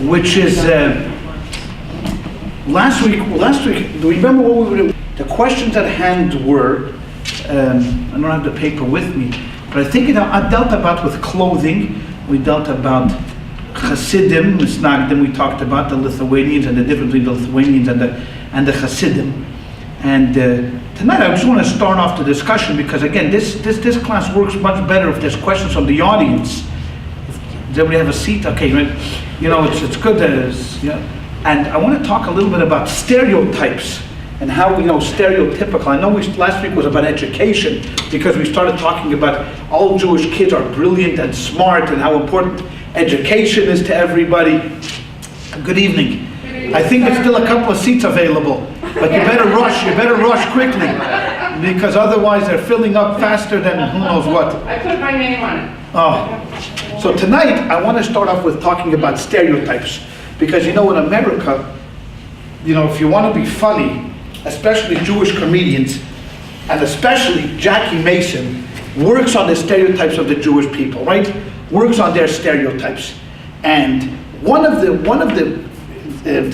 which is last week. Do you remember what we were? The questions at hand were. I don't have the paper with me, but I think I dealt about with clothing. We dealt about Hasidim, Misnagdim. We talked about the Lithuanians and the difference between the Lithuanians and the Hasidim. And tonight I just want to start off the discussion because again, this class works much better if there's questions from the audience. Does everybody have a seat? Okay, right. It's good that and I want to talk a little bit about stereotypes and how stereotypical. I know last week was about education because we started talking about all Jewish kids are brilliant and smart and how important education is to everybody. Good evening. I think there's still a couple of seats available, but you better rush. You better rush quickly because otherwise they're filling up faster than who knows what. I put my name on it. Oh, so tonight I want to start off with talking about stereotypes because in America, if you want to be funny, especially Jewish comedians, and especially Jackie Mason, works on the stereotypes of the Jewish people, right? Works on their stereotypes. And one of the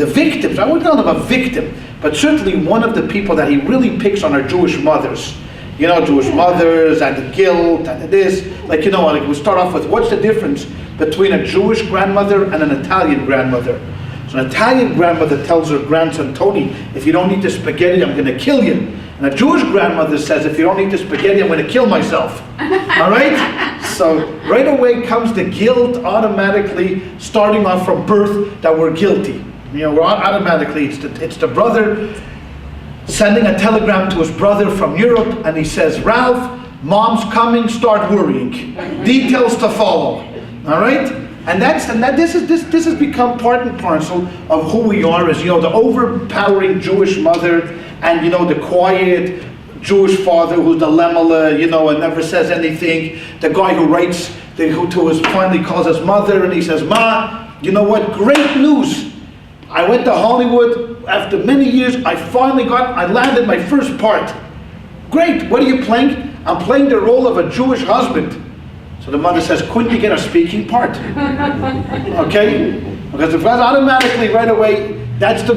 victims, I wouldn't call him a victim, but certainly one of the people that he really picks on are Jewish mothers. Jewish mothers and the guilt and this. We start off with what's the difference between a Jewish grandmother and an Italian grandmother. So an Italian grandmother tells her grandson, Tony, if you don't eat the spaghetti, I'm going to kill you. And a Jewish grandmother says, if you don't eat the spaghetti, I'm going to kill myself. All right? So right away comes the guilt automatically, starting off from birth that we're guilty. We're automatically, it's the brother sending a telegram to his brother from Europe, and he says, Ralph, mom's coming, start worrying. Details to follow. All right? And this has become part and parcel of who we are as, the overpowering Jewish mother and, the quiet Jewish father who's the lemala, and never says anything. The guy who writes, who finally calls his mother and he says, Ma, you know what, great news. I went to Hollywood after many years. I landed my first part. Great, what are you playing? I'm playing the role of a Jewish husband. So the mother says, couldn't you get a speaking part? Okay? Because if automatically right away, that's the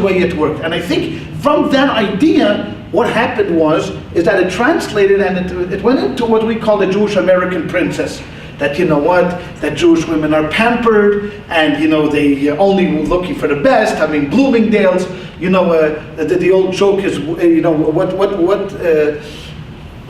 way it worked. And I think from that idea, what happened is that it translated and it went into what we call the Jewish American princess. That that Jewish women are pampered and they only looking for the best. I mean, Bloomingdale's. The old joke is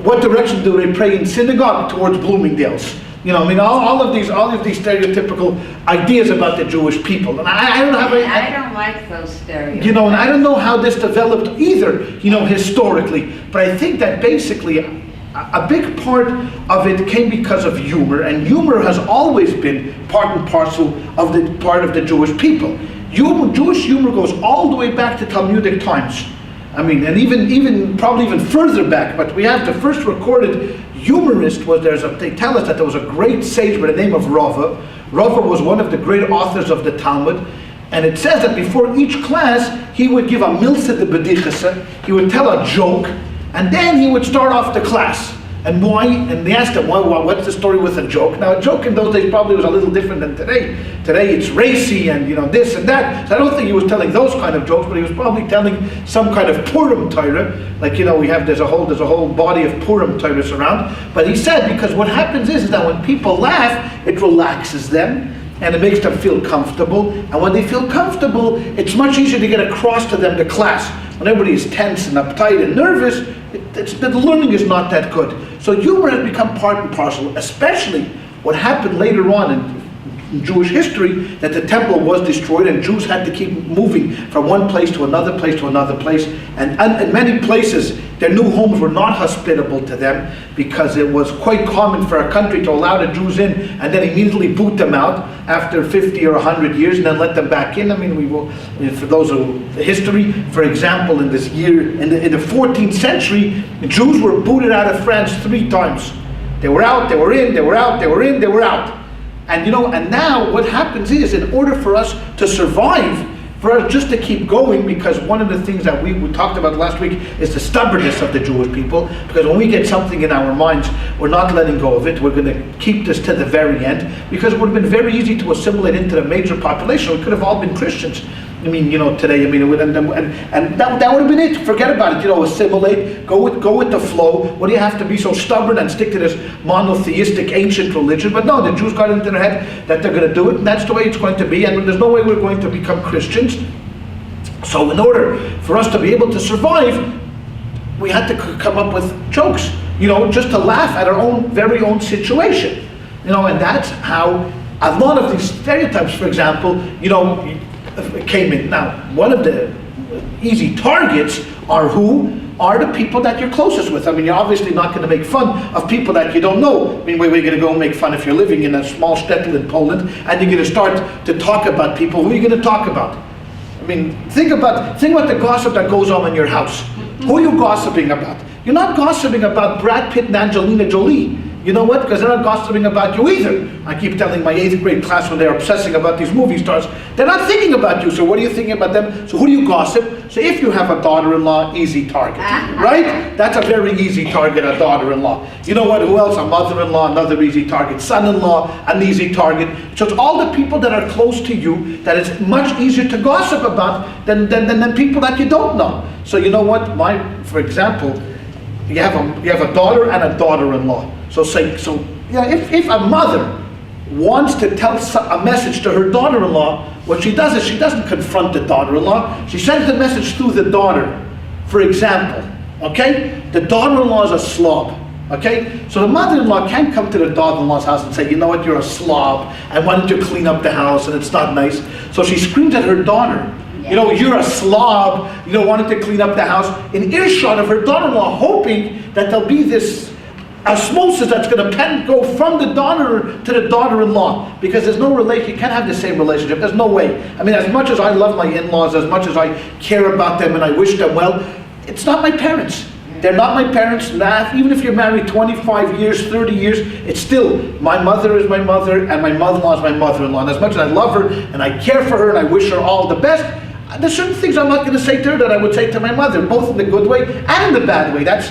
what direction do they pray in synagogue? Towards Bloomingdale's. All of these stereotypical ideas about the Jewish people. And I don't have I don't like those stereotypes. And I don't know how this developed either, historically. But I think that basically a big part of it came because of humor, and humor has always been part and parcel of the Jewish people. Jewish humor goes all the way back to Talmudic times. I mean, and even probably even further back. But we have the first recorded humorist they tell us that there was a great sage by the name of Rava. Rava was one of the great authors of the Talmud. And it says that before each class, he would give a milsa de bedichasa, he would tell a joke, and then he would start off the class. And why? And they asked him, what's the story with a joke? Now, a joke in those days probably was a little different than today. Today it's racy and this and that. So I don't think he was telling those kind of jokes, but he was probably telling some kind of Purim Torah. There's a whole body of Purim Torahs around. But he said, because what happens is that when people laugh, it relaxes them. And it makes them feel comfortable. And when they feel comfortable, it's much easier to get across to them the class. When everybody is tense and uptight and nervous, the learning is not that good. So humor has become part and parcel, especially what happened later on in Jewish history, that the temple was destroyed and Jews had to keep moving from one place to another place to another place. And in many places, their new homes were not hospitable to them because it was quite common for a country to allow the Jews in and then immediately boot them out after 50 or 100 years and then let them back in. I mean, for those who history, for example, in the 14th century, Jews were booted out of France 3 times. They were out, they were in, they were out, they were in, they were out. And and now what happens is, in order for us to survive for us just to keep going, because one of the things that we talked about last week is the stubbornness of the Jewish people, because when we get something in our minds, we're not letting go of it. We're going to keep this to the very end, because it would have been very easy to assimilate into the major population. We could have all been Christians. I mean, today, it would, and that would have been it. Forget about it. Assimilate, go with the flow. What do you have to be so stubborn and stick to this monotheistic ancient religion? But no, the Jews got into their head that they're going to do it, and that's the way it's going to be. And there's no way we're going to become Christians. So, in order for us to be able to survive, we had to come up with jokes. Just to laugh at our very own situation. And that's how a lot of these stereotypes, for example, came in. Now, one of the easy targets are who are the people that you're closest with. I mean, you're obviously not going to make fun of people that you don't know. I mean, we're going to go make fun if you're living in a small shtetl in Poland, and you're going to start to talk about people. Who are you going to talk about? I mean, think about the gossip that goes on in your house. Who are you gossiping about? You're not gossiping about Brad Pitt and Angelina Jolie. You know what? Because they're not gossiping about you either. I keep telling my 8th grade class when they're obsessing about these movie stars, they're not thinking about you, so what are you thinking about them? So who do you gossip? So if you have a daughter-in-law, easy target, right? That's a very easy target, a daughter-in-law. You know what? Who else? A mother-in-law, another easy target. Son-in-law, an easy target. So it's all the people that are close to you that it's much easier to gossip about than people that you don't know. So you know what? For example, you have a daughter and a daughter-in-law. If a mother wants to tell a message to her daughter-in-law, what she does is she doesn't confront the daughter-in-law. She sends the message through the daughter. For example, okay, the daughter-in-law is a slob. Okay, so the mother-in-law can't come to the daughter-in-law's house and say, you know what, you're a slob, and why don't you clean up the house, and it's not nice. So she screams at her daughter. You're a slob, wanting to clean up the house, in earshot of her daughter-in-law, hoping that there'll be this osmosis that's going to go from the daughter to the daughter-in-law, because there's no relation. You can't have the same relationship. There's no way. I mean, as much as I love my in-laws, as much as I care about them and I wish them well, it's not my parents. They're not my parents. Even if you're married 25 years, 30 years, it's still, my mother is my mother and my mother-in-law is my mother-in-law. And as much as I love her and I care for her and I wish her all the best, there's certain things I'm not going to say to her that I would say to my mother, both in the good way and in the bad way. That's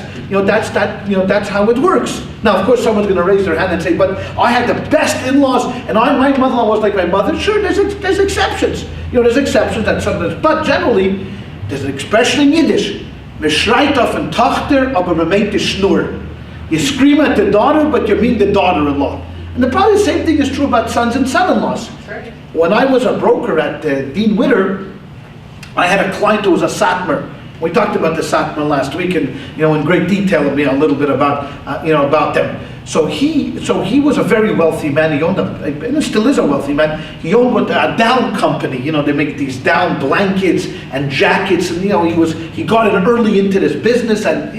how it works. Now, of course, someone's going to raise their hand and say, "But I had the best in-laws, and my mother-in-law was like my mother." Sure, there's exceptions. There's exceptions that sometimes, but generally, there's an expression in Yiddish: "Me schreit auf ein Tochter, aber me meint die Schnur." You scream at the daughter, but you mean the daughter-in-law. And probably the same thing is true about sons and son-in-laws. When I was a broker at Dean Witter, I had a client who was a satmar. We talked about the satmar last week, and in great detail, a little bit about them. So he was a very wealthy man. He owned and still is a wealthy man. He owned a down company. They make these down blankets and jackets, and he got in early into this business. And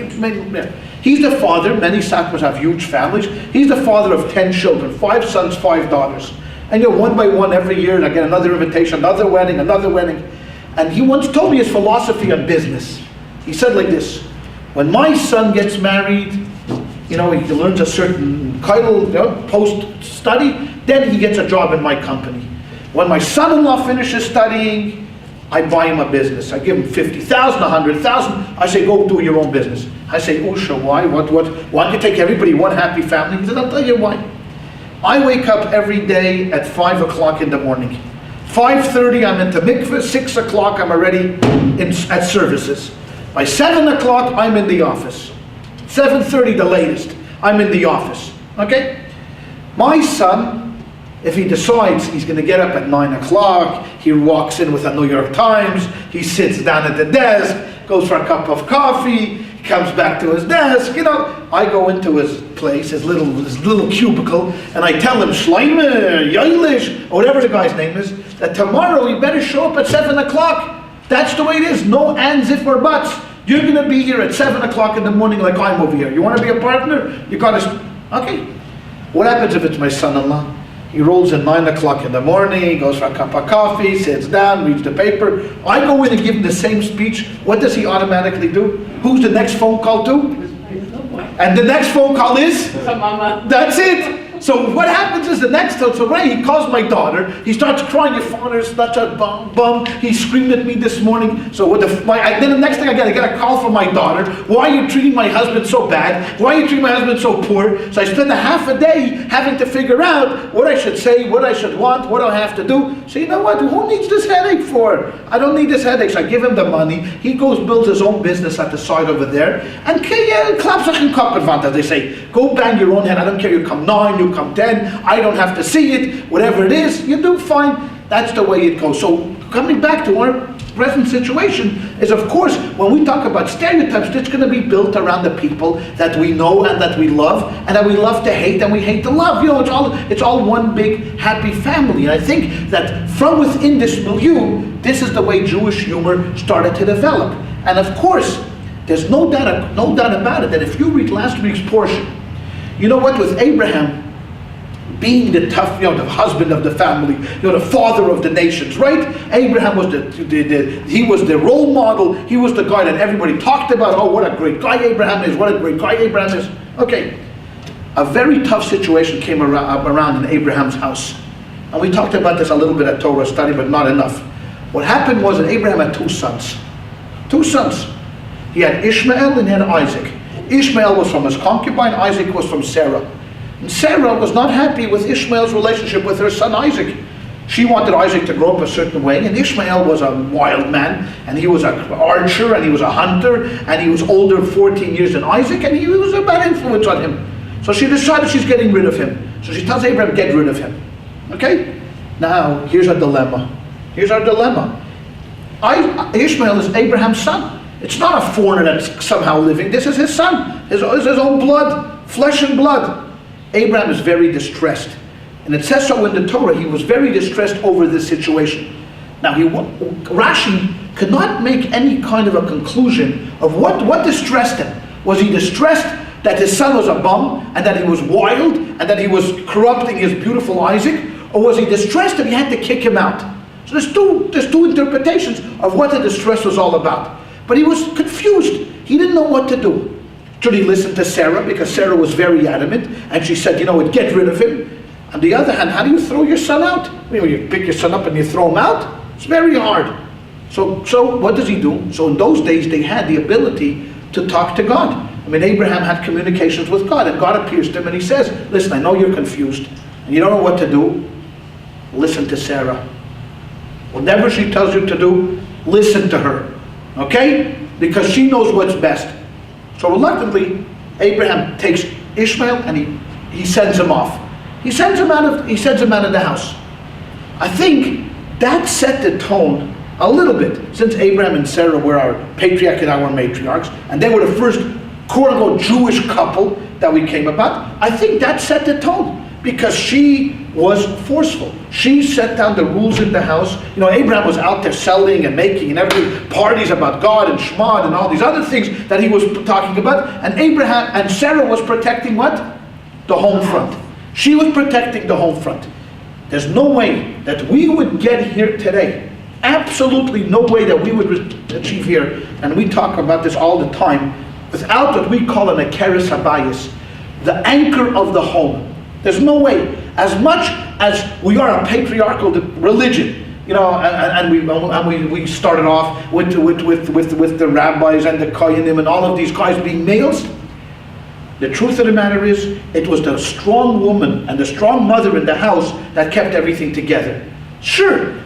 he's the father. Many satmars have huge families. He's the father of 10 children, 5 sons, 5 daughters. And one by one every year, I get another invitation, another wedding. And he once told me his philosophy on business. He said like this: when my son gets married, he learns a certain post-study, then he gets a job in my company. When my son-in-law finishes studying, I buy him a business. I give him 50,000, 100,000. I say, go do your own business. I say, Usha, why? Why don't you take everybody one happy family? He said, I'll tell you why. I wake up every day at 5 o'clock in the morning. 5:30, I'm into mikveh. 6 o'clock, I'm already at services. By 7 o'clock, I'm in the office. 7:30, the latest, I'm in the office. Okay? My son, if he decides he's going to get up at 9 o'clock, he walks in with a New York Times, he sits down at the desk, goes for a cup of coffee, comes back to his desk. I go into his place, his little cubicle, and I tell him, Schleimer, Yailish, or whatever the guy's name is, that tomorrow you better show up at 7 o'clock. That's the way it is. No ands, if, or buts. You're going to be here at 7 o'clock in the morning like I'm over here. You want to be a partner? You got to... Okay. What happens if it's my son-in-law? He rolls in 9 o'clock in the morning, goes for a cup of coffee, sits down, reads the paper. I go in and give him the same speech. What does he automatically do? Who's the next phone call to? And the next phone call is? Mama. That's it. So what happens is the next time, so Ray, he calls my daughter, he starts crying, your father's such a bum, he screamed at me this morning. So then the next thing I get a call from my daughter, why are you treating my husband so bad? Why are you treating my husband so poor? So I spend a half a day having to figure out what I should say, what I should want, what I have to do. So you know what, who needs this headache for? I don't need this headache. So I give him the money, he goes, builds his own business at the side over there, and klapt zich in kop ervan, as they say. Go bang your own head, I don't care, you come 9, you come 10, I don't have to see it, whatever it is, you do fine. That's the way it goes. So coming back to our present situation is, of course, when we talk about stereotypes, it's going to be built around the people that we know and that we love, and that we love to hate and we hate to love. You know, it's all one big happy family. And I think that from within this milieu, this is the way Jewish humor started to develop. And of course, there's no doubt about it that if you read last week's portion, you know what, with Abraham being the tough, the husband of the family, the father of the nations, right? Abraham was he was the role model. He was the guy that everybody talked about. Oh, what a great guy Abraham is! What a great guy Abraham is! Okay, a very tough situation came around in Abraham's house, and we talked about this a little bit at Torah study, but not enough. What happened was that Abraham had two sons. Two sons. He had Ishmael and he had Isaac. Ishmael was from his concubine. Isaac was from Sarah. And Sarah was not happy with Ishmael's relationship with her son Isaac. She wanted Isaac to grow up a certain way, and Ishmael was a wild man, and he was an archer, and he was a hunter, and he was older 14 years than Isaac, and he was a bad influence on him. So she decided she's getting rid of him. So she tells Abraham, get rid of him. Okay? Now, here's our dilemma. Here's our dilemma. Ishmael is Abraham's son. It's not a foreigner that's somehow living. This is his son. His own blood, flesh and blood. Abraham is very distressed. And it says so in the Torah. He was very distressed over this situation. Now, Rashi could not make any kind of a conclusion of what distressed him. Was he distressed that his son was a bum, and that he was wild, and that he was corrupting his beautiful Isaac? Or was he distressed that he had to kick him out? So there's two interpretations of what the distress was all about. But he was confused. He didn't know what to do. Should he listen to Sarah? Because Sarah was very adamant, and she said, get rid of him. On the other hand, how do you throw your son out? You pick your son up and you throw him out? It's very hard. So what does he do? So in those days, they had the ability to talk to God. Abraham had communications with God, and God appears to him and he says, listen, I know you're confused, and you don't know what to do. Listen to Sarah. Whatever she tells you to do, listen to her. Okay? Because she knows what's best. So reluctantly, Abraham takes Ishmael and he sends him off. He sends him out of the house. I think that set the tone a little bit, since Abraham and Sarah were our patriarch and our matriarchs, and they were the first quote-unquote Jewish couple that we came about. I think that set the tone, because she was forceful. She set down the rules in the house. Abraham was out there selling and making and everything, parties about God and Shema and all these other things that he was talking about. And Sarah was protecting what? The home front. She was protecting the home front. There's no way that we would get here today. Absolutely no way that we would achieve here. And we talk about this all the time, without what we call an akeres habayis, the anchor of the home. There's no way. As much as we are a patriarchal religion, and we started off with the rabbis and the kohanim and all of these guys being males. The truth of the matter is, it was the strong woman and the strong mother in the house that kept everything together. Sure.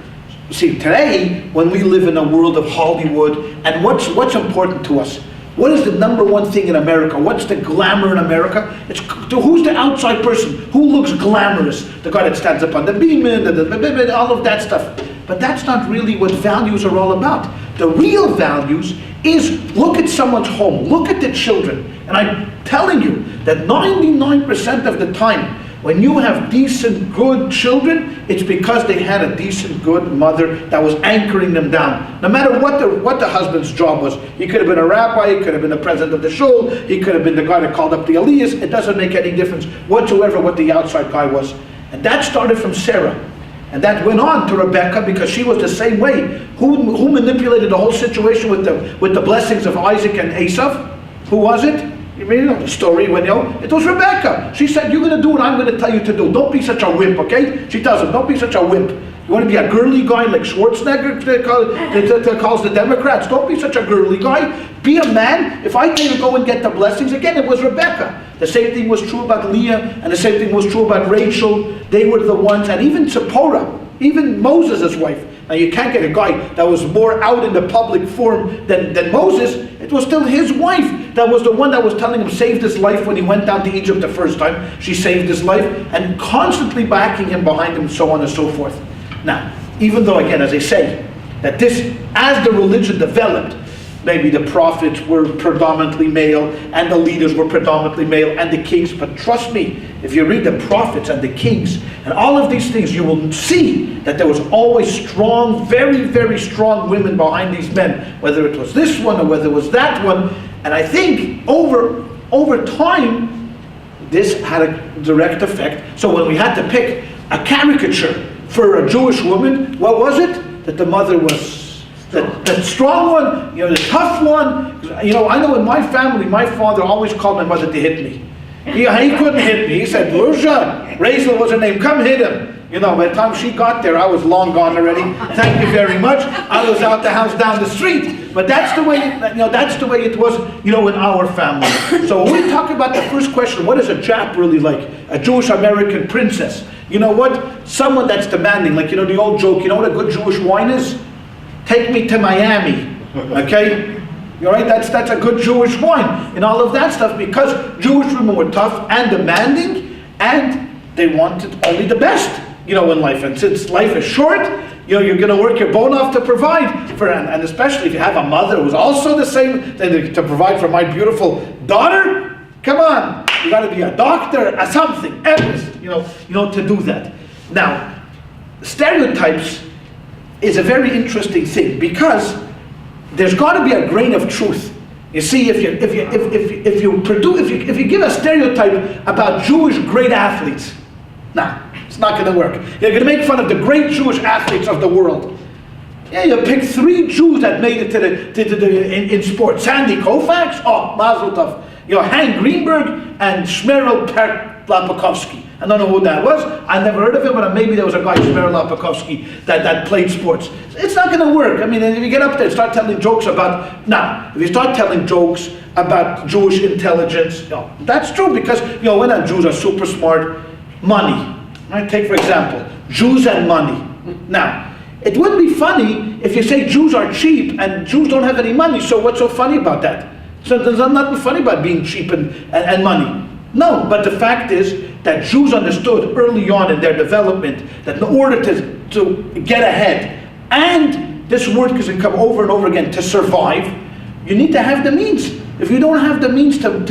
See, today, when we live in a world of Hollywood, and what's important to us? What is the number one thing in America? What's the glamour in America? It's who's the outside person? Who looks glamorous? The guy that stands up on the beam, all of that stuff. But that's not really what values are all about. The real values is, look at someone's home, look at the children. And I'm telling you that 99% of the time, when you have decent, good children, it's because they had a decent, good mother that was anchoring them down. No matter what the husband's job was. He could have been a rabbi, he could have been the president of the shul, he could have been the guy that called up the aliyahs. It doesn't make any difference whatsoever what the outside guy was. And that started from Sarah. And that went on to Rebecca, because she was the same way. Who manipulated the whole situation with the blessings of Isaac and Esau? Who was it? the story when, it was Rebecca. She said, you're going to do what I'm going to tell you to do. Don't be such a wimp, okay? She tells him, don't be such a wimp. You want to be a girly guy like Schwarzenegger that calls the Democrats? Don't be such a girly guy. Be a man. If I tell you to go and get the blessings, again, it was Rebecca. The same thing was true about Leah, and the same thing was true about Rachel. They were the ones, and even Zipporah, even Moses' wife. Now you can't get a guy that was more out in the public forum than Moses. It was still his wife that was the one that was telling him, saved his life when he went down to Egypt the first time. She saved his life, and constantly backing him behind him, so on and so forth. Now, even though, again, as I say, that this, as the religion developed, maybe the prophets were predominantly male, and the leaders were predominantly male, and the kings. But trust me, if you read the prophets and the kings, and all of these things, you will see that there was always strong, very, very strong women behind these men, whether it was this one or whether it was that one. And I think over time, this had a direct effect. So when we had to pick a caricature for a Jewish woman, what was it? That the mother was the strong one, the tough one. I know in my family, my father always called my mother to hit me. He couldn't hit me. He said, Lucia, Rachel was her name, come hit him. By the time she got there, I was long gone already. Thank you very much. I was out the house down the street. But that's the way, that's the way it was, in our family. So when we talk about the first question, what is a Jap really like? A Jewish American princess. You know what? Someone that's demanding, like, the old joke, what a good Jewish wine is? Take me to Miami, okay? All right, that's a good Jewish wine, and all of that stuff, because Jewish women were tough and demanding, and they wanted only the best, in life. And since life is short, you're going to work your bone off to provide for, and especially if you have a mother who's also the same, then to provide for my beautiful daughter. Come on, you got to be a doctor, a something, to do that. Now, stereotypes is a very interesting thing, because there's got to be a grain of truth. You see, if you give a stereotype about Jewish great athletes, it's not going to work. You're going to make fun of the great Jewish athletes of the world. Yeah, you pick 3 Jews that made it in sports. Sandy Koufax, Mazel Tov. Hank Greenberg and Shmerel Lapakovsky. I don't know who that was. I never heard of him, but maybe there was a guy, Shmerel Lapakovsky, that played sports. It's not going to work. I mean, if you get up there and start telling jokes about, if you start telling jokes about Jewish intelligence, that's true, because, when Jews are super smart, money. Right? Take, for example, Jews and money. Now, it wouldn't be funny if you say Jews are cheap and Jews don't have any money, so what's so funny about that? So there's nothing funny about being cheap and money. No, but the fact is that Jews understood early on in their development that in order to get ahead, and this word can come over and over again, to survive, you need to have the means. If you don't have the means to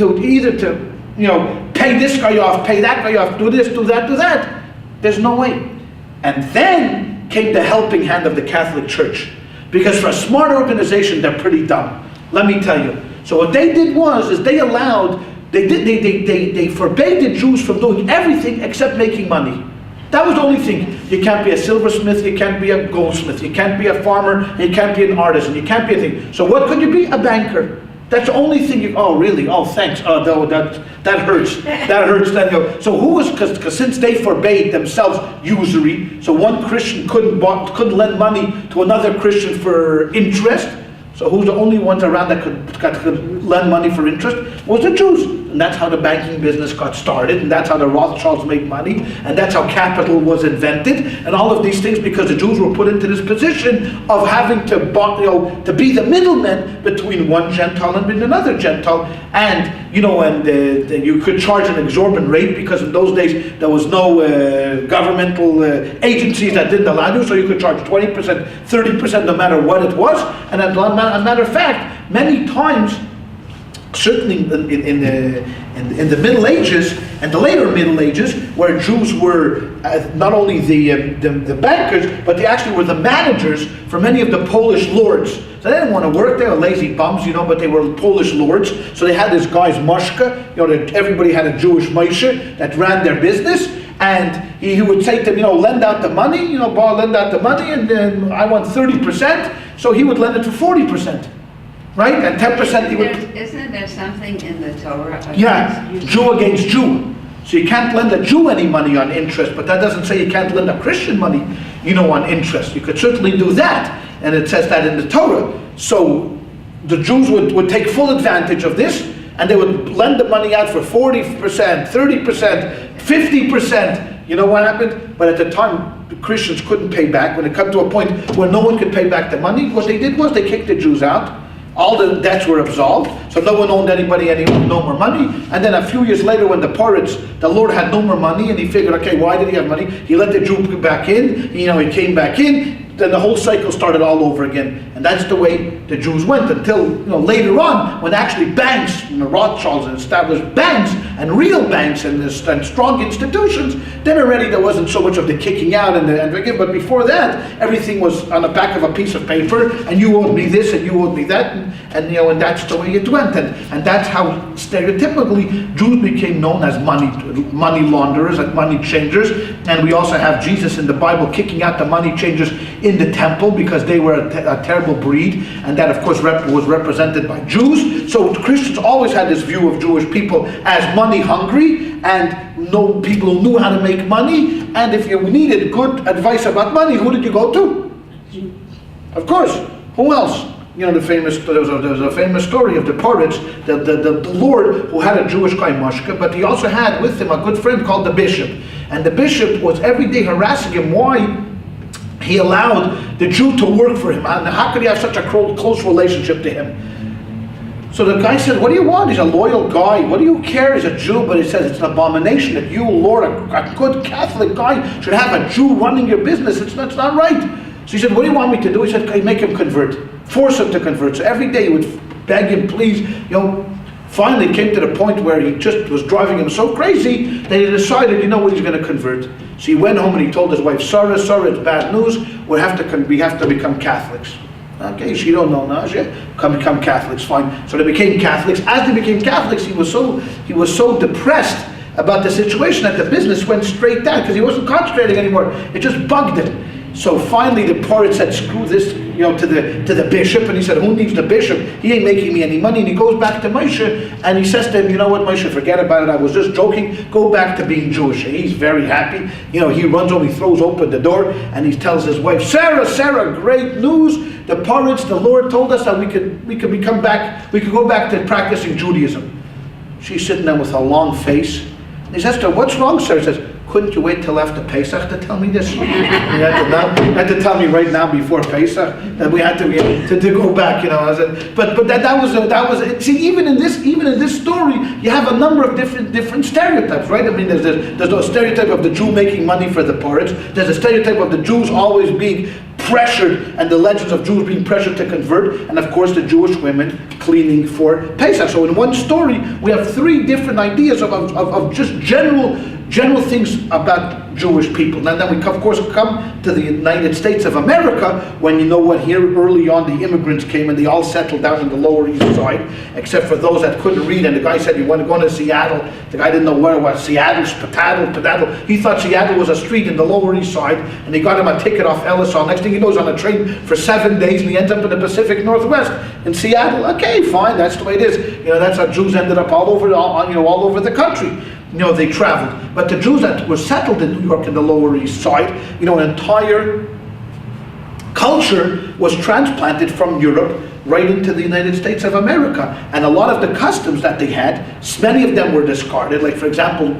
pay this guy off, pay that guy off, do this, do that, there's no way. And then came the helping hand of the Catholic Church. Because for a smart organization, they're pretty dumb. Let me tell you. So what they did was they forbade the Jews from doing everything except making money. That was the only thing. You can't be a silversmith, you can't be a goldsmith, you can't be a farmer, you can't be an artisan, you can't be a thing. So what could you be? A banker. That's the only thing oh really? Oh thanks. Oh no, that hurts. That hurts. Then so who was, because since they forbade themselves usury, so one Christian couldn't lend money to another Christian for interest. So who's the only ones around that could lend money for interest? Was the Jews. And that's how the banking business got started, and that's how the Rothschilds made money, and that's how capital was invented, and all of these things because the Jews were put into this position of having to be the middleman between one Gentile and another Gentile. And you could charge an exorbitant rate, because in those days there was no governmental agencies that didn't allow you, so you could charge 20%, 30%, no matter what it was. And as a matter of fact, many times, certainly in the Middle Ages and the later Middle Ages, where Jews were not only the bankers, but they actually were the managers for many of the Polish lords. So they didn't want to work, they were lazy bums, but they were Polish lords. So they had this guy's Moshka, everybody had a Jewish Moshe that ran their business, and he would say to them, lend out the money, lend out the money, and then I want 30%, so he would lend it for 40%. right? And 10% he would... Isn't there something in the Torah? Yeah, Jew against Jew. So you can't lend a Jew any money on interest, but that doesn't say you can't lend a Christian money, on interest. You could certainly do that, and it says that in the Torah. So the Jews would take full advantage of this, and they would lend the money out for 40%, 30%, 50%. You know what happened? But at the time, the Christians couldn't pay back. When it came to a point where no one could pay back the money, what they did was they kicked the Jews out. All the debts were absolved, so no one owed anybody no more money. And then a few years later, when the Lord had no more money, and he figured, okay, why did he have money? He let the Jew back in. He came back in. Then the whole cycle started all over again, and that's the way the Jews went until later on, when actually banks, Rothschilds established banks and real banks and strong institutions. Then already there wasn't so much of the kicking out and forgive. But before that, everything was on the back of a piece of paper, and you owed me this and you owed me that, and that's the way it went, and that's how stereotypically Jews became known as money launderers and money changers. And we also have Jesus in the Bible kicking out the money changers in the temple because they were a terrible breed, and that of course was represented by Jews. So Christians always had this view of Jewish people as money hungry and no people who knew how to make money. And if you needed good advice about money, who did you go to? Of course, who else? There was a famous story of the Poritz, the Lord who had a Jewish guy, Moshe, but he also had with him a good friend called the bishop. And the bishop was every day harassing him why he allowed the Jew to work for him. And how could he have such a close relationship to him? So the guy said, what do you want? He's a loyal guy. What do you care? He's a Jew. But he says, it's an abomination that you, Lord, a good Catholic guy, should have a Jew running your business. It's not right. So he said, what do you want me to do? He said, okay, make him convert. Force him to convert. So every day he would beg him, please, Finally it came to the point where he just was driving him so crazy that he decided, he's going to convert. So he went home and he told his wife, Sarah, it's bad news. We have to become Catholics. Okay, she don't know now. Become Catholics, fine. So they became Catholics. As they became Catholics, he was so depressed about the situation that the business went straight down because he wasn't concentrating anymore. It just bugged him. So finally the Poritz said, screw this, to the bishop, and he said, who needs the bishop? He ain't making me any money. And he goes back to Moshe and he says to him, you know what, Moshe, forget about it. I was just joking. Go back to being Jewish. And he's very happy. He runs over, he throws open the door, and he tells his wife, Sarah, great news. The Poritz, the Lord told us that we could go back to practicing Judaism. She's sitting there with a long face. And he says to her, what's wrong, sir? He says, couldn't you wait till after Pesach to tell me this? You had to tell me right now before Pesach that we had to go back. But that was. See, even in this story, you have a number of different stereotypes, right? I mean, there's no stereotype of the Jew making money for the Poritz. There's a stereotype of the Jews always being pressured, and the legends of Jews being pressured to convert, and of course the Jewish women cleaning for Pesach. So in one story, we have three different ideas of just general things about Jewish people. And then we of course come to the United States of America when here early on the immigrants came and they all settled down in the Lower East Side, except for those that couldn't read. And the guy said, you want to go to Seattle? The guy didn't know where it was. Seattle, Pedadel. He thought Seattle was a street in the Lower East Side, and they got him a ticket off Ellis. Next thing he knows, on a train for 7 days, and he ends up in the Pacific Northwest in Seattle. Okay, fine, that's the way it is. That's how Jews ended up all over the country. They traveled. But the Jews that were settled in New York in the Lower East Side, an entire culture was transplanted from Europe right into the United States of America. And a lot of the customs that they had, many of them were discarded. Like, for example,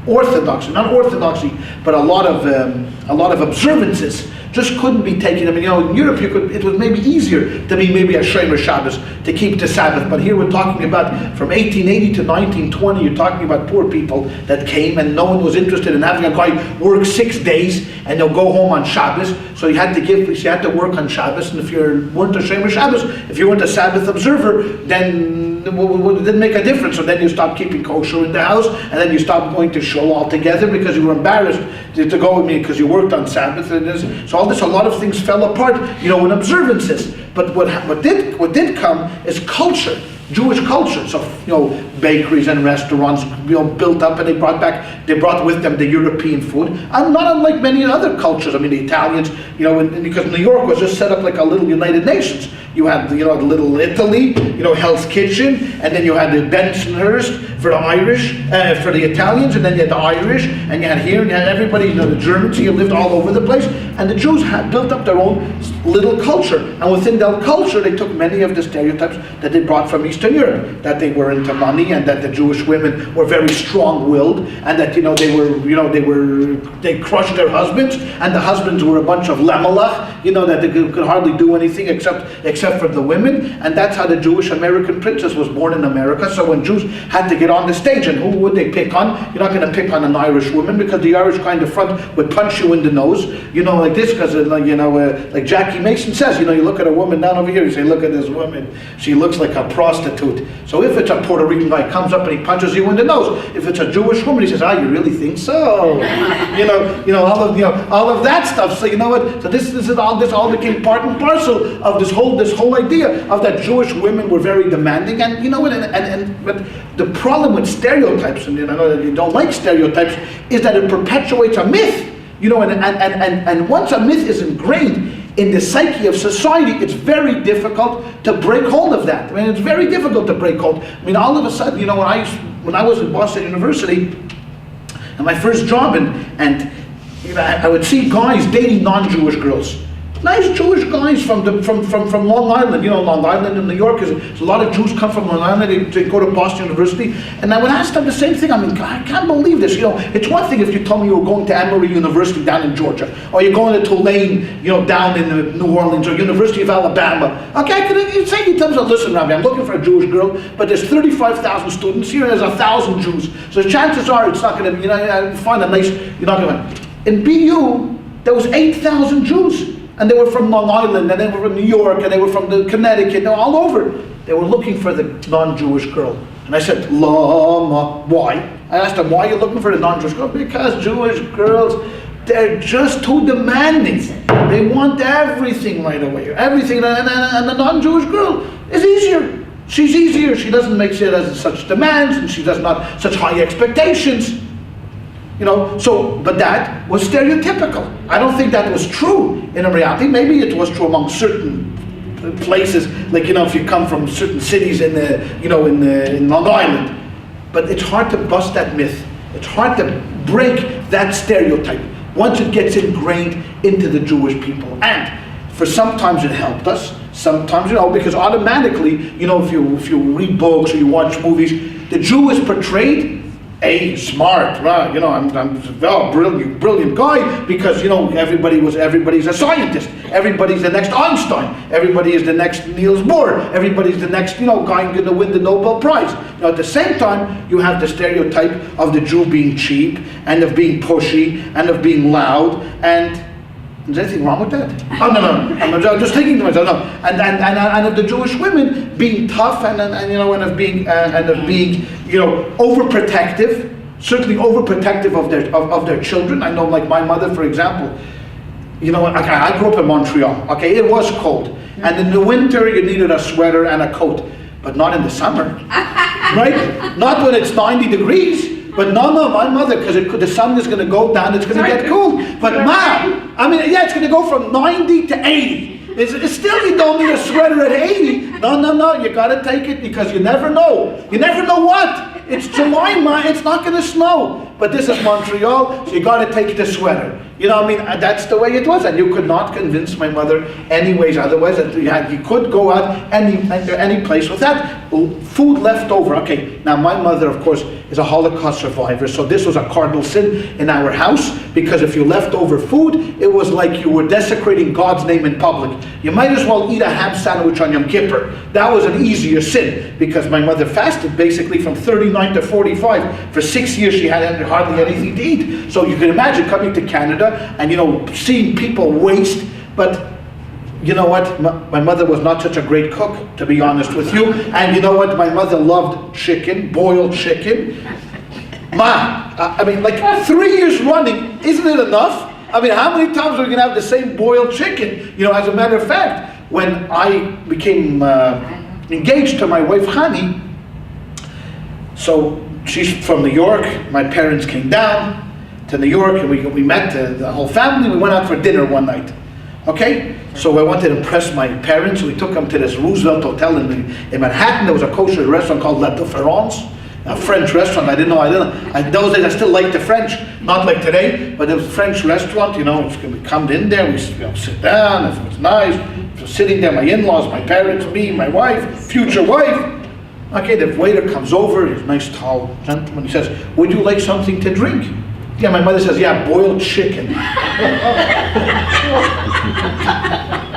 not orthodoxy, but a lot of observances just couldn't be taken. I mean, in Europe, it was maybe easier to be maybe a Shomer Shabbos, to keep the Sabbath. But here we're talking about from 1880 to 1920, you're talking about poor people that came, and no one was interested in having a guy work 6 days and they'll go home on Shabbos. So you had to work on Shabbos, and if you weren't a Shomer Shabbos, if you weren't a Sabbath observer, then it didn't make a difference. So then you stopped keeping kosher in the house, and then you stopped going to shul altogether because you were embarrassed to go with me because you worked on Sabbath. So a lot of things fell apart, in observances. But what did come is culture, Jewish culture. So, bakeries and restaurants, built up, and they brought with them the European food, and not unlike many other cultures. I mean, the Italians, because New York was just set up like a little United Nations. You had, the little Italy, Hell's Kitchen, and then you had the Bensonhurst for the Irish, for the Italians, and then you had the Irish, and you had here, and you had everybody, the Germans, so you lived all over the place, and the Jews had built up their own little culture, and within that culture, they took many of the stereotypes that they brought from Eastern Europe, that they were into money, and that the Jewish women were very strong-willed, and that, they crushed their husbands, and the husbands were a bunch of lemelach, that they could hardly do anything except for the women, and that's how the Jewish American princess was born in America. So when Jews had to get on the stage, and who would they pick on? You're not going to pick on an Irish woman, because the Irish guy in the front would punch you in the nose, like this, because like Jackie Mason says, you look at a woman down over here, you say, look at this woman, she looks like a prostitute. So if it's a Puerto Rican guy, comes up and he punches you in the nose. If it's a Jewish woman, he says, you really think so? all of that stuff. So what? So this all became part and parcel of this whole idea of that Jewish women were very demanding, and but the problem with stereotypes, and I know that you don't like stereotypes, is that it perpetuates a myth. And once a myth is ingrained in the psyche of society, it's very difficult to break hold of that. I mean, it's very difficult to break hold. I mean, all of a sudden, when I was at Boston University, and my first job, and I would see guys dating non-Jewish girls. Nice Jewish guys from Long Island. Long Island in New York, there's a lot of Jews come from Long Island. They go to Boston University, and I would ask them the same thing. I mean, I can't believe this. It's one thing if you told me you were going to Emory University down in Georgia, or you're going to Tulane, down in New Orleans, or University of Alabama. Okay, you say to them, listen, Rabbi, I'm looking for a Jewish girl, but there's 35,000 students here, and there's 1,000 Jews. So chances are it's not going to. Find a nice. You're not going to. In BU, there was 8,000 Jews. And they were from Long Island, and they were from New York, and they were from Connecticut, all over. They were looking for the non-Jewish girl. And I said, Lama, why? I asked them, why are you looking for the non-Jewish girl? Because Jewish girls, they're just too demanding. They want everything right away. Everything, and the non-Jewish girl is easier. She's easier. She doesn't make such demands, and she does not such high expectations. But that was stereotypical. I don't think that was true in reality. Maybe it was true among certain places, like if you come from certain cities in Long Island. But it's hard to bust that myth. It's hard to break that stereotype once it gets ingrained into the Jewish people. And for sometimes it helped us. Sometimes because automatically if you read books or you watch movies, the Jew is portrayed smart, I'm a brilliant guy, because everybody's a scientist, everybody's the next Einstein, everybody is the next Niels Bohr, everybody's the next guy going to win the Nobel Prize. At the same time, you have the stereotype of the Jew being cheap, and of being pushy, and of being loud, and is there anything wrong with that? Oh no! I'm just thinking to myself. No, and of the Jewish women being tough, and of being overprotective, certainly overprotective of their children. I know, like my mother, for example. I grew up in Montreal. Okay, it was cold, and in the winter you needed a sweater and a coat, but not in the summer, right? Not when it's 90 degrees. But no, my mother, because the sun is going to go down, it's going to get cold. But it's going to go from 90 to 80. It's still, you don't need a sweater at 80. No, you got to take it, because you never know. You never know what. It's July, it's not going to snow. But this is Montreal, so you got to take the sweater. That's the way it was. And you could not convince my mother anyways, otherwise you could go out any place with that. Food left over. Okay, now my mother, of course, is a Holocaust survivor, so this was a cardinal sin in our house, because if you left over food, it was like you were desecrating God's name in public. You might as well eat a ham sandwich on Yom Kippur. That was an easier sin, because my mother fasted basically from 39 to 45. For 6 years she had hardly anything to eat. So you can imagine coming to Canada and seeing people waste. But you know what? My mother was not such a great cook, to be honest with you. And you know what? My mother loved chicken, boiled chicken. Like 3 years running, isn't it enough? How many times are we going to have the same boiled chicken? As a matter of fact, when I became engaged to my wife, Hani, So she's from New York. My parents came down to New York, and we met the whole family. We went out for dinner one night. Okay? So I wanted to impress my parents. We took them to this Roosevelt Hotel in Manhattan. There was a kosher restaurant called La Difference, a French restaurant. I didn't know. In those days, I still liked the French, not like today. But it was a French restaurant. You know, we come in there, we sit down. It was nice. So sitting there, my in-laws, my parents, me, my wife, future wife. Okay, the waiter comes over. He's a nice, tall gentleman. He says, "Would you like something to drink?" Yeah, my mother says, "Yeah, boiled chicken."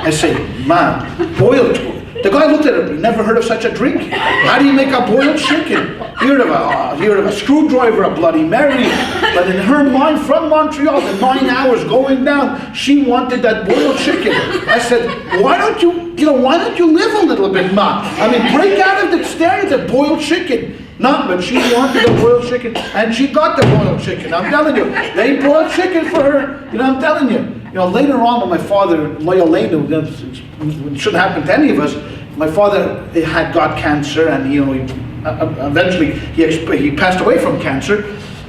I say, "Mom, boiled." The guy looked at her. Never heard of such a drink? How do you make a boiled chicken? He heard of a screwdriver, a Bloody Mary. But in her mind, from Montreal, the 9 hours going down, she wanted that boiled chicken. I said, why don't you live a little bit, Ma? I mean, break out of the stereotype, boiled chicken. No, but she wanted a boiled chicken, and she got the boiled chicken. I'm telling you, they boiled chicken for her. I'm telling you. Later on, when my father, Loyalenu, it shouldn't happen to any of us. My father got cancer, and eventually he passed away from cancer.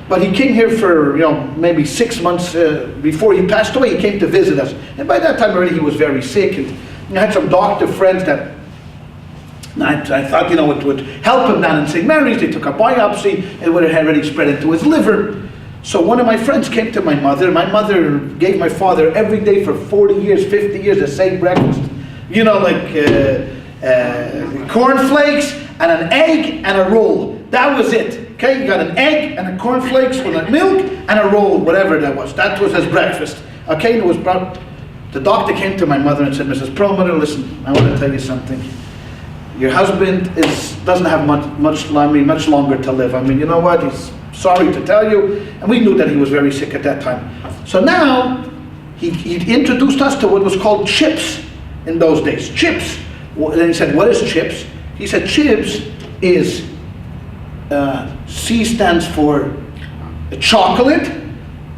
But he came here for maybe 6 months before he passed away. He came to visit us, and by that time already he was very sick. And I had some doctor friends that I thought it would help him down in St. Mary's. They took a biopsy, and it would have already spread into his liver. So one of my friends came to my mother. My mother gave my father every day for 40 years, 50 years, the same breakfast. Cornflakes and an egg and a roll. That was it. Okay, you got an egg and a cornflakes with a milk and a roll, whatever that was. That was his breakfast. Okay, it was brought. The doctor came to my mother and said, "Mrs. Perelmuter, listen, I want to tell you something. Your husband doesn't have much longer to live. I mean, you know what? He's sorry to tell you." And we knew that he was very sick at that time. So now he introduced us to what was called chips in those days. Chips. And he said, "What is chips?" He said, "Chips is C stands for chocolate,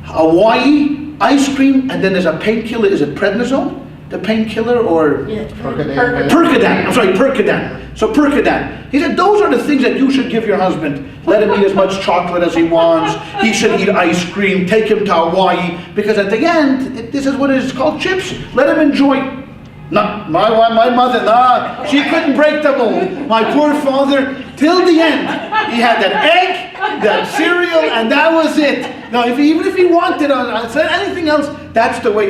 Hawaii, ice cream, and then there's a painkiller. Is it prednisone? The painkiller, or Percodan. I'm sorry, Percodan. So Percodan. He said those are the things that you should give your husband. Let him eat as much chocolate as he wants. He should eat ice cream. Take him to Hawaii, because at the end, this is what it is called, chips. Let him enjoy." No, my mother, she couldn't break the mold. My poor father, till the end, he had that egg, that cereal, and that was it. No, even if he wanted anything else, that's the way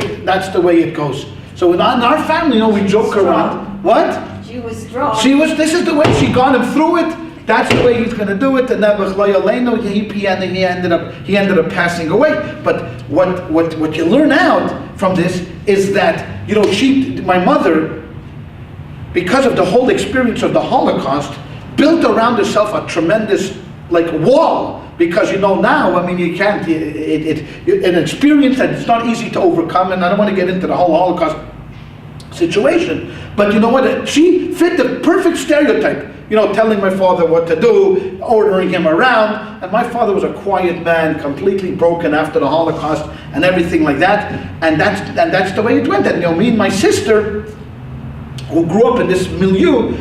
it goes. So in our family, we joke around. What? She was strong. This is the way she got him through it. That's the way he's going to do it. And then he ended up passing away. But what you learn out from this is that my mother, because of the whole experience of the Holocaust, built around herself a tremendous wall. Because now, I mean, you can't. An experience that it's not easy to overcome. And I don't want to get into the whole Holocaust situation. But you know what? She fit the perfect stereotype. Telling my father what to do, ordering him around. And my father was a quiet man, completely broken after the Holocaust and everything like that. And that's the way it went. And me and my sister, who grew up in this milieu,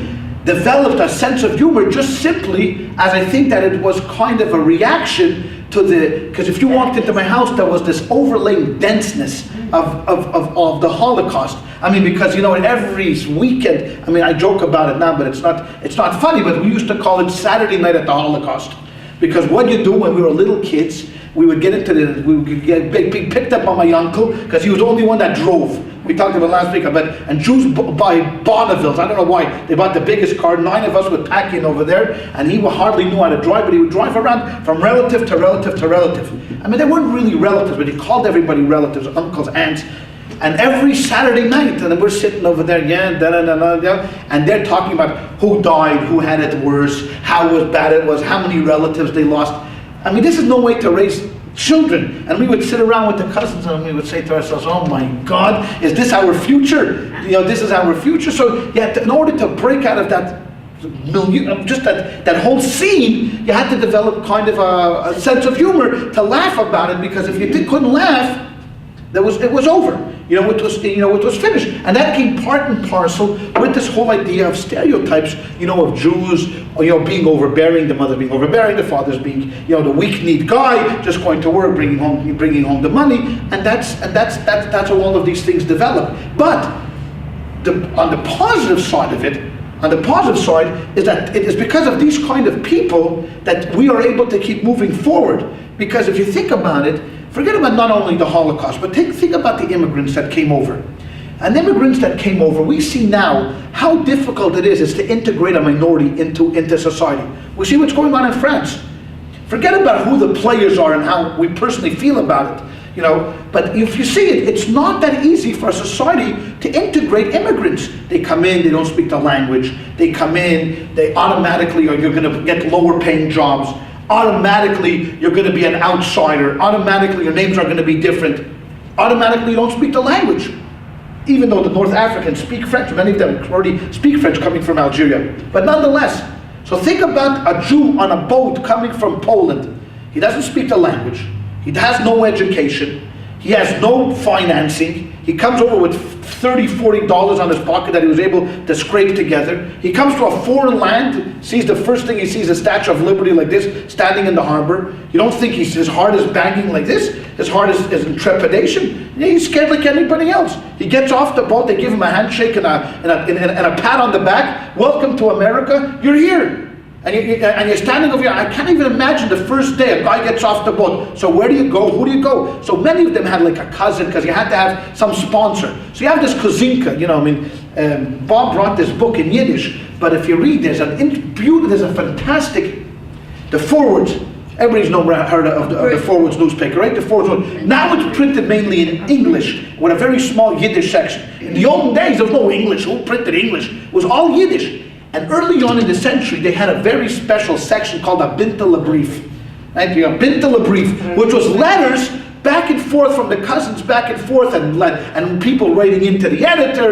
developed a sense of humor just simply as I think that it was kind of a reaction to because if you walked into my house, there was this overlaying denseness of the Holocaust. I mean, because every weekend, I mean, I joke about it now, but it's not funny, but we used to call it Saturday night at the Holocaust. Because what you do when we were little kids, we would get picked up by my uncle, because he was the only one that drove. We talked about last week, and Jews buy Bonnevilles. I don't know why. They bought the biggest car. 9 of us would pack in over there, and he hardly knew how to drive, but he would drive around from relative to relative to relative. I mean, they weren't really relatives, but he called everybody relatives, uncles, aunts. And every Saturday night, and we're sitting over there, and they're talking about who died, who had it worse, how bad it was, how many relatives they lost. I mean, this is no way to raise children. And we would sit around with the cousins and we would say to ourselves, "Oh my God, is this our future? This is our future." So in order to break out of that milieu, just that whole scene, you had to develop kind of a sense of humor to laugh about it, because if you couldn't laugh, it was over. It was finished. And that came part and parcel with this whole idea of stereotypes, of Jews, being overbearing, the mother being overbearing, the father's being, the weak-kneed guy, just going to work, bringing home the money, and that's how all of these things develop. But on the positive side of it, is that it is because of these kind of people that we are able to keep moving forward. Because if you think about it, forget about not only the Holocaust, but think about the immigrants that came over. And the immigrants that came over, we see now how difficult it is to integrate a minority into society. We see what's going on in France. Forget about who the players are and how we personally feel about it. But if you see it, it's not that easy for a society to integrate immigrants. They come in, they don't speak the language. They come in, they automatically you're going to get lower paying jobs. Automatically you're going to be an outsider. Automatically your names are going to be different. Automatically you don't speak the language. Even though the North Africans speak French, many of them already speak French coming from Algeria. But nonetheless, so think about a Jew on a boat coming from Poland. He doesn't speak the language. He has no education. He has no financing. He comes over with $30, $40 on his pocket that he was able to scrape together. He comes to a foreign land, sees the first thing he sees a Statue of Liberty like this, standing in the harbor. You don't think his heart is banging like this. His heart is in trepidation. He's scared like anybody else. He gets off the boat, they give him a handshake and a pat on the back. Welcome to America, you're here. And you're standing over here. I can't even imagine the first day a guy gets off the boat. So where do you go? Who do you go? So many of them had like a cousin because you had to have some sponsor. So you have this kozinka, Bob brought this book in Yiddish, but if you read, there's a fantastic, the Forwards. Everybody's heard of the Forwards newspaper, right? The Forwards. Now it's printed mainly in English with a very small Yiddish section. In the olden days, there was no English. Who printed English? It was all Yiddish. And early on in the century, they had a very special section called a Binta Brief. Right? Binta Brief, which was letters back and forth from the cousins, back and forth, and people writing into the editor,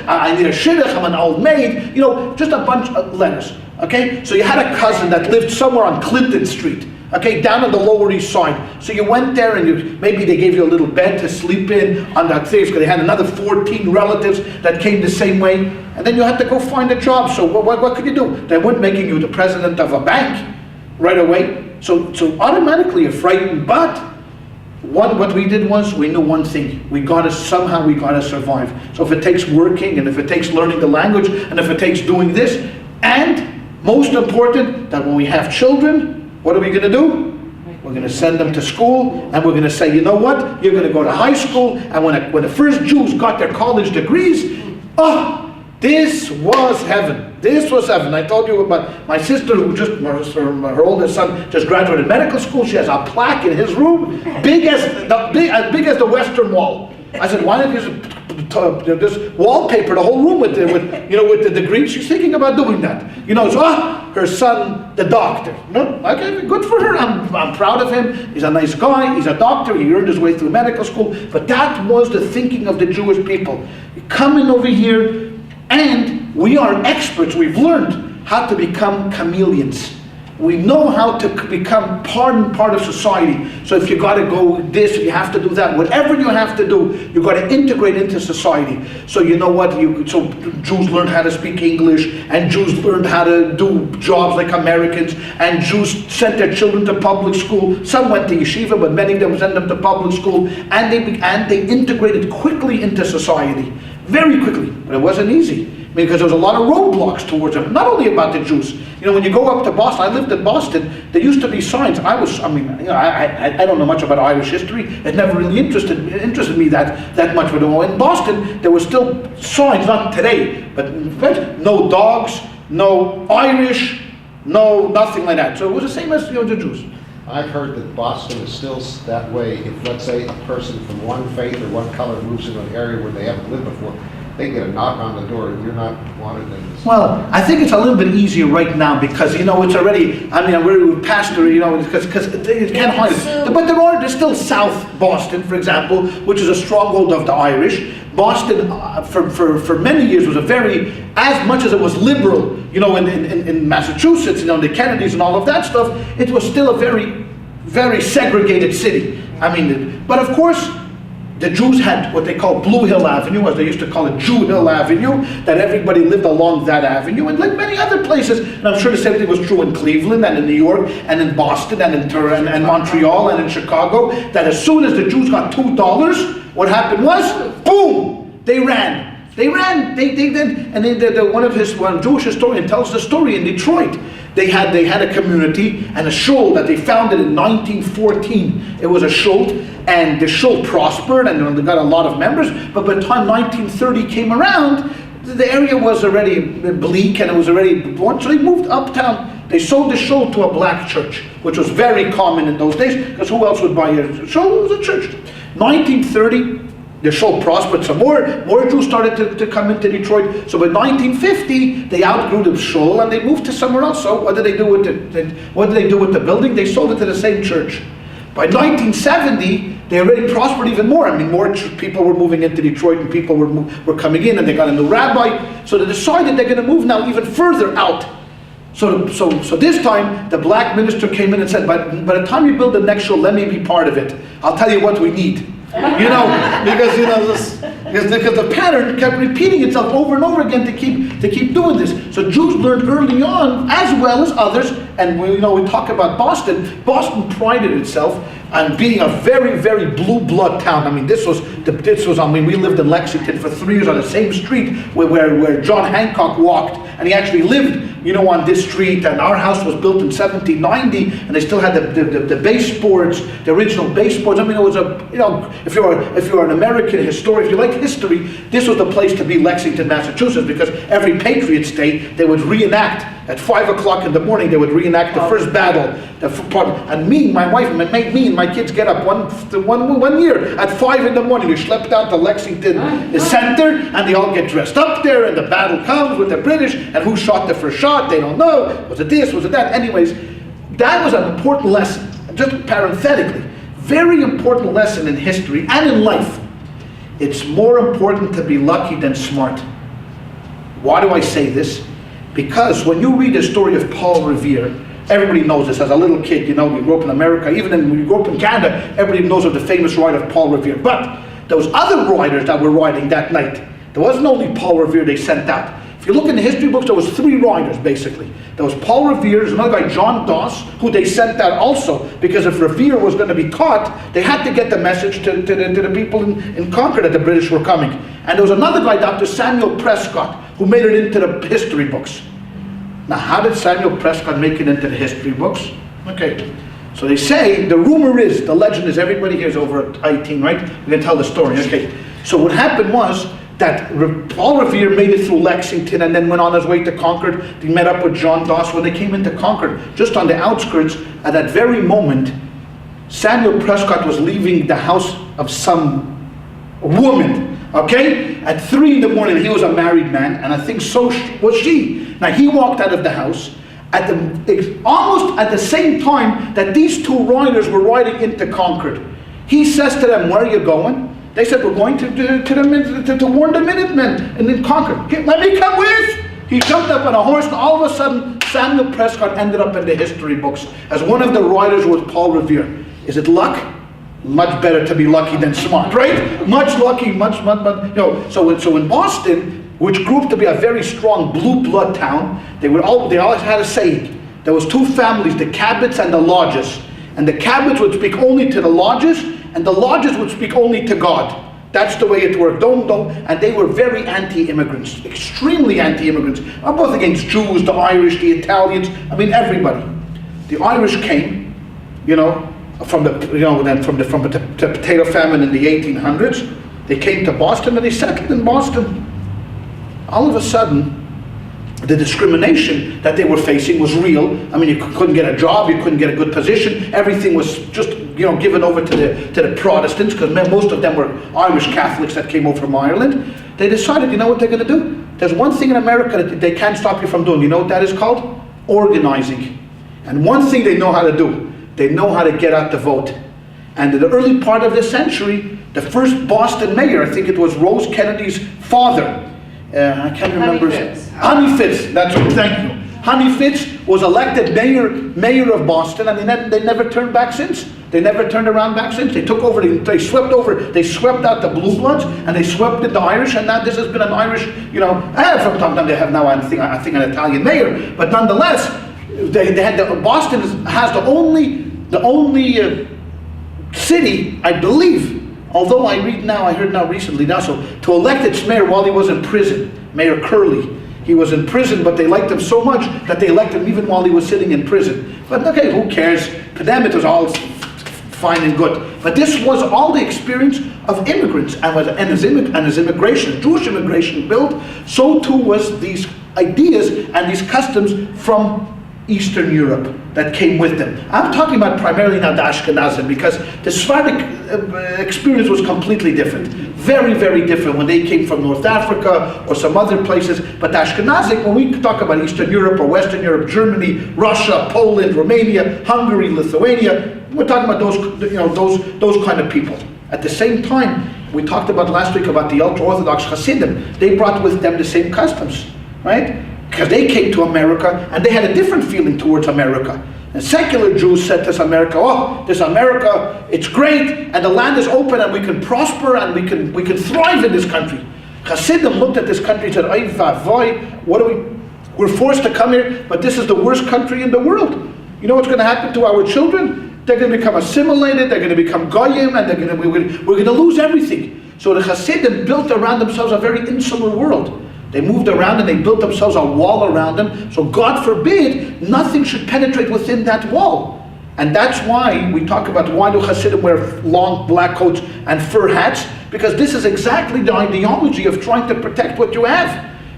I need a shidduch, I'm an old maid, just a bunch of letters. Okay? So you had a cousin that lived somewhere on Clinton Street. Okay, down on the Lower East Side. So you went there and maybe they gave you a little bed to sleep in on that thing, because they had another 14 relatives that came the same way. And then you had to go find a job. So what could you do? They weren't making you the president of a bank right away. So automatically you're frightened. But what we did was, we knew one thing. We gotta survive. So if it takes working, and if it takes learning the language, and if it takes doing this, and most important, that when we have children, what are we going to do? We're going to send them to school, and we're going to say, you know what? You're going to go to high school, and when the first Jews got their college degrees, this was heaven. This was heaven. I told you about my sister, her oldest son just graduated medical school. She has a plaque in his room, as big as the Western Wall. I said, why don't you just wallpaper the whole room with the degree? She's thinking about doing that. Her son, the doctor. Okay, good for her. I'm proud of him. He's a nice guy. He's a doctor. He earned his way through medical school. But that was the thinking of the Jewish people. Coming over here, and we are experts. We've learned how to become chameleons. We know how to become part of society. So if you got to go this, you have to do that. Whatever you have to do, you got to integrate into society. So you know what? So Jews learned how to speak English, and Jews learned how to do jobs like Americans, and Jews sent their children to public school. Some went to yeshiva, but many of them sent them to public school, and they integrated quickly into society, very quickly. But it wasn't easy, because there was a lot of roadblocks towards them. Not only about the Jews. When you go up to Boston, I lived in Boston, there used to be signs. I don't know much about Irish history. It never really interested me that much. But in Boston, there were still signs, not today, but no dogs, no Irish, no nothing like that. So it was the same as the Jews. I've heard that Boston is still that way. If, let's say, a person from one faith or one color moves into an area where they haven't lived before, they get a knock on the door and you're not wanted in this. Well, I think it's a little bit easier right now because, it's already, we're pastor, because you can't hide it. But there's still South Boston, for example, which is a stronghold of the Irish. Boston, for many years, was as much as it was liberal, in Massachusetts, the Kennedys and all of that stuff, it was still a very, very segregated city. But of course, the Jews had what they call Blue Hill Avenue, as they used to call it Jew Hill Avenue, that everybody lived along that avenue, and like many other places, and I'm sure the same thing was true in Cleveland, and in New York, and in Boston, and in and Montreal, and in Chicago, that as soon as the Jews got $2, what happened was, boom, they ran. They ran, they did, and one Jewish historian tells the story in Detroit. They had a community and a shul that they founded in 1914. It was a shul, and the shul prospered, and they got a lot of members, but by the time 1930 came around, the area was already bleak, and it was already born, so they moved uptown. They sold the shul to a black church, which was very common in those days, because who else would buy a shul? It was a church. 1930, the shul prospered some more. More Jews started to come into Detroit. So in 1950, they outgrew the shul and they moved to somewhere else. So what did they do with the building? They sold it to the same church. By 1970, they already prospered even more. I mean, more people were moving into Detroit, and people were coming in, and they got a new rabbi. So they decided they're going to move now even further out. So this time, the black minister came in and said, by the time you build the next shul, let me be part of it. I'll tell you what we need. Because the pattern kept repeating itself over and over again to keep doing this. So Jews learned early on, as well as others, and we talk about Boston. Boston prided itself on being a very, very blue blood town. I mean, we lived in Lexington for 3 years on the same street where John Hancock walked, and he actually lived, on this street, and our house was built in 1790, and they still had the baseboards, the original baseboards. I mean, it was if you're an American historian, if you like history, this was the place to be, Lexington, Massachusetts, because every Patriots Day, they would reenact, at 5 o'clock in the morning, they would reenact the first battle, and my wife made me and my kids get up one year at 5 in the morning. We schlepped down to Lexington Center, and they all get dressed up there, and the battle comes with the British, and who shot the first shot? They don't know. Was it this? Was it that? Anyways, that was an important lesson. Just parenthetically, very important lesson in history and in life. It's more important to be lucky than smart. Why do I say this? Because when you read the story of Paul Revere, everybody knows this. As a little kid, we grew up in America, even when we grew up in Canada, everybody knows of the famous ride of Paul Revere. But there was other riders that were riding that night. There wasn't only Paul Revere they sent out. If you look in the history books, there was 3 riders, basically. There was Paul Revere, there's another guy, John Doss, who they sent out also, because if Revere was going to be caught, they had to get the message to the people in Concord that the British were coming. And there was another guy, Dr. Samuel Prescott, who made it into the history books. Now, how did Samuel Prescott make it into the history books? Okay, so they say, the rumor is, the legend is, everybody here is over 18, right? We can tell the story, okay. So what happened was, that Paul Revere made it through Lexington and then went on his way to Concord. He met up with John Doss. When they came into Concord, just on the outskirts, at that very moment, Samuel Prescott was leaving the house of some woman, okay? At 3 in the morning, he was a married man, and I think so was she. Now, he walked out of the house almost at the same time that these 2 riders were riding into Concord. He says to them, "Where are you going?" They said, "We're going to warn the Minutemen in Concord." "Let me come with." He jumped up on a horse, and all of a sudden, Samuel Prescott ended up in the history books as one of the riders with Paul Revere. Is it luck? Much better to be lucky than smart, right? Much lucky, much. So in Boston, which grew up to be a very strong blue blood town, they always had a saying. There was 2 families, the Cabots and the Lodges, and the Cabots would speak only to the Lodges, and the Lodges would speak only to God. That's the way it worked. And they were very anti-immigrants, extremely anti-immigrants. Both against Jews, the Irish, the Italians. I mean, everybody. The Irish came, from the potato famine in the 1800s. They came to Boston and they settled in Boston. All of a sudden, the discrimination that they were facing was real. I mean, you couldn't get a job, you couldn't get a good position. Everything was just, given over to the Protestants, because most of them were Irish Catholics that came over from Ireland. They decided, you know what they're going to do? There's one thing in America that they can't stop you from doing. You know what that is called? Organizing. And one thing they know how to do, they know how to get out the vote. And in the early part of this century, the first Boston mayor, I think it was Rose Kennedy's father, I can't remember. Honey Fitz, that's right, thank you. Honey Fitz was elected mayor of Boston, and they never turned back since. They never turned around back since. They took over, they swept out the blue bloods, and they swept in the Irish, and now this has been an Irish, from time to time they have now, I think an Italian mayor, but nonetheless, Boston has the only city, I believe, although I heard now recently, to elect its mayor while he was in prison, Mayor Curley. He was in prison, but they liked him so much that they elected him even while he was sitting in prison. But okay, who cares? For them it was all fine and good. But this was all the experience of immigrants, and as immigration, Jewish immigration built, so too was these ideas and these customs from Eastern Europe that came with them. I'm talking about primarily now the Ashkenazim, because the Sephardic experience was completely different. Very, very different when they came from North Africa or some other places. But the Ashkenazic, when we talk about Eastern Europe or Western Europe, Germany, Russia, Poland, Romania, Hungary, Lithuania, we're talking about those kind of people. At the same time, we talked about last week about the ultra-Orthodox Hasidim. They brought with them the same customs, right? Because they came to America and they had a different feeling towards America. And secular Jews said to America, oh, this America, it's great, and the land is open, and we can prosper, and we can thrive in this country. Hasidim looked at this country and said, ay vavoy, we're forced to come here, but this is the worst country in the world. You know what's going to happen to our children? They're going to become assimilated, they're going to become goyim, and we're going to lose everything. So the Hasidim built around themselves a very insular world. They moved around and they built themselves a wall around them. So God forbid, nothing should penetrate within that wall. And that's why we talk about why do Hasidim wear long black coats and fur hats? Because this is exactly the ideology of trying to protect what you have.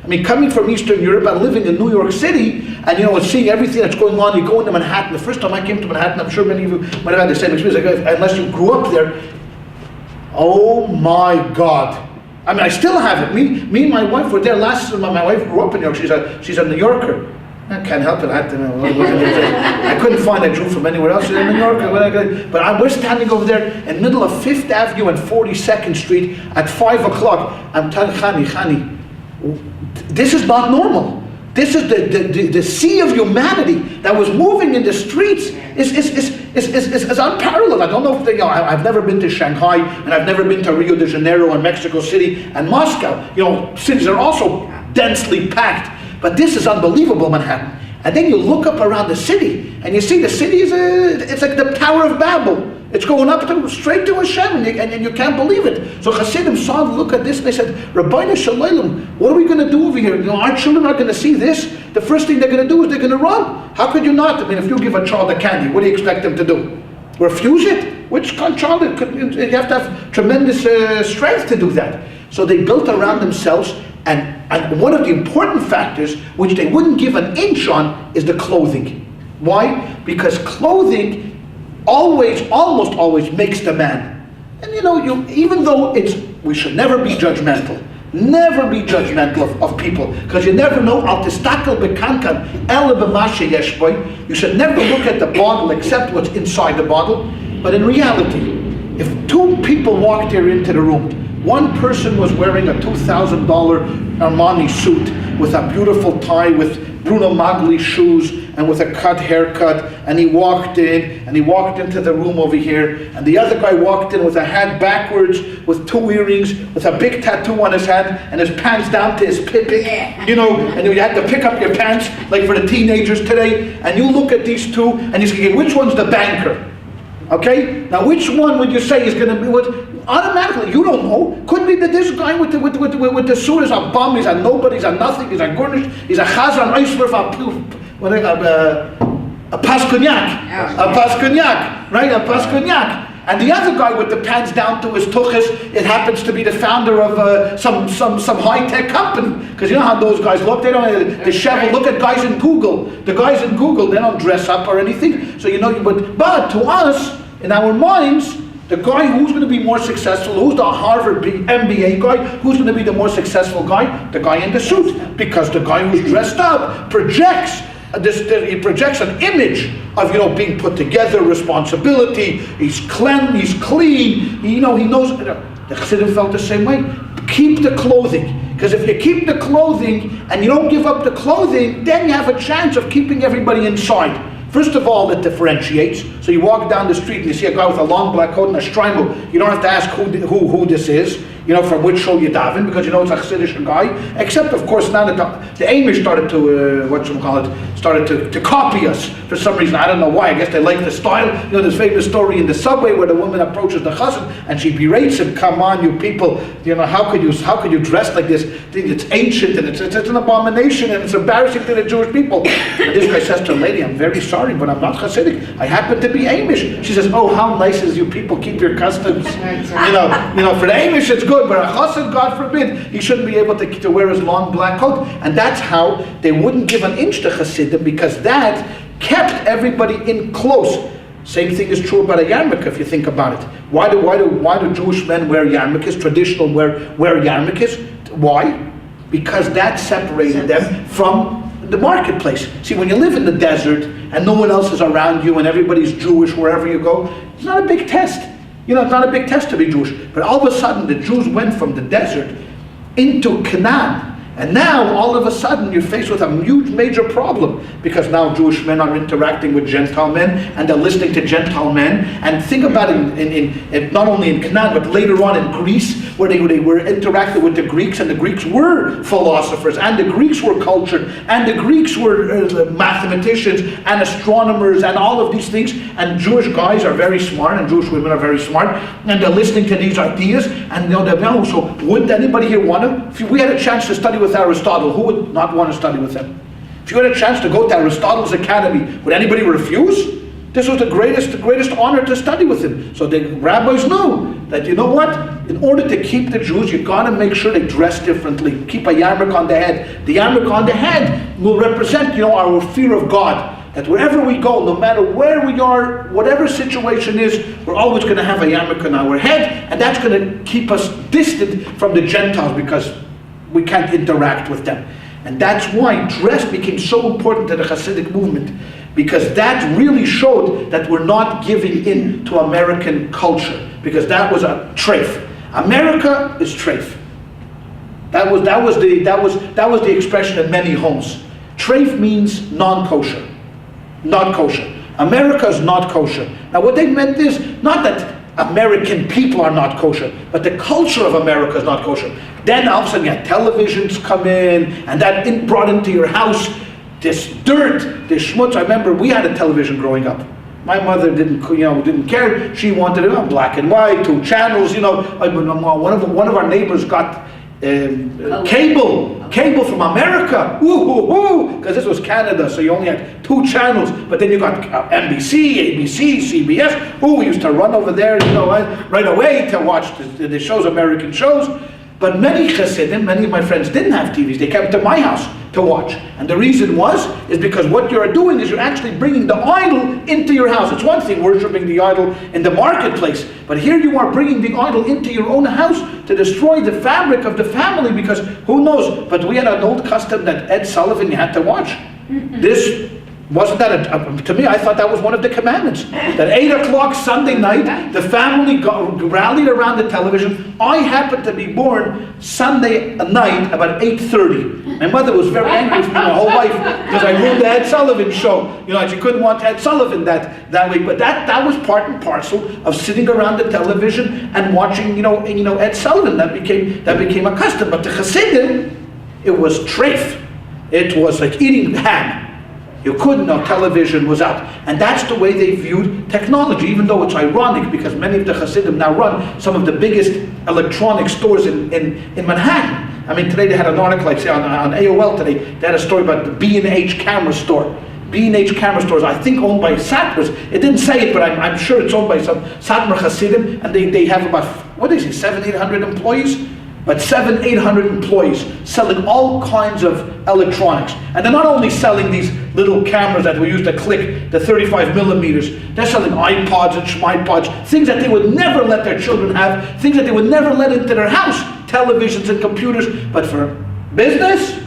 I mean, coming from Eastern Europe and living in New York City, and seeing everything that's going on, you go into Manhattan. The first time I came to Manhattan, I'm sure many of you might have had the same experience, unless you grew up there. Oh my God. I mean, I still have it. Me and my wife were there last summer. My wife grew up in New York. She's a New Yorker. I can't help it. I couldn't find a Jew from anywhere else in New York. But we're standing over there in the middle of 5th Avenue and 42nd Street at 5 o'clock. I'm telling Khani, this is not normal. This is the sea of humanity that was moving in the streets is unparalleled. I don't know if I've never been to Shanghai, and I've never been to Rio de Janeiro and Mexico City and Moscow. Cities are also densely packed. But this is unbelievable, Manhattan. And then you look up around the city, and you see the city it's like the Tower of Babel. It's going up straight to Hashem, and you can't believe it. So Hasidim look at this, and they said, Rabbi Shalom, what are we going to do over here? Our children are going to see this. The first thing they're going to do is they're going to run. How could you not? I mean, if you give a child a candy, what do you expect them to do? Refuse it? Which kind of child? You have to have tremendous strength to do that. So they built around themselves, and one of the important factors, which they wouldn't give an inch on, is the clothing. Why? Because clothing almost always makes the man. And even though we should never be judgmental. Never be judgmental of people, because you never know. You should never look at the bottle except what's inside the bottle. But in reality, if two people walked here into the room, one person was wearing a $2,000 Armani suit with a beautiful tie, with Bruno Magli shoes, and with a cut haircut, and he walked into the room over here, and the other guy walked in with a hat backwards, with 2 earrings, with a big tattoo on his hand, and his pants down to his pipik, and you had to pick up your pants, like for the teenagers today, and you look at these two, and you say, which one's the banker? Okay? Now which one would you say is going to be what? Automatically, you don't know. Could be that this guy with the suit is a bum, he's a nobody, he's a nothing, he's a gurnish, he's a chazan, a paskunyak. A paskunyak, right? A paskunyak. And the other guy with the pants down to his tuchus, it happens to be the founder of some high-tech company. Because you know how those guys look, they don't dishevel. Look at guys in Google. The guys in Google, they don't dress up or anything. So but to us, in our minds, the guy who's going to be more successful, who's the Harvard MBA guy, who's going to be the more successful guy? The guy in the suit. Because the guy who's dressed up projects he projects an image of being put together, responsibility. He's clean. He knows. The Chassidim felt the same way. Keep the clothing, because if you keep the clothing and you don't give up the clothing, then you have a chance of keeping everybody inside. First of all, it differentiates. So you walk down the street and you see a guy with a long black coat and a shtreimel. You don't have to ask who this is, from which shul you daven, because you know it's a Chassidish guy. Except, of course, now that the Amish started to, started to copy us for some reason. I don't know why. I guess they like the style. This famous story in the subway where the woman approaches the chassid and she berates him. Come on, you people! How could you dress like this? It's ancient and it's an abomination and it's embarrassing to the Jewish people. And this guy says to the lady, "I'm very sorry, but I'm not Hasidic. I happen to be Amish." She says, "Oh, how nice is you people keep your customs." For the Amish it's good, but a Chassid, God forbid, he shouldn't be able to wear his long black coat. And that's how they wouldn't give an inch to Hasidim, because that kept everybody in close. Same thing is true about a yarmulke, if you think about it. Why do Jewish men wear yarmulkes, traditional wear yarmulkes? Why? Because that separated them from the marketplace. See, when you live in the desert and no one else is around you and everybody's Jewish wherever you go, it's not a big test. It's not a big test to be Jewish. But all of a sudden, the Jews went from the desert into Canaan. And now, all of a sudden, you're faced with a huge, major problem, because now Jewish men are interacting with Gentile men, and they're listening to Gentile men. And think about it, in not only in Canaan, but later on in Greece, where they were interacting with the Greeks, and the Greeks were philosophers, and the Greeks were cultured, and the Greeks were mathematicians, and astronomers, and all of these things. And Jewish guys are very smart, and Jewish women are very smart, and they're listening to these ideas, and so wouldn't anybody here want to? If we had a chance to study with Aristotle, who would not want to study with him? If you had a chance to go to Aristotle's academy, would anybody refuse? This was the greatest honor to study with him. So the rabbis knew that, in order to keep the Jews, you've got to make sure they dress differently. Keep a yarmulke on the head. The yarmulke on the head will represent, our fear of God. That wherever we go, no matter where we are, whatever situation is, we're always going to have a yarmulke on our head, and that's going to keep us distant from the Gentiles, because we can't interact with them. And that's why dress became so important to the Hasidic movement, because that really showed that we're not giving in to American culture, because that was a treif. America is treif. That was the expression in many homes. Treif means non-kosher. Not kosher. America is not kosher. Now what they meant is not that American people are not kosher, but the culture of America is not kosher. Then all of a sudden you had televisions come in, and that brought into your house this dirt, this schmutz. I remember we had a television growing up. My mother didn't care. She wanted it on black and white, 2 channels. One of our neighbors got cable from America, because this was Canada, so you only had 2 channels, but then you got NBC, ABC, CBS. We used to run over there, right away to watch the shows, American shows. But many Chassidim, many of my friends didn't have TVs. They came to my house to watch. And the reason is because what you're doing is you're actually bringing the idol into your house. It's one thing worshiping the idol in the marketplace, but here you are bringing the idol into your own house to destroy the fabric of the family, because who knows? But we had an old custom that Ed Sullivan you had to watch. This wasn't that to me, I thought that was one of the commandments. That 8 o'clock Sunday night, the family rallied around the television. I happened to be born Sunday night about 8:30. My mother was very angry with me my whole life because I ruined the Ed Sullivan show. She couldn't watch Ed Sullivan that week. But that was part and parcel of sitting around the television and watching, Ed Sullivan. That became a custom. But the Hasidim, it was treif. It was like eating ham. You couldn't know television was out. And that's the way they viewed technology, even though it's ironic because many of the Hasidim now run some of the biggest electronic stores in Manhattan. I mean, today they had an article, like say on AOL today, they had a story about the B&H camera store. B&H camera stores, I think owned by Satmars. It didn't say it, but I'm sure it's owned by some Satmar Hasidim, and they have about, 700-800 employees? But 700-800 employees selling all kinds of electronics. And they're not only selling these little cameras that we use to click, the 35 millimeters. They're selling iPods and schmipods, things that they would never let their children have, things that they would never let into their house, televisions and computers. But for business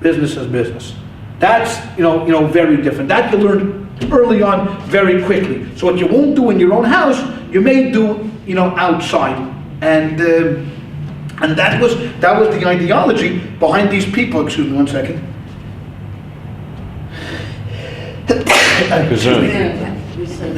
is business. That's very different. That you learn early on very quickly. So what you won't do in your own house, you may do outside. And that was the ideology behind these people. Excuse me one second. They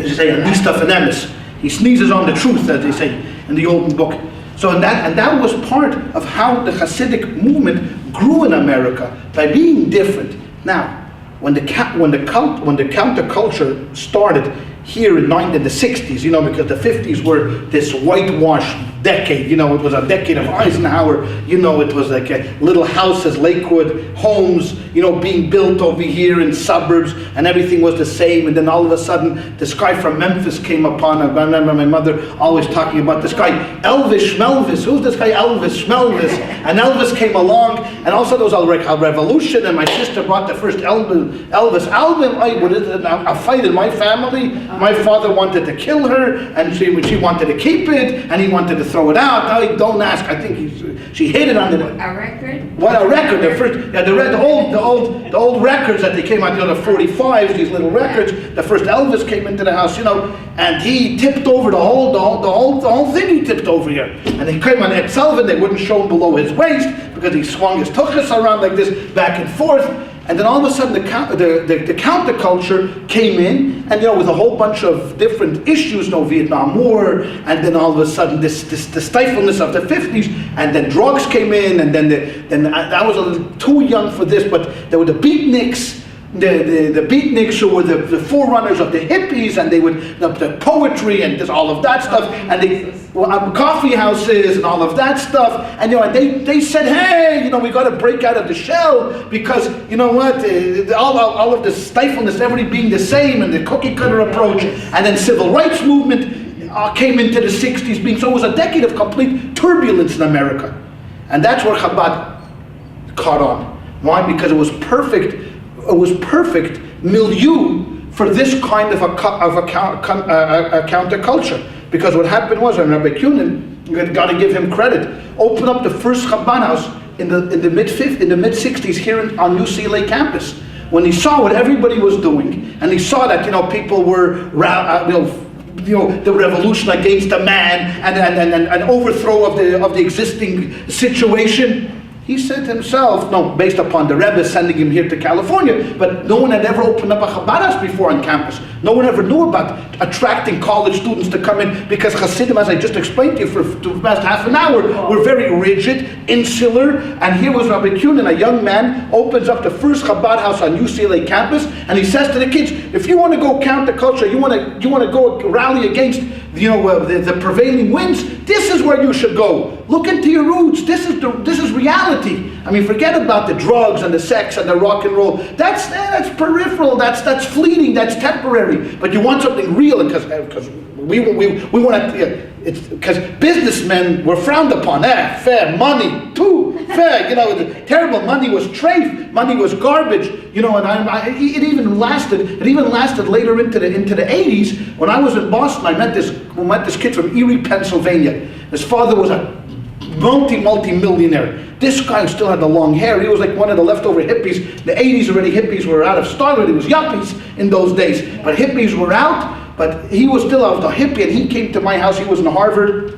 say Nista Fenemis. He sneezes on the truth, as they say in the old book. So that was part of how the Hasidic movement grew in America, by being different. Now, when the counterculture started here in the 60s, you know, because the 50s were this whitewash decade, you know, it was a decade of Eisenhower, you know, it was like little houses, Lakewood, homes, you know, being built over here in suburbs, and everything was the same, and then all of a sudden, this guy from Memphis came upon, I remember my mother always talking about this guy, Elvis Schmelvis, who's this guy, Elvis Schmelvis, and Elvis came along, and also there was a revolution, and my sister bought the first Elvis album, a fight in my family, my father wanted to kill her, and she wanted to keep it, and he wanted to throw it out. No, don't ask. I think she hid it on the. A record? What a record! The first, yeah, the old records that they came out, you know, the 45s, these little records. The first Elvis came into the house, you know, and he tipped over the whole thing. He tipped over here, and he came on Ed Sullivan. They wouldn't show him below his waist because he swung his tuchus around like this, back and forth. And then all of a sudden the counterculture came in, and you know, with a whole bunch of different issues, you know, Vietnam War, and then all of a sudden the stifleness of the 50s, and then drugs came in, and then I was a little too young for this, but there were the beatniks. The beatniks who were the forerunners of the hippies, and they would the poetry and just all of that stuff, and they coffee houses and all of that stuff, and you know, they said, hey, you know, we got to break out of the shell, because you know what, all of the stifleness, everybody being the same, and the cookie cutter approach, and then civil rights movement came into the 60s, so it was a decade of complete turbulence in America, and that's where Chabad caught on. Why? Because it was perfect milieu for this kind of a counterculture. Because what happened was, and Rabbi Kunin, you got to give him credit, opened up the first Chabad house in the mid 60s here on UCLA campus. When he saw what everybody was doing, and he saw that, you know, people were the revolution against the man, and an overthrow of the existing situation. He said to himself, no, based upon the Rebbe sending him here to California, but no one had ever opened up a Chabad house before on campus. No one ever knew about attracting college students to come in, because Hasidim, as I just explained to you for the past half an hour, were very rigid, insular, and here was Rabbi Kunin, a young man, opens up the first Chabad house on UCLA campus, and he says to the kids, if you want to go counterculture, you want to go rally against the prevailing winds, this is where you should go. Look into your roots. This is reality. I mean, forget about the drugs and the sex and the rock and roll. That's peripheral. That's fleeting. That's temporary. But you want something real, because we want to. It's because businessmen were frowned upon. Fair money too. Fair, you know, terrible. Money was treif. Money was garbage. You know, and it even lasted. It even lasted later into the 80s. When I was in Boston, I met this kid from Erie, Pennsylvania. His father was a multi-millionaire. This guy still had the long hair. He was like one of the leftover hippies. The 80s already, hippies were out of style. It was yuppies in those days, but hippies were out. But he was still a hippie, and he came to my house. He was in Harvard,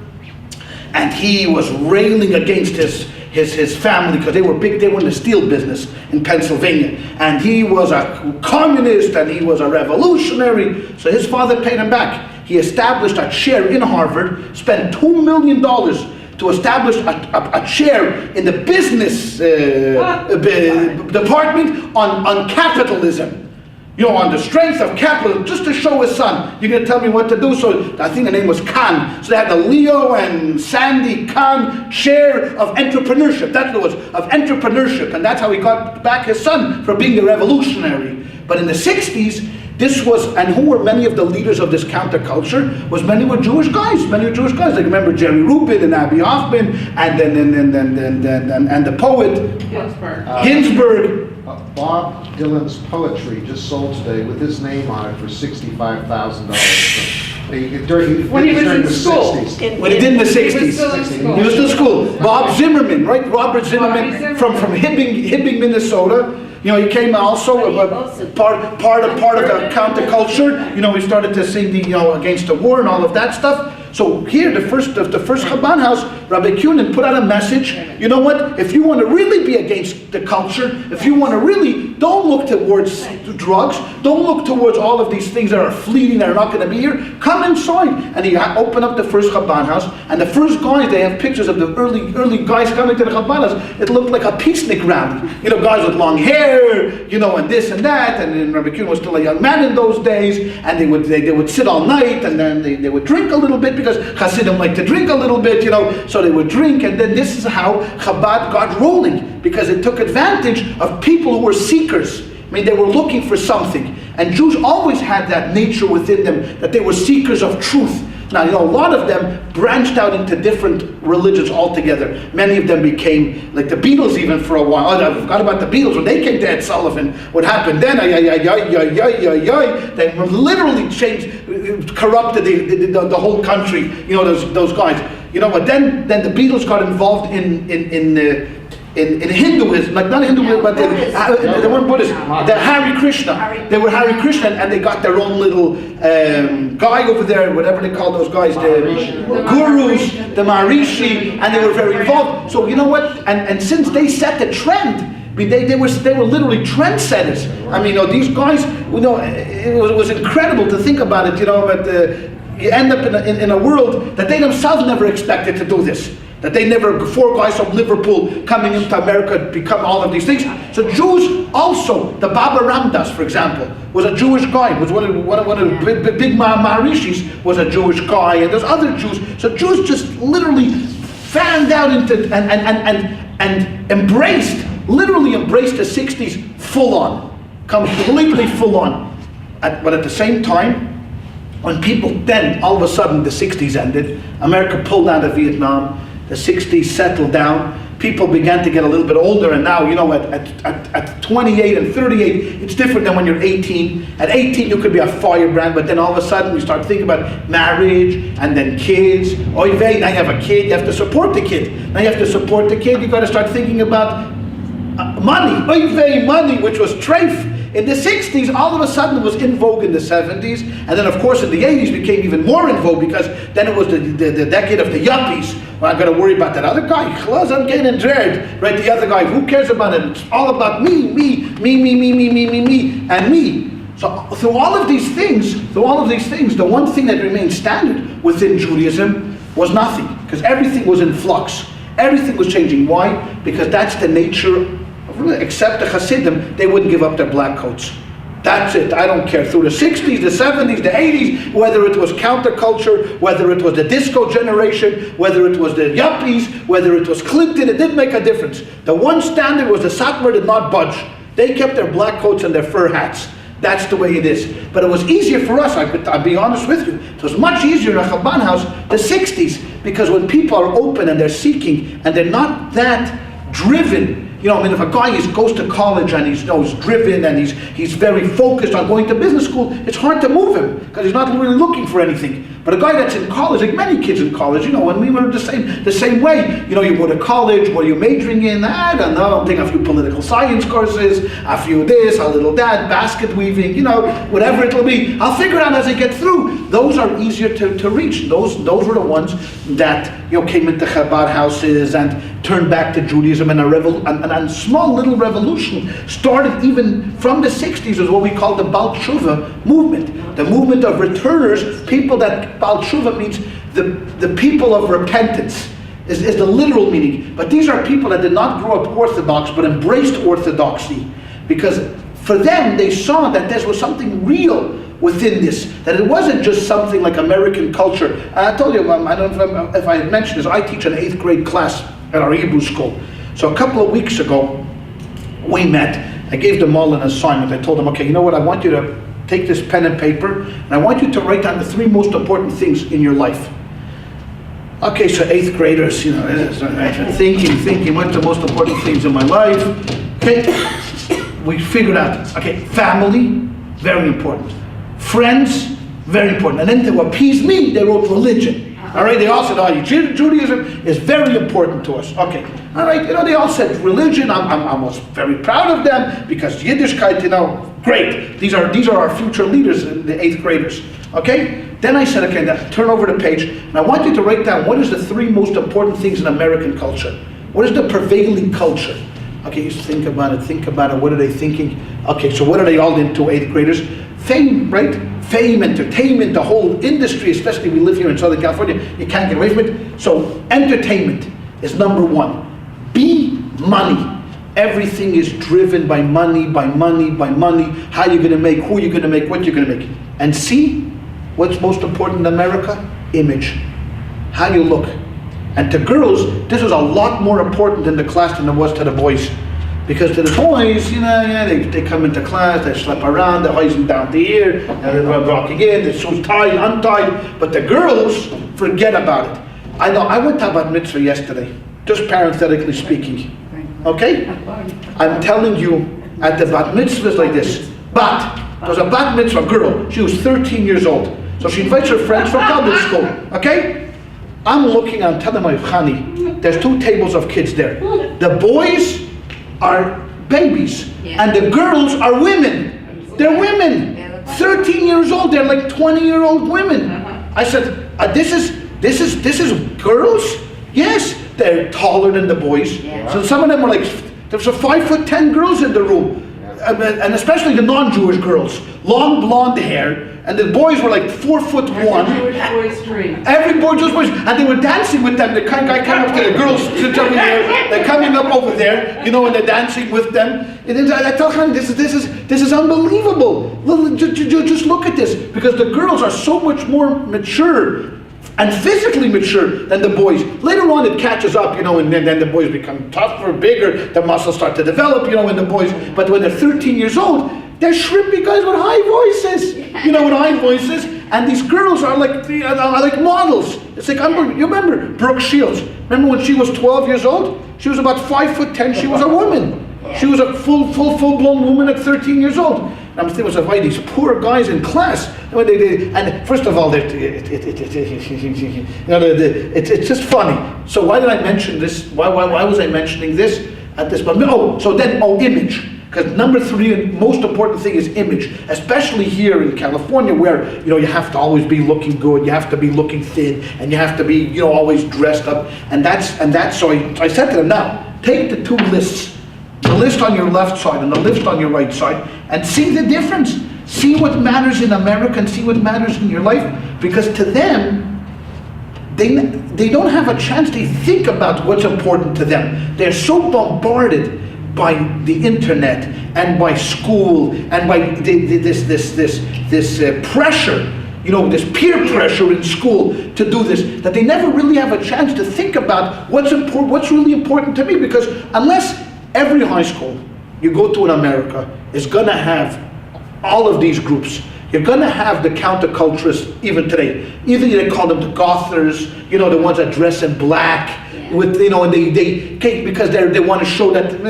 and he was railing against his family, because they were big. They were in the steel business in Pennsylvania, and he was a communist, and he was a revolutionary. So his father paid him back. He established a chair in Harvard, spent $2 million to establish a chair in the business department on capitalism. You know, on the strength of capitalism, just to show his son. You're going to tell me what to do? So I think the name was Khan. So they had the Leo and Sandy Khan chair of entrepreneurship. That's what it was, of entrepreneurship. And that's how he got back his son for being a revolutionary. But in the 60s, this was, and who were many of the leaders of this counterculture? Many were Jewish guys. Like, remember Jerry Rubin and Abby Hoffman, and then the poet Ginsberg. Bob Dylan's poetry just sold today with his name on it for $65,000. When he was in school. When he did in the 60s. He was still in school. He was still in school. Bob Zimmerman, right? Robert Zimmerman from Hibbing, Minnesota. You know, he came also part of the counterculture. You know, we started to sing against the war and all of that stuff. So here, the first Chabad house, Rabbi Kunin put out a message. You know what? If you want to really be against the culture, if you want to really, don't look towards drugs, don't look towards all of these things that are fleeting, that are not going to be here. Come inside. And he opened up the first Chabad house, and the first guys, they have pictures of the early guys coming to the Chabad house. It looked like a peacenik rally. You know, guys with long hair, you know, and this and that. And then Rabbi Kunin was still a young man in those days, and they would sit all night, and then they would drink a little bit, because Hasidim like to drink a little bit, you know, so they would drink. And then this is how Chabad got rolling, because it took advantage of people who were seekers. I mean, they were looking for something. And Jews always had that nature within them, that they were seekers of truth. Now, you know, a lot of them branched out into different religions altogether. Many of them became, like the Beatles even for a while. Oh, I forgot about the Beatles. When they came to Ed Sullivan, what happened then? They literally changed, corrupted the whole country. You know, those guys. You know, but then the Beatles got involved in Hinduism, like not Hinduism, but they weren't Buddhist. They're Hare Krishna. They were Hare Krishna, and they got their own little guy over there, whatever they call those guys, the gurus, the Maharishi, and they were very involved. So you know what? And since they set the trend, I mean, they were literally trendsetters. I mean, you know, these guys, you know, it was incredible to think about it, you know, but you end up in a world that they themselves never expected to do this. That they never, 4 guys from Liverpool coming into America become all of these things. So Jews also, the Baba Ramdas, for example, was a Jewish guy. Was one of the big Maharishis was a Jewish guy, and there's other Jews. So Jews just literally fanned out into and literally embraced the 60s full on, completely full on. But at the same time, when people then, all of a sudden, the 60s ended, America pulled out of Vietnam, the 60s settled down, people began to get a little bit older, and now, you know, at 28 and 38, it's different than when you're 18. At 18, you could be a firebrand, but then all of a sudden, you start thinking about marriage, and then kids. Oy vey, now you have a kid, you have to support the kid. Now you have to support the kid, you got to start thinking about money. Oy vey, money, which was treif. In the 60s, all of a sudden it was in vogue in the 70s, and then of course in the 80s it became even more in vogue, because then it was the decade of the yuppies. Well, I'm going to worry about that other guy, I'm getting dread, right? The other guy, who cares about it? It's all about me, and me. So through all of these things, the one thing that remained standard within Judaism was nothing, because everything was in flux. Everything was changing. Why? Because that's the nature. Except the Hasidim, they wouldn't give up their black coats. That's it. I don't care. Through the 60s, the 70s, the 80s, whether it was counterculture, whether it was the disco generation, whether it was the yuppies, whether it was Clinton, it didn't make a difference. The one standard was the Satmar did not budge. They kept their black coats and their fur hats. That's the way it is. But it was easier for us, I'll be honest with you. It was much easier in a Chabad house, the 60s, because when people are open and they're seeking and they're not that driven. You know, I mean, if a guy goes to college and he's driven and he's very focused on going to business school, it's hard to move him because he's not really looking for anything. But a guy that's in college, like many kids in college, you know, when we were the same way, you know, you go to college, what are you majoring in? I don't know, I'm taking a few political science courses, a few this, a little that, basket weaving, you know, whatever it'll be. I'll figure it out as I get through. Those are easier to reach. Those were the ones that, you know, came into Chabad houses and turned back to Judaism, and a small little revolution started even from the 60s, is what we call the Baal Tshuva movement. The movement of returners, people that Baal Tshuva means the people of repentance, is the literal meaning. But these are people that did not grow up Orthodox, but embraced Orthodoxy. Because for them, they saw that there was something real within this, that it wasn't just something like American culture. And I told you, I don't know if I had mentioned this, I teach an 8th grade class at our Hebrew school. So a couple of weeks ago, we met. I gave them all an assignment. I told them, okay, you know what, I want you to take this pen and paper, and I want you to write down the 3 most important things in your life. Okay, so 8th graders, you know, thinking, what's the most important things in my life? Okay, we figured out, okay, family, very important. Friends, very important. And then to appease me, they wrote religion. All right, they all said, oh, Judaism is very important to us. Okay, all right, you know, they all said religion. I was very proud of them because Yiddishkeit, you know, great. These are our future leaders, the 8th graders. Okay, Then I said, okay, now turn over the page, and I want you to write down what is the 3 most important things in American culture. What is the prevailing culture? Okay, you think about it, what are they thinking? Okay, so what are they all into, 8th graders? Fame, right? Fame, entertainment, the whole industry, especially we live here in Southern California, you can't get away from it. So entertainment is number 1. B, money. Everything is driven by money, by money, by money. How you're gonna make, who you're gonna make, what you're gonna make. And C, what's most important in America? Image. How you look. And to girls, this was a lot more important in the class than it was to the boys. Because to the boys, they come into class, they slap around, they're hoising down the ear, and they're walking in, their shoes tied, untied. But the girls, forget about it. I know, I went to a bat mitzvah yesterday, just parenthetically speaking. Okay? I'm telling you, at the bat mitzvah is like this. There was a bat mitzvah girl, she was 13 years old. So she invites her friends from Talmud school, okay? I'm telling my Chani, there's 2 tables of kids there. The boys are babies, and the girls are women. They're women. 13 years old, they're like 20-year-old women. I said, this is girls? Yes, they're taller than the boys. So some of them were like, there's a 5'10" girls in the room. And especially the non-Jewish girls, long blonde hair, and the boys were like 4'1". Jewish boys' dream. Every boy, Jewish boys, and they were dancing with them. The guy came up to the girls, they're coming up over there, and they're dancing with them. And I tell him, this is unbelievable. Just look at this, because the girls are so much more mature and physically mature than the boys. Later on it catches up, and then the boys become tougher, bigger, the muscles start to develop, in the boys. But when they're 13 years old, they're shrimpy guys with high voices, with high voices. And these girls are like models. It's like, you remember Brooke Shields? Remember when she was 12 years old? She was about 5'10", she was a woman. She was a full-blown woman at 13 years old. And I'm thinking, why these poor guys in class? And first of all, it's just funny. So why did I mention this? Why was I mentioning this at this moment? Image. Because number 3, most important thing is image, especially here in California, where you have to always be looking good, you have to be looking thin, and you have to be always dressed up, and that's. So I said to them, now take the 2 lists, the list on your left side and the list on your right side, and see the difference. See what matters in America and see what matters in your life, because to them, they don't have a chance to think about what's important to them. They're so bombarded by the internet and by school and by this pressure, this peer pressure in school to do this, that they never really have a chance to think about what's really important to me. Because unless every high school you go to in America is going to have all of these groups, you're going to have the counterculturists even today. Either they call them the gothers, the ones that dress in black, with and they because they want to show that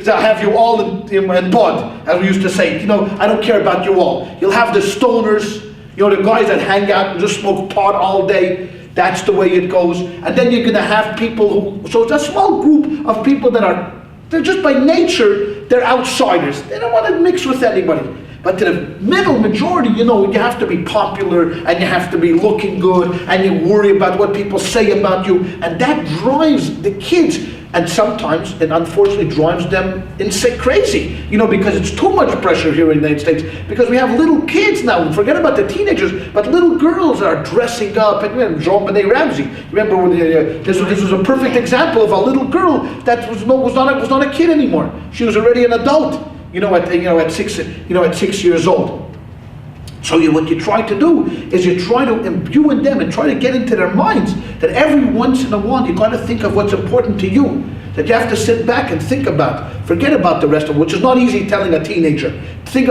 I have you all in bud, as we used to say. I don't care about you all. You'll have the stoners, the guys that hang out and just smoke pot all day. That's the way it goes. And then you're going to have people so it's a small group of people they're just by nature, they're outsiders. They don't want to mix with anybody. But to the middle majority, you have to be popular, and you have to be looking good, and you worry about what people say about you, and that drives the kids. And sometimes it unfortunately drives them crazy, because it's too much pressure here in the United States, because we have little kids now, forget about the teenagers, but little girls are dressing up, and Jean-Benet Ramsey, remember when this was a perfect example of a little girl that was not a kid anymore. She was already an adult. At 6 years old. So what you try to do is you try to imbue in them and try to get into their minds that every once in a while you got to think of what's important to you. That you have to sit back and think about. Forget about the rest of it, which is not easy telling a teenager. Forget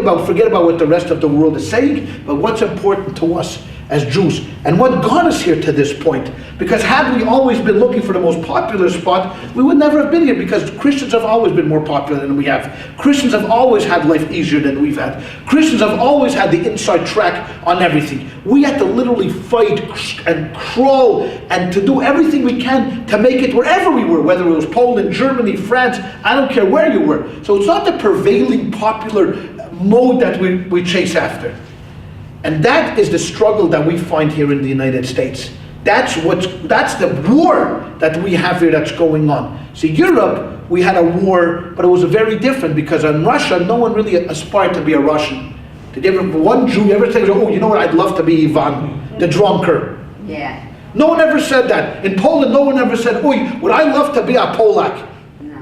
about what the rest of the world is saying, but what's important to us as Jews, and what got us here to this point. Because had we always been looking for the most popular spot, we would never have been here, because Christians have always been more popular than we have. Christians have always had life easier than we've had. Christians have always had the inside track on everything. We had to literally fight and crawl and to do everything we can to make it wherever we were, whether it was Poland, Germany, France, I don't care where you were. So it's not the prevailing popular mode that we chase after. And that is the struggle that we find here in the United States. That's the war that we have here that's going on. See, Europe, we had a war, but it was very different because in Russia, no one really aspired to be a Russian. Did you ever, one Jew ever say, oh, you know what, I'd love to be Ivan, the drunker? Yeah. No one ever said that. In Poland, no one ever said, oh, would I love to be a Polak?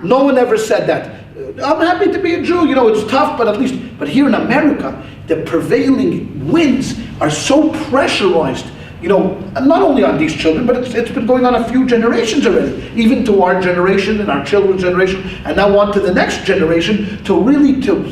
No one ever said that. I'm happy to be a Jew, it's tough, but at least, but here in America, the prevailing winds are so pressurized, and not only on these children, but it's been going on a few generations already, even to our generation and our children's generation, and now on to the next generation, to really to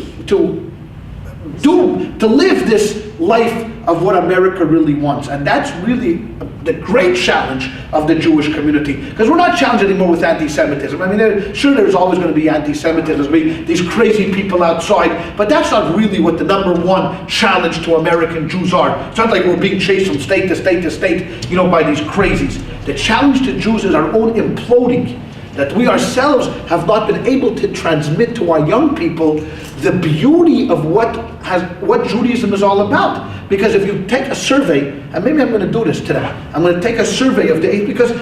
live this life of what America really wants. And that's really the great challenge of the Jewish community, because we're not challenged anymore with anti-Semitism. I mean, there's always going to be anti-Semitism, these crazy people outside, but that's not really what the number one challenge to American Jews are. It's not like we're being chased from state to state to state, by these crazies. The challenge to Jews is our own imploding, that we ourselves have not been able to transmit to our young people the beauty of what Judaism is all about. Because if you take a survey, and maybe I'm going to do this today, I'm going to take a survey of the eight, because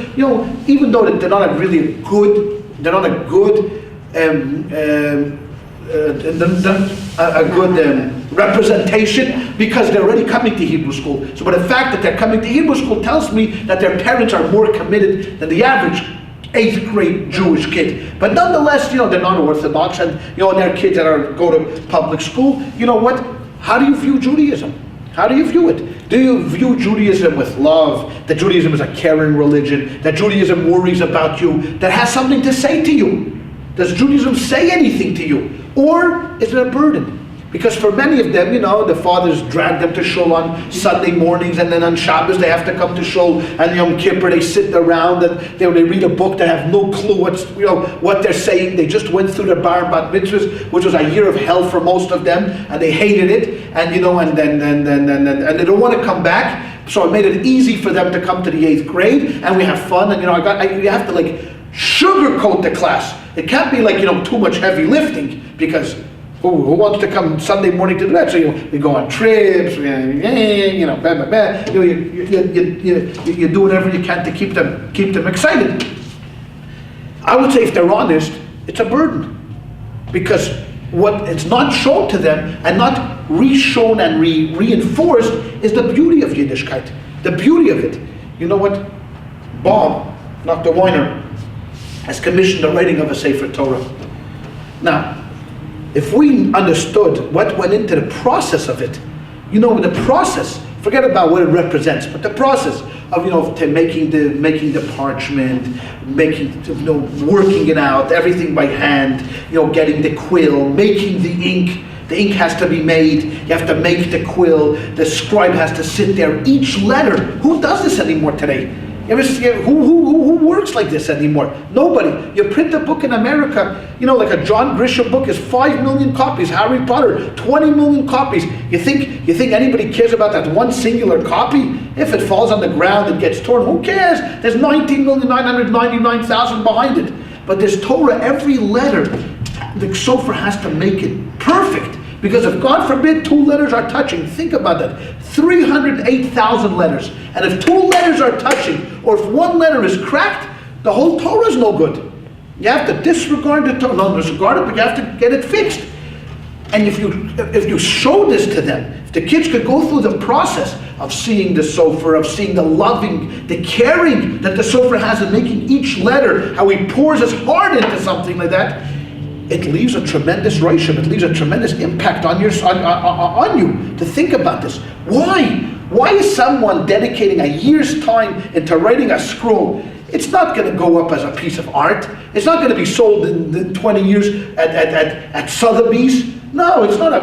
even though they're not a really good, representation, because they're already coming to Hebrew school. So, but the fact that they're coming to Hebrew school tells me that their parents are more committed than the average 8th grade Jewish kid. But nonetheless, they're not Orthodox, and their kids that go to public school. You know what? How do you view Judaism? How do you view it? Do you view Judaism with love? That Judaism is a caring religion? That Judaism worries about you? That has something to say to you? Does Judaism say anything to you? Or is it a burden? Because for many of them, the fathers drag them to shul on Sunday mornings, and then on Shabbos they have to come to shul, and Yom Kippur they sit around and they read a book. They have no clue what they're saying. They just went through the bar and bat mitzvahs, which was a year of hell for most of them, and they hated it. And and then they don't want to come back. So it made it easy for them to come to the 8th grade, and we have fun. And you have to sugarcoat the class. It can't be too much heavy lifting, because who wants to come Sunday morning to do that? So you go on trips, you do whatever you can to keep them excited. I would say, if they're honest, it's a burden, because what it's not shown to them and not re-shown and reinforced is the beauty of Yiddishkeit, the beauty of it. You know what? Bob, Dr. Weiner, has commissioned the writing of a Sefer Torah. Now, if we understood what went into the process of it, the process, forget about what it represents, but the process of making the parchment, working it out, everything by hand, getting the quill, making the ink. The ink has to be made. You have to make the quill. The scribe has to sit there. Each letter. Who does this anymore today? You ever see, who works like this anymore? Nobody. You print a book in America, like a John Grisham book is 5 million copies. Harry Potter, 20 million copies. You think anybody cares about that one singular copy? If it falls on the ground and gets torn, who cares? There's 19,999,000 behind it. But this Torah, every letter, the Sofer has to make it perfect. Because if, God forbid, 2 letters are touching, think about that, 308,000 letters. And if 2 letters are touching, or if 1 letter is cracked, the whole Torah is no good. You have to disregard the Torah, not disregard it, but you have to get it fixed. And if you show this to them, if the kids could go through the process of seeing the Sofer, of seeing the loving, the caring that the Sofer has in making each letter, how he pours his heart into something like that, it leaves a tremendous roshim. It leaves a tremendous impact on you to think about this. Why? Why is someone dedicating a year's time into writing a scroll? It's not going to go up as a piece of art. It's not going to be sold in 20 years at Sotheby's. No, it's not a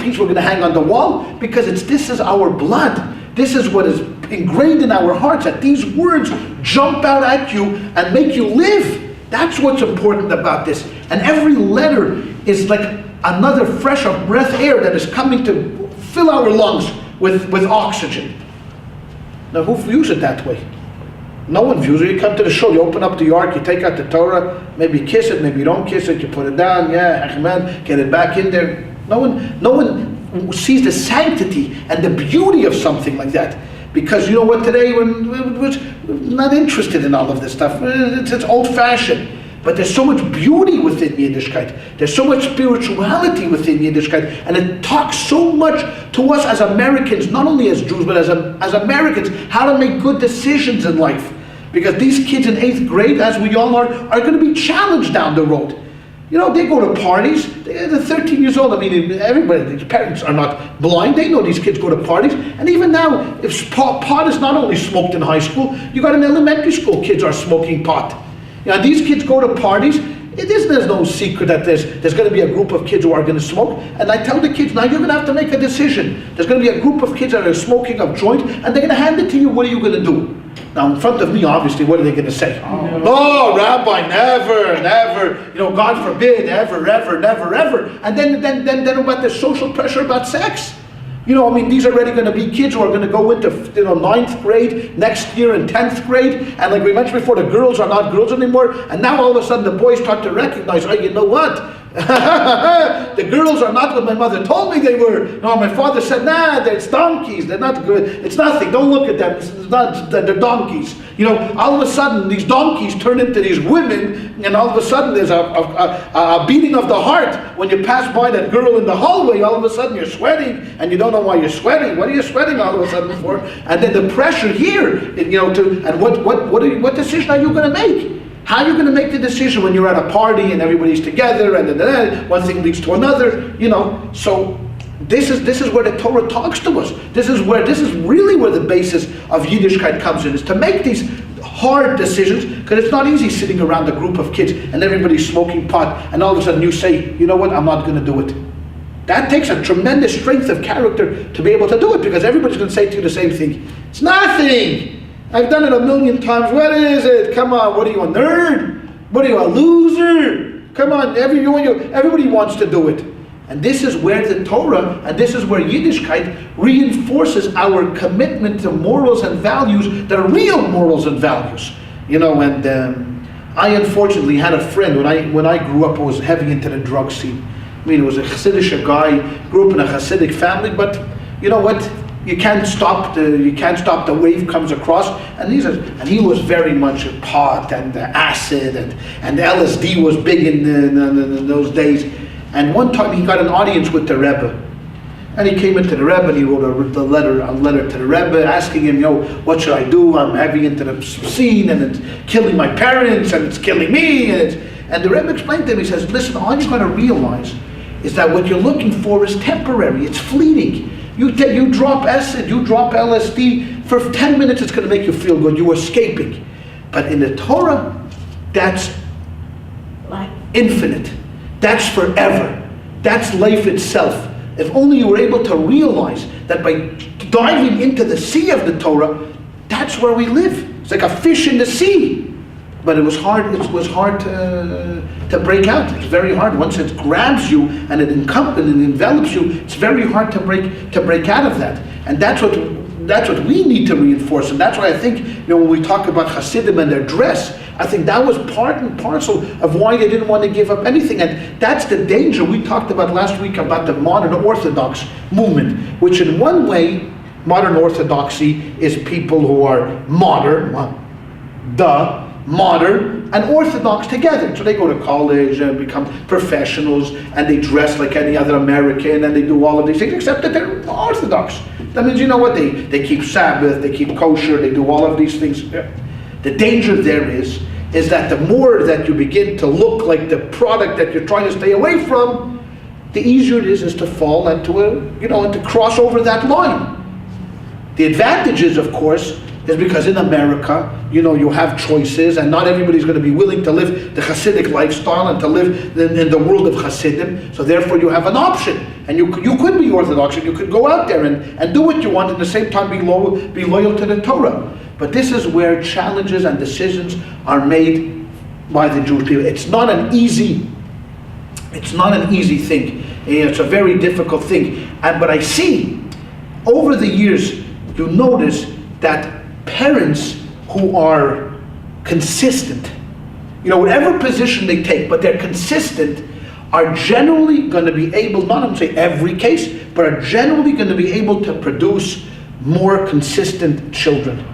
piece we're going to hang on the wall, because this is our blood. This is what is ingrained in our hearts, that these words jump out at you and make you live. That's what's important about this. And every letter is like another fresh of breath air that is coming to fill our lungs with oxygen. Now, who views it that way? No one views it. You come to the show, you open up the ark, you take out the Torah, maybe kiss it, maybe you don't kiss it, you put it down, yeah, Ahmed, get it back in there. No one sees the sanctity and the beauty of something like that. Because you know what, today we're not interested in all of this stuff. It's old-fashioned. But there's so much beauty within Yiddishkeit. There's so much spirituality within Yiddishkeit. And it talks so much to us as Americans, not only as Jews, but as Americans, how to make good decisions in life. Because these kids in 8th grade, as we all are going to be challenged down the road. You know, they go to parties. They're 13 years old. I mean, everybody, these parents are not blind. They know these kids go to parties. And even now, if pot is not only smoked in high school, you got in elementary school, kids are smoking pot. You know, these kids go to parties. There's no secret that there's going to be a group of kids who are going to smoke. And I tell the kids, now you're going to have to make a decision. There's going to be a group of kids that are smoking a joint, and they're going to hand it to you. What are you going to do? Now, in front of me, obviously, what are they going to say? Oh, Rabbi, never, never. You know, God forbid, ever, ever, never, ever. And then about the social pressure about sex. You know, I mean, these are already going to be kids who are going to go into, 9th grade next year and 10th grade. And like we mentioned before, the girls are not girls anymore. And now all of a sudden the boys start to recognize, oh, you know what? The girls are not what my mother told me they were. No, my father said, nah, it's donkeys. They're not good. It's nothing. Don't look at them. It's not, they're donkeys. You know, all of a sudden these donkeys turn into these women, and all of a sudden there's a beating of the heart. When you pass by that girl in the hallway, all of a sudden you're sweating, and you don't know why you're sweating. What are you sweating all of a sudden for? And then the pressure here, you know, and what decision are you going to make? How are you going to make the decision when you're at a party and everybody's together and then one thing leads to another, you know? So this is where the Torah talks to us. This is really where the basis of Yiddishkeit comes in, is to make these hard decisions, because it's not easy sitting around a group of kids and everybody's smoking pot and all of a sudden you say, you know what, I'm not going to do it. That takes a tremendous strength of character to be able to do it, because everybody's going to say to you the same thing. It's nothing. I've done it a million times. What is it? Come on, what are you, a nerd? What are you, a loser? Come on, everybody wants to do it. And this is where the Torah, and this is where Yiddishkeit reinforces our commitment to morals and values that are real morals and values. You know, and I unfortunately had a friend, when I grew up, I was heavy into the drug scene. I mean, he was a Hasidic guy, grew up in a Hasidic family, but you know what? You can't stop the wave comes across, and he was very much a pot and acid and LSD was big in those days. And one time he got an audience with the Rebbe, and he came into the Rebbe and he wrote a letter to the Rebbe asking him, you know, what should I do? I'm heavy into the scene and it's killing my parents and it's killing me, and the Rebbe explained to him. He says, listen, all you're going to realize is that what you're looking for is temporary. It's fleeting. You drop acid, you drop LSD, for 10 minutes it's going to make you feel good, you're escaping. But in the Torah, that's infinite. That's forever. That's life itself. If only you were able to realize that by diving into the sea of the Torah, that's where we live. It's like a fish in the sea. But it was hard to break out. It's very hard. Once it grabs you and it envelops you, it's very hard to break out of that. And that's what we need to reinforce. And that's why I think, you know, when we talk about Hasidim and their dress, I think that was part and parcel of why they didn't want to give up anything. And that's the danger. We talked about last week about the modern Orthodox movement, which in one way, modern Orthodoxy is people who are modern, modern and Orthodox together. So they go to college and become professionals and they dress like any other American and they do all of these things, except that they're Orthodox. That means, you know what, they keep Sabbath, they keep kosher, they do all of these things. The danger there is that the more that you begin to look like the product that you're trying to stay away from, the easier it is to fall into and to cross over that line. The advantage is, of course, is because in America, you know, you have choices, and not everybody's going to be willing to live the Hasidic lifestyle and to live in the world of Hasidim. So therefore you have an option. And you could be Orthodox, and you could go out there and do what you want, and at the same time be loyal to the Torah. But this is where challenges and decisions are made by the Jewish people. It's not an easy thing. It's a very difficult thing. But I see, over the years, you notice that parents who are consistent, you know, whatever position they take, but they're consistent, are generally going to be able, not to say every case, but are generally going to be able to produce more consistent children.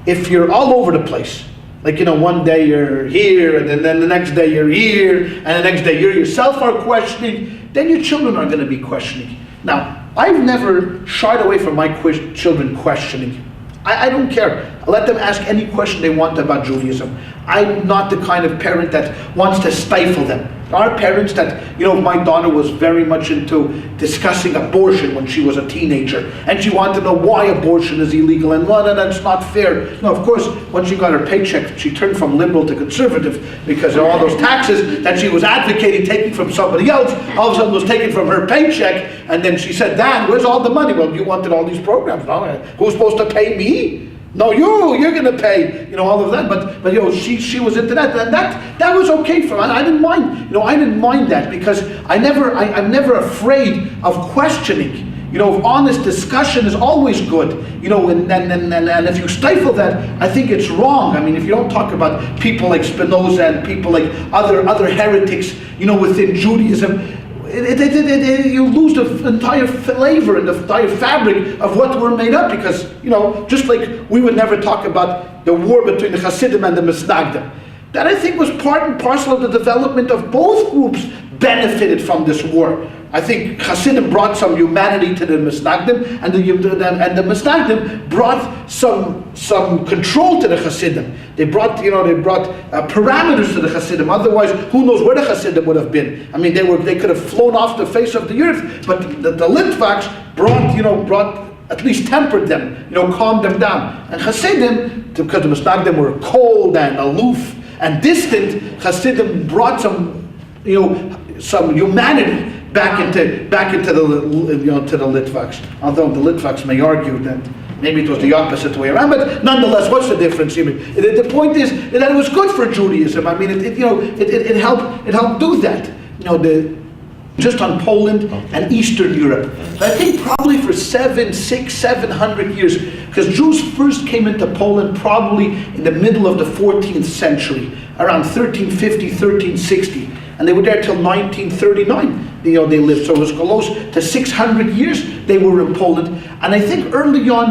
If you're all over the place, like, one day you're here, and then the next day you're here, and the next day you yourself are questioning, then your children are going to be questioning. Now, I've never shied away from my children questioning. I don't care. Let them ask any question they want about Judaism. I'm not the kind of parent that wants to stifle them. There are parents that, my daughter was very much into discussing abortion when she was a teenager, and she wanted to know why abortion is illegal and it's not fair. Of course, once she got her paycheck, she turned from liberal to conservative because of all those taxes that she was advocating taking from somebody else, all of a sudden was taken from her paycheck, and then she said, "Dad, where's all the money?" "Well, you wanted all these programs. No, who's supposed to pay me? No, you're going to pay, all of that." But she was into that, and that was okay for her. I didn't mind, I didn't mind that, because I'm never afraid of questioning. Honest discussion is always good, and if you stifle that, I think it's wrong. I mean, if you don't talk about people like Spinoza and people like other heretics, within Judaism, you lose the entire flavor and the entire fabric of what we're made up, because, just like we would never talk about the war between the Hasidim and the Misnagdim. That, I think, was part and parcel of the development of both groups benefited from this war. I think Hasidim brought some humanity to the Misnagdim, and the Misnagdim brought some control to the Hasidim. They brought parameters to the Hasidim. Otherwise, who knows where the Hasidim would have been? I mean, they could have flown off the face of the earth. But the Litvaks brought at least tempered them, calmed them down. And Hasidim, because the Misnagdim were cold and aloof and distant, Hasidim brought some humanity back into the to the Litvaks. Although the Litvaks may argue that maybe it was the opposite way around, but nonetheless, what's the difference? The point is that it was good for Judaism. I mean, it helped do that. Just on Poland and Eastern Europe. I think probably for 700 years, because Jews first came into Poland probably in the middle of the 14th century, around 1350, 1360. And they were there till 1939. They lived, so it was close to 600 years they were in Poland. And I think early on,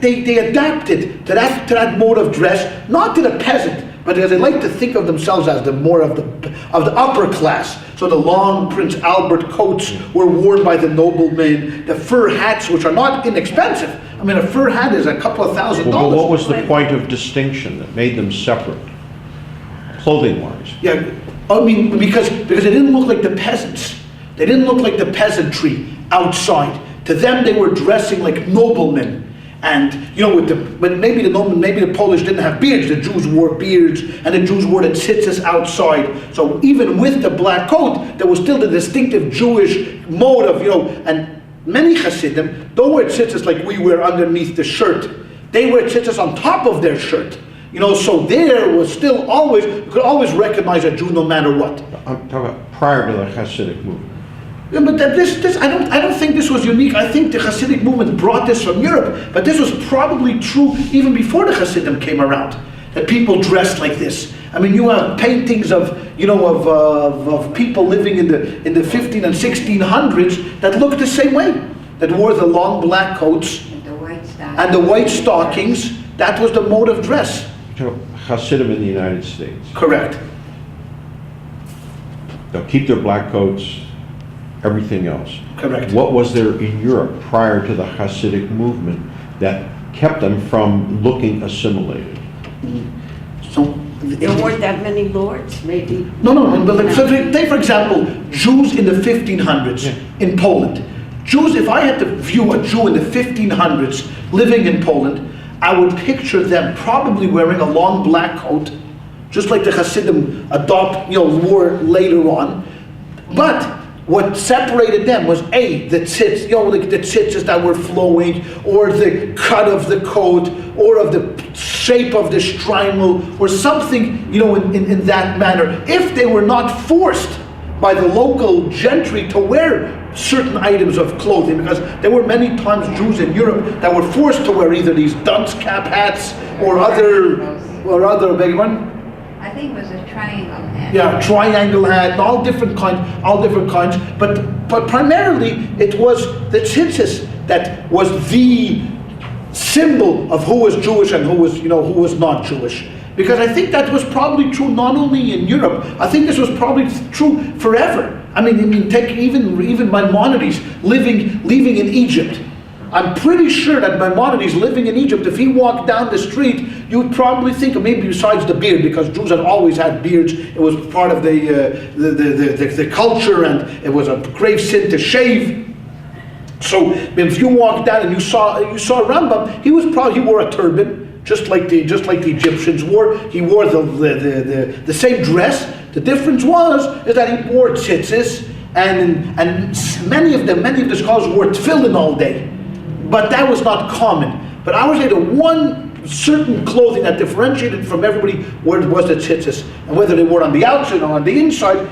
they adapted to that mode of dress, not to the peasant, but because they like to think of themselves as the more of the upper class. So the long Prince Albert coats were worn by the noblemen, the fur hats, which are not inexpensive. I mean, a fur hat is a couple of $1,000. Well, what was the point of distinction that made them separate, clothing-wise? Yeah, I mean, because they didn't look like the peasants. They didn't look like the peasantry outside. To them, they were dressing like noblemen. And but maybe the Polish didn't have beards. The Jews wore beards, and the Jews wore the tzitzis outside. So even with the black coat, there was still the distinctive Jewish mode of And many Hasidim don't wear tzitzis like we wear underneath the shirt. They wear tzitzis on top of their shirt. So there was still you could always recognize a Jew no matter what. I'm talking about prior to the Hasidic movement. Yeah, but I don't think this was unique. I think the Hasidic movement brought this from Europe, but this was probably true even before the Hasidim came around. That people dressed like this. I mean, you have paintings of people living in the 15 and 1600s that looked the same way. That wore the long black coats and the white stockings. That was the mode of dress. Hasidim in the United States. Correct. They'll keep their black coats, everything else. Correct. What was there in Europe prior to the Hasidic movement that kept them from looking assimilated? So there weren't that many lords, maybe. No. But so take, for example, Jews in the 1500s in Poland. Jews, if I had to view a Jew in the 1500s living in Poland, I would picture them probably wearing a long black coat, just like the Hasidim wore later on. But what separated them was the tzitz, like the tzitzis that were flowing, or the cut of the coat, or of the shape of the shtreimel, or something, in that manner. If they were not forced by the local gentry to wear certain items of clothing, because there were many times Jews in Europe that were forced to wear either these dunce cap hats or other big one. I think it was a triangle hat. Yeah, triangle hat, all different kinds. But primarily it was the tzitzis that was the symbol of who was Jewish and who was not Jewish. Because I think that was probably true not only in Europe. I think this was probably true forever. I mean, take even Maimonides living in Egypt. I'm pretty sure that Maimonides living in Egypt, if he walked down the street, you would probably think of, maybe besides the beard, because Jews had always had beards. It was part of the culture, and it was a grave sin to shave. So if you walked down and you saw Rambam, he wore a turban, just like the Egyptians wore. He wore the same dress. The difference is that he wore tzitzis, and many of the scholars wore tefillin all day. But that was not common. But I would say the one certain clothing that differentiated from everybody was the tzitzis. And whether they wore on the outside or on the inside,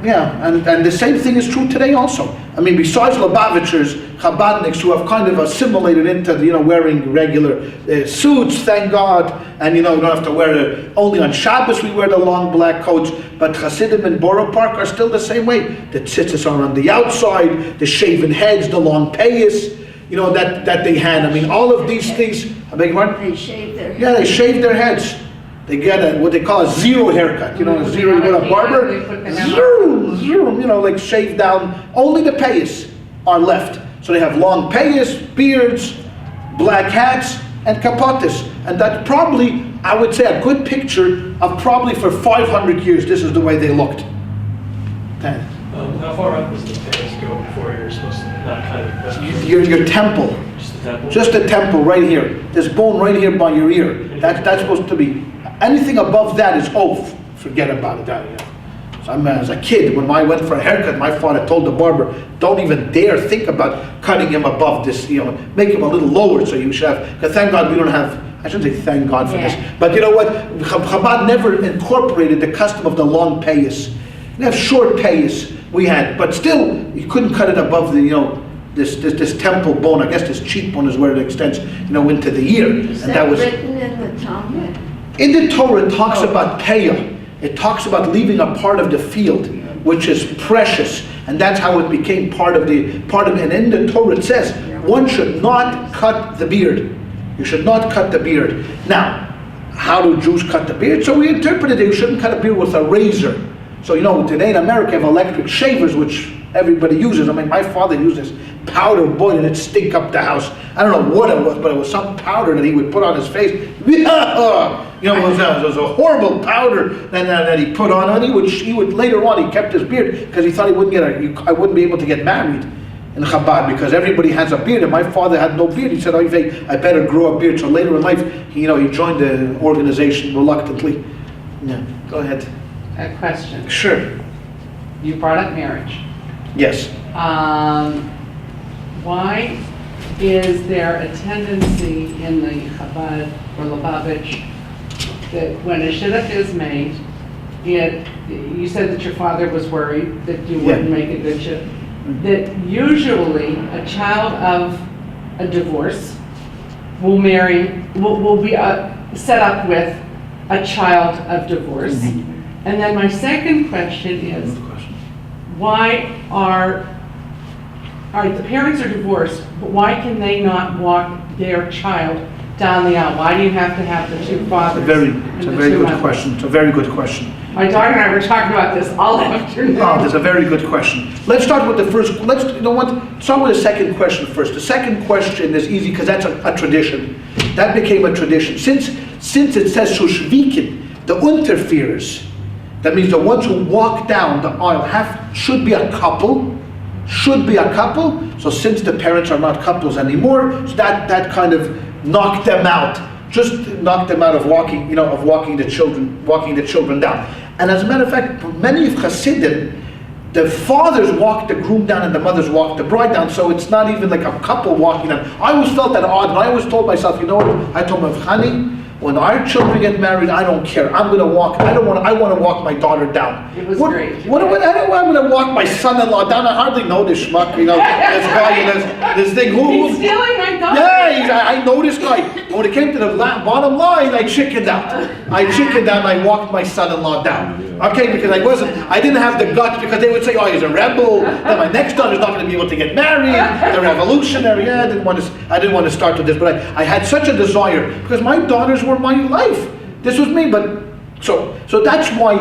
now, and the same thing is true today also. I mean, besides Lubavitchers, Chabadniks who have kind of assimilated into wearing regular suits, thank God, and you don't have to wear it. Only on Shabbos we wear the long black coats. But Hasidim in Borough Park are still the same way. The tzitzis are on the outside, the shaven heads, the long payas, that they had. I mean, all of these things. I beg your pardon? They shave their heads. Yeah, they shave their heads. They get what they call a zero haircut. You go to a barber, zoom, like shaved down. Only the payas are left. So they have long payas, beards, black hats, and kapotis. And that's probably, I would say, a good picture of probably for 500 years, this is the way they looked. How far up does the pants go before you're supposed to not cut it? Your temple. Just the temple? Just the temple right here. This bone right here by your ear. That's supposed to be. Anything above that is oath. Forget about it. So as a kid, when I went for a haircut, my father told the barber, don't even dare think about cutting him above this, make him a little lower so you should have, because thank God we don't have, I shouldn't say thank God for this, but you know what, Chabad never incorporated the custom of the long payas. We have short payas we had, but still, you couldn't cut it above the, this temple bone. I guess this cheekbone is where it extends, into the ear. Is that written in the Talmud? In the Torah, it talks about payah. It talks about leaving a part of the field, which is precious, and that's how it became part of. And in the Torah, it says one should not cut the beard. You should not cut the beard. Now, how do Jews cut the beard? So we interpreted that you shouldn't cut a beard with a razor. So today in America, you have electric shavers, which everybody uses. I mean, my father uses powder, boy, and it stink up the house. I don't know what it was, but it was some powder that he would put on his face. It was a horrible powder that he put on, and he would later on he kept his beard because he thought I wouldn't be able to get married in Chabad because everybody has a beard, and my father had no beard. He said, I better grow a beard. So later in life, he joined the organization reluctantly. Yeah, go ahead. A question. Sure. You brought up marriage. Yes. Why is there a tendency in the Chabad or Lubavitch that when a shidduch is made, you said that your father was worried that you wouldn't make a good shidduch, that usually a child of a divorce will be set up with a child of divorce. And then my second question is, why are the parents are divorced, but why can they not walk their child down the aisle? Why do you have to have the two fathers? It's a very good question. It's a very good question. My daughter and I were talking about this all afternoon. Oh, that's a very good question. Let's start with the first. Start with the second question first. The second question is easy because that's a tradition. That became a tradition. Since it says Shushvikin, the unterfeers, that means the ones who walk down the aisle should be a couple. So since the parents are not couples anymore, so that kind of knocked them out. Just knocked them out of walking the children down. And as a matter of fact, many of Hasidim, the fathers walk the groom down and the mothers walk the bride down, so it's not even like a couple walking down. I always felt that odd, and I always told myself, what? I told my honey, when our children get married, I don't care. I'm going to walk. I want to walk my daughter down. It was great. I'm going to walk my son-in-law down. I hardly know this schmuck, this guy, this thing. He's stealing my daughter. Yeah, I know this guy. But when it came to the bottom line, I chickened out. I walked my son-in-law down. Okay, because I didn't have the guts, because they would say, oh, he's a rebel, then my next daughter's not going to be able to get married, they're revolutionary. Yeah, I didn't want to start with this, but I had such a desire, because my daughters were my life. This was me, but so that's why,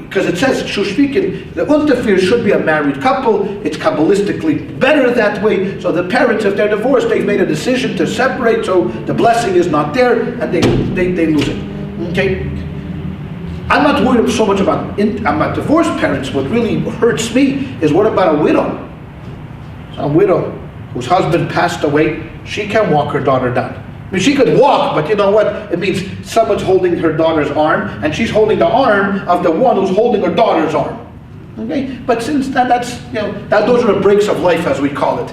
because it says, Shushvikin, the Untafir should be a married couple. It's Kabbalistically better that way. So the parents, if they're divorced, they've made a decision to separate, so the blessing is not there, and they lose it. Okay? I'm not worried so much about divorced parents. What really hurts me is, what about a widow? A widow whose husband passed away, she can't walk her daughter down. I mean, she could walk, but you know what? It means someone's holding her daughter's arm, and she's holding the arm of the one who's holding her daughter's arm. Okay? But since that's, those are the breaks of life, as we call it.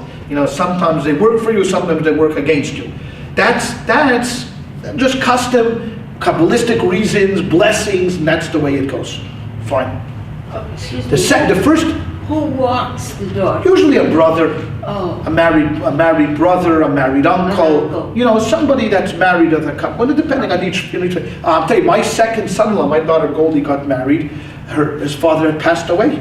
Sometimes they work for you, sometimes they work against you. That's just custom, Kabbalistic reasons, blessings, and that's the way it goes. Fine. Excuse me. The first, Who walks the dog? usually a brother, Oh. a married brother, a married uncle, somebody that's married with a couple. Well, depending on each. I'll tell you, my second son-in-law, my daughter Goldie, got married. His father had passed away.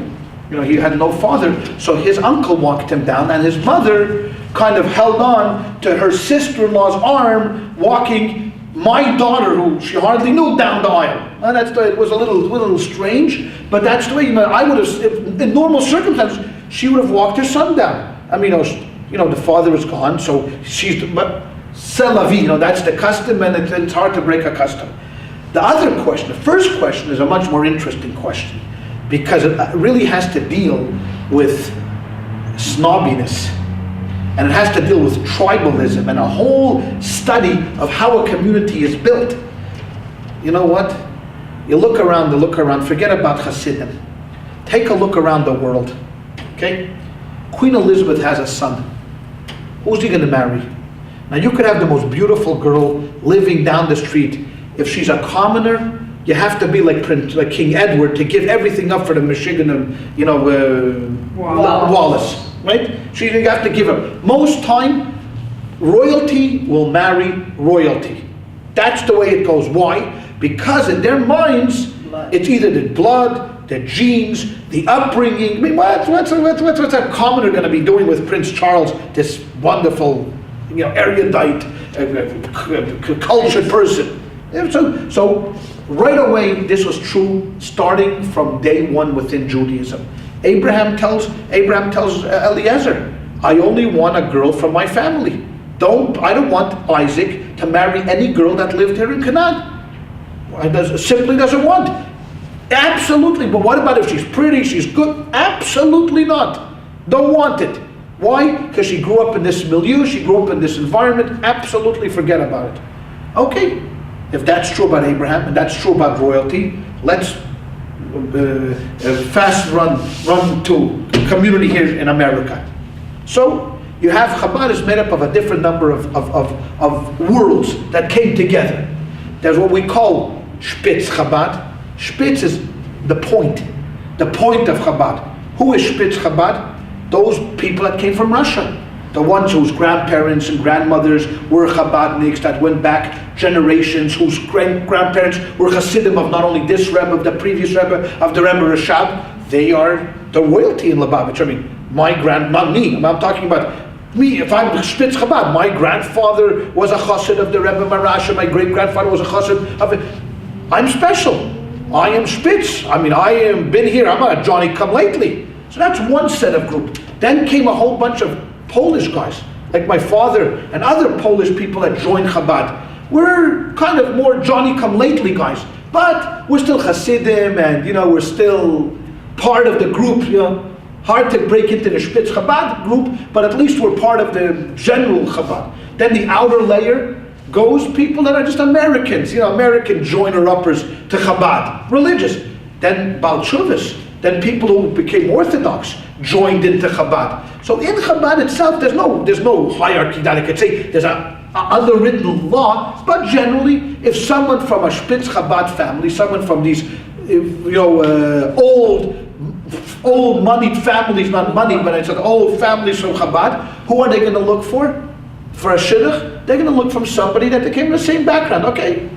He had no father, so his uncle walked him down, and his mother kind of held on to her sister-in-law's arm, walking my daughter, who she hardly knew, down the aisle. And it was a little strange, but that's the way. I would have, in normal circumstances, she would have walked her son down. I mean, the father is gone, so but c'est la vie, that's the custom, and it's hard to break a custom. The first question is a much more interesting question, because it really has to deal with snobbiness, and it has to deal with tribalism and a whole study of how a community is built. You know what? You look around, forget about Hasidim. Take a look around the world, okay? Queen Elizabeth has a son. Who's he going to marry? Now, you could have the most beautiful girl living down the street. If she's a commoner, you have to be like King Edward to give everything up for the Michigan and Wallace, right? You have to give up. Most time, royalty will marry royalty. That's the way it goes. Why? Because in their minds, it's either the blood, the genes, the upbringing. I mean, what's a commoner going to be doing with Prince Charles, this wonderful, erudite, cultured person? So right away, this was true starting from day one within Judaism. Abraham tells Eliezer, I only want a girl from my family. I don't want Isaac to marry any girl that lived here in Canaan. Simply doesn't want. Absolutely. But what about if she's pretty, she's good? Absolutely not. Don't want it. Why? Because she grew up in this milieu, she grew up in this environment. Absolutely forget about it. Okay. If that's true about Abraham and that's true about royalty, let's fast run to community here in America. So you have Chabad is made up of a different number of worlds that came together. There's what we call Spitz Chabad. Spitz is the point of Chabad. Who is Spitz Chabad? Those people that came from Russia. The ones whose grandparents and grandmothers were Chabadniks that went back generations, whose grandparents were Hasidim of not only this Rebbe, of the previous Rebbe, of the Rebbe Rashab. They are the royalty in Lubavitch. I mean, not me, I'm talking about me. If I'm Spitz Chabad, my grandfather was a Chassid of the Rebbe Marasha, my great-grandfather was a Chassid of it. I'm special. I am Spitz. I mean, I am been here. I'm not a Johnny-come-lately. So that's one set of group. Then came a whole bunch of Polish guys, like my father and other Polish people that joined Chabad. We're kind of more Johnny-come-lately guys, but we're still Hasidim, and we're still part of the group. Hard to break into the Spitz Chabad group, but at least we're part of the general Chabad. Then the outer layer goes people that are just Americans, American joiner-uppers to Chabad, religious. Then Baal Teshuvos, then people who became Orthodox joined into Chabad. So in Chabad itself, there's no hierarchy that I could say. There's an underwritten law, but generally, if someone from a Spitz Chabad family, someone from these, old moneyed families, not money, but I said old families from Chabad, who are they going to look for? for a shidduch, they're going to look from somebody that they came from the same background. Okay,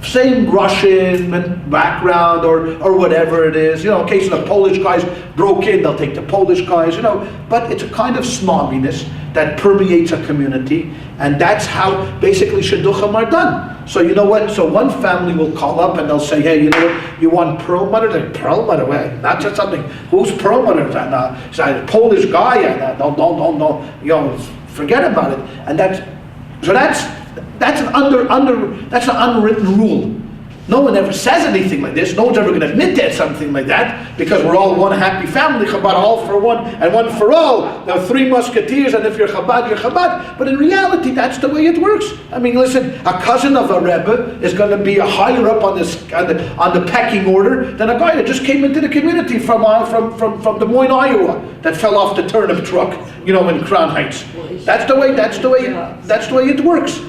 same Russian background or whatever it is. In case the Polish guys broke in, they'll take the Polish guys. But it's a kind of snobbiness that permeates a community, and that's how basically shidduchim are done. So you know what? So one family will call up and they'll say, hey, you want Perelmuter? Like, Perelmuter? Well, not just something. Who's Perelmuter? It's a Polish guy. Don't. Forget about it. And that's an unwritten rule. No one ever says anything like this. No one's ever going to admit that something like that, because we're all one happy family. Chabad, all for one and one for all. There are three musketeers, and if you're Chabad, you're Chabad. But in reality, that's the way it works. I mean, listen, a cousin of a Rebbe is going to be a higher up on the pecking order than a guy that just came into the community from Des Moines, Iowa, that fell off the turnip truck, in Crown Heights. That's the way it works.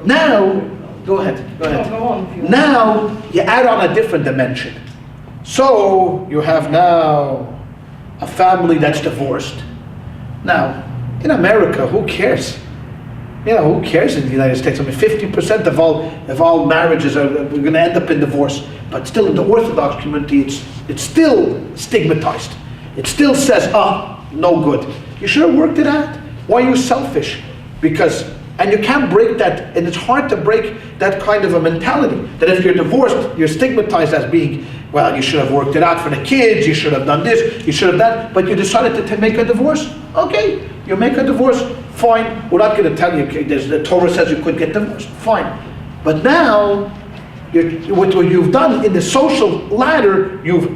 Now. Go ahead. Now, you add on a different dimension. So, you have now a family that's divorced. Now, in America, who cares? Who cares in the United States? I mean, 50% of all marriages are going to end up in divorce. But still, in the Orthodox community, it's still stigmatized. It still says, no good. You should have worked it out. Why are you selfish? And you can't break that, and it's hard to break that kind of a mentality, that if you're divorced, you're stigmatized as being, well, you should have worked it out for the kids, you should have done this, you should have that, but you decided to make a divorce. Okay, you make a divorce, fine. We're not going to tell you, okay, the Torah says you could get divorced, fine. But now, what you've done in the social ladder, you've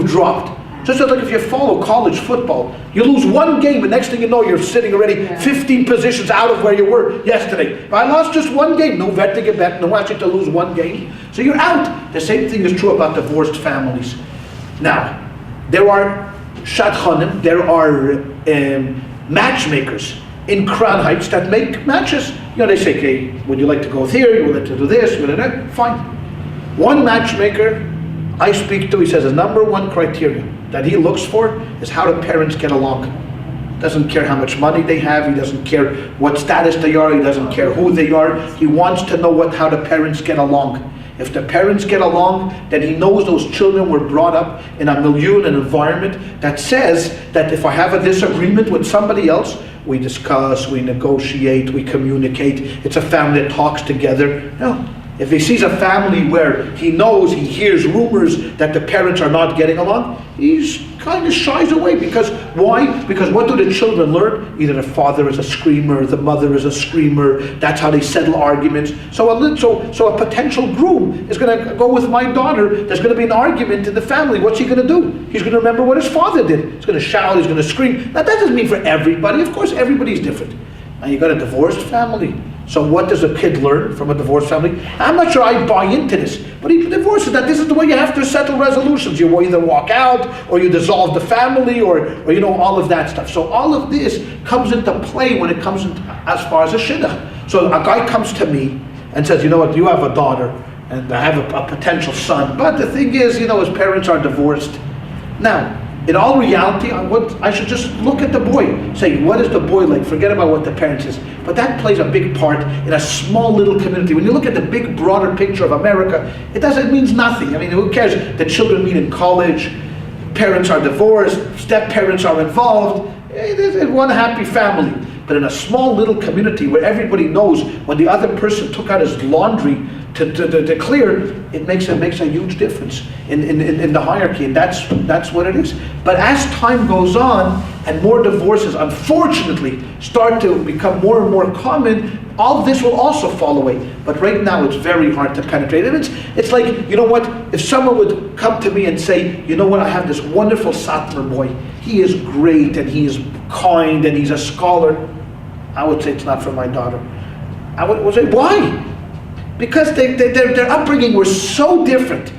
dropped. Just like if you follow college football, you lose one game, and next thing you know, you're sitting already 15 positions out of where you were yesterday. But I lost just one game. No vet to get back, no actually to lose one game. So you're out. The same thing is true about divorced families. Now, there are shadchanim, there are matchmakers in Crown Heights that make matches. They say, okay, would you like to go here? You would like to do this? Fine. One matchmaker I speak to, he says, the number one criteria that he looks for is how the parents get along. Doesn't care how much money they have, he doesn't care what status they are, he doesn't care who they are. He wants to know how the parents get along. If the parents get along, then he knows those children were brought up in a milieu, an environment that says that if I have a disagreement with somebody else, we discuss, we negotiate, we communicate. It's a family that talks together. No. If he sees a family where he knows, he hears rumors that the parents are not getting along, he's kind of shies away. Because why? Because what do the children learn? Either the father is a screamer, the mother is a screamer. That's how they settle arguments. So a potential groom is going to go with my daughter. There's going to be an argument in the family. What's he going to do? He's going to remember what his father did. He's going to shout. He's going to scream. Now that doesn't mean for everybody. Of course, everybody's different. And you got a divorced family. So what does a kid learn from a divorced family? I'm not sure I buy into this, but he divorces that. This is the way you have to settle resolutions. You either walk out, or you dissolve the family, or all of that stuff. So all of this comes into play when it comes as far as a shidduch. So a guy comes to me and says, you know what, you have a daughter, and I have a potential son, but the thing is, his parents are divorced. Now, in all reality, I should just look at the boy. Say, what is the boy like? Forget about what the parents is. But that plays a big part in a small little community. When you look at the big, broader picture of America, it means nothing. I mean, who cares? The children meet in college, parents are divorced, step-parents are involved. It's one happy family. But in a small little community where everybody knows when the other person took out his laundry to clear, it makes a huge difference in the hierarchy, and that's what it is. But as time goes on and more divorces unfortunately start to become more and more common, all of this will also fall away. But right now it's very hard to penetrate. And it's like, if someone would come to me and say, you know what, I have this wonderful Satmar boy, he is great and he is kind and he's a scholar, I would say it's not for my daughter. I would say, why? Because their upbringing was so different.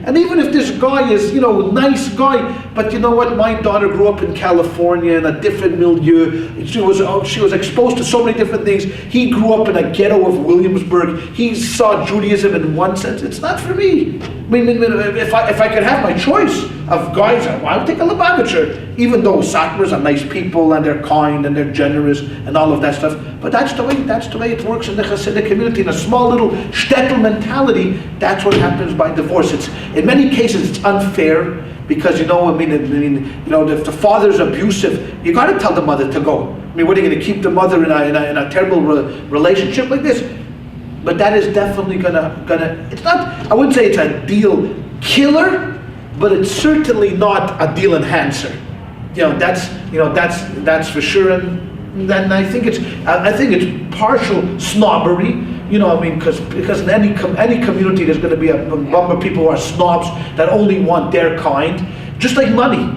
And even if this guy is, nice guy, But you know what? My daughter grew up in California in a different milieu. She was exposed to so many different things. He grew up in a ghetto of Williamsburg. He saw Judaism in one sense. It's not for me. I mean, if I could have my choice of guys, I would take a Lubavitcher, even though Satmars are nice people and they're kind and they're generous and all of that stuff. But that's the way it works in the Hasidic community. In a small little shtetl mentality, that's what happens by divorce. It's in many cases it's unfair because if the father's abusive, you got to tell the mother to go. I mean, what are you going to keep the mother in a terrible relationship like this? But that is definitely gonna. It's not. I wouldn't say it's a deal killer, but it's certainly not a deal enhancer. That's for sure. And then I think it's partial snobbery. Because in any community there's going to be a number of people who are snobs that only want their kind, just like money.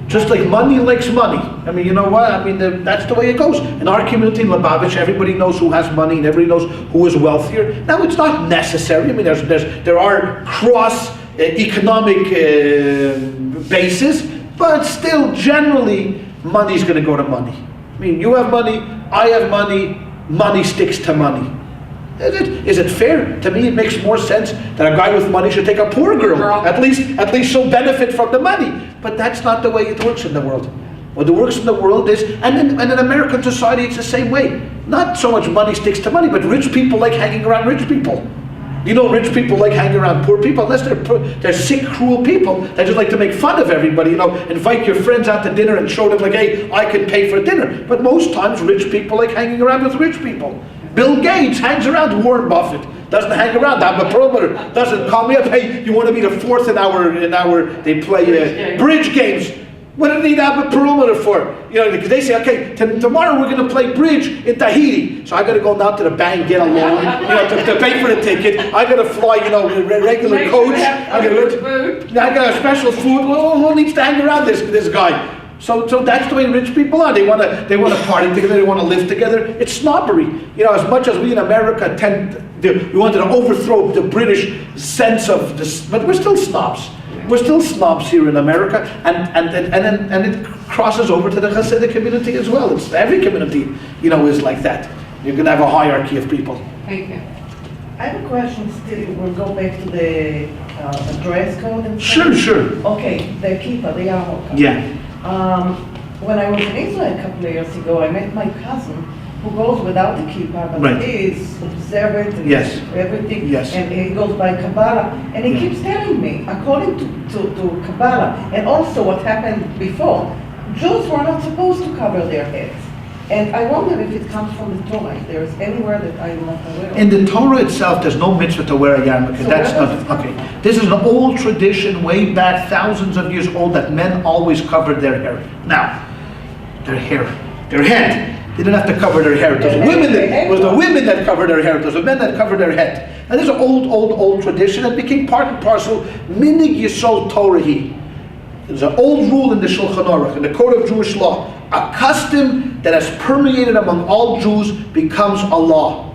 Just like money likes money. I mean, you know what? I mean, that's the way it goes. In our community in Lubavitch, everybody knows who has money and everybody knows who is wealthier. Now, it's not necessary. I mean, there are cross economic bases, but still, generally, money's going to go to money. I mean, you have money, I have money, money sticks to money. Is it fair? To me, it makes more sense that a guy with money should take a poor girl. At least she'll benefit from the money. But that's not the way it works in the world. What works in the world is, and in American society, it's the same way. Not so much money sticks to money, but rich people like hanging around rich people. You know, rich people like hanging around poor people, unless they're sick, cruel people that just like to make fun of everybody. Invite your friends out to dinner and show them like, hey, I can pay for dinner. But most times, rich people like hanging around with rich people. Bill Gates hangs around Warren Buffett. Doesn't hang around. Abba Perelmuter doesn't call me up. Hey, you want to be the fourth in our they play bridge games. What do they need Abba Perelmuter for? Because they say, okay, tomorrow we're going to play bridge in Tahiti. So I got to go down to the bank, get a loan, to pay for the ticket. I got to fly, regular coach. I got a special food. Who needs to hang around this guy? So that's the way rich people are. They want to party together. They want to live together. It's snobbery. As much as we in America we wanted to overthrow the British sense of this, but we're still snobs. We're still snobs here in America, and it crosses over to the Hasidic community as well. It's every community, is like that. You're going to have a hierarchy of people. Thank you. I have a question still. We'll go back to the dress code and stuff. Sure. Okay, the kippah, the yarmulke. Yeah. When I was in Israel a couple of years ago, I met my cousin who goes without the kippah, but Right. he is observant and Yes. everything, Yes. and he goes by Kabbalah. And he keeps telling me, according to Kabbalah, and also what happened before, Jews were not supposed to cover their heads. And I wonder if it comes from the Torah, if there is anywhere that I'm not aware of. In the Torah itself, there's no mitzvah to wear a yarmulke. So That's where not does it come okay. from? This is an old tradition, way back thousands of years old, that men always covered their hair. Now, their head. They didn't have to cover their hair. It was the women that covered their hair. It was the men that covered their head. And this is an old tradition that became part and parcel. Minig Yisol Torahi. There's an old rule in the Shulchan Aruch, in the Code of Jewish Law. A custom that has permeated among all Jews becomes a law.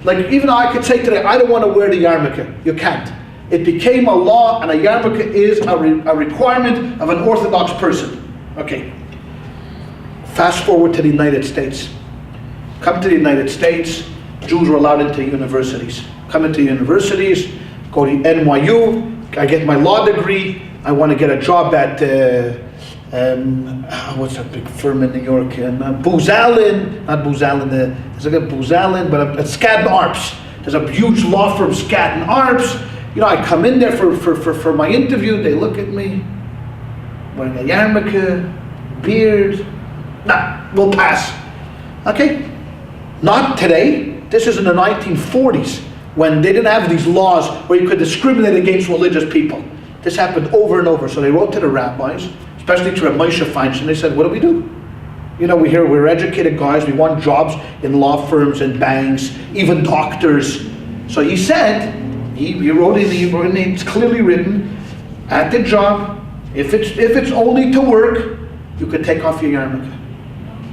Like even I could say today, I don't want to wear the yarmulke. You can't. It became a law, and a yarmulke is a requirement of an Orthodox person. Okay. Fast forward to the United States. Come to the United States, Jews were allowed into universities. Come into universities, go to NYU, I get my law degree, I want to get a job at, what's that big firm in New York? Booz Allen, not Booz Allen, there's like a Booz Allen, but at Skadden Arps. There's a huge law firm, Skadden Arps. I come in there for my interview, they look at me, wearing a yarmulke, beard. Nah, we'll pass. Okay? Not today. This is in the 1940s, when they didn't have these laws where you could discriminate against religious people. This happened over and over. So they wrote to the rabbis, especially to Rabbi Moshe Feinstein. They said, what do we do? We're educated guys. We want jobs in law firms and banks, even doctors. So he said, he wrote in, it's clearly written, at the job, if it's only to work, you could take off your yarmulke.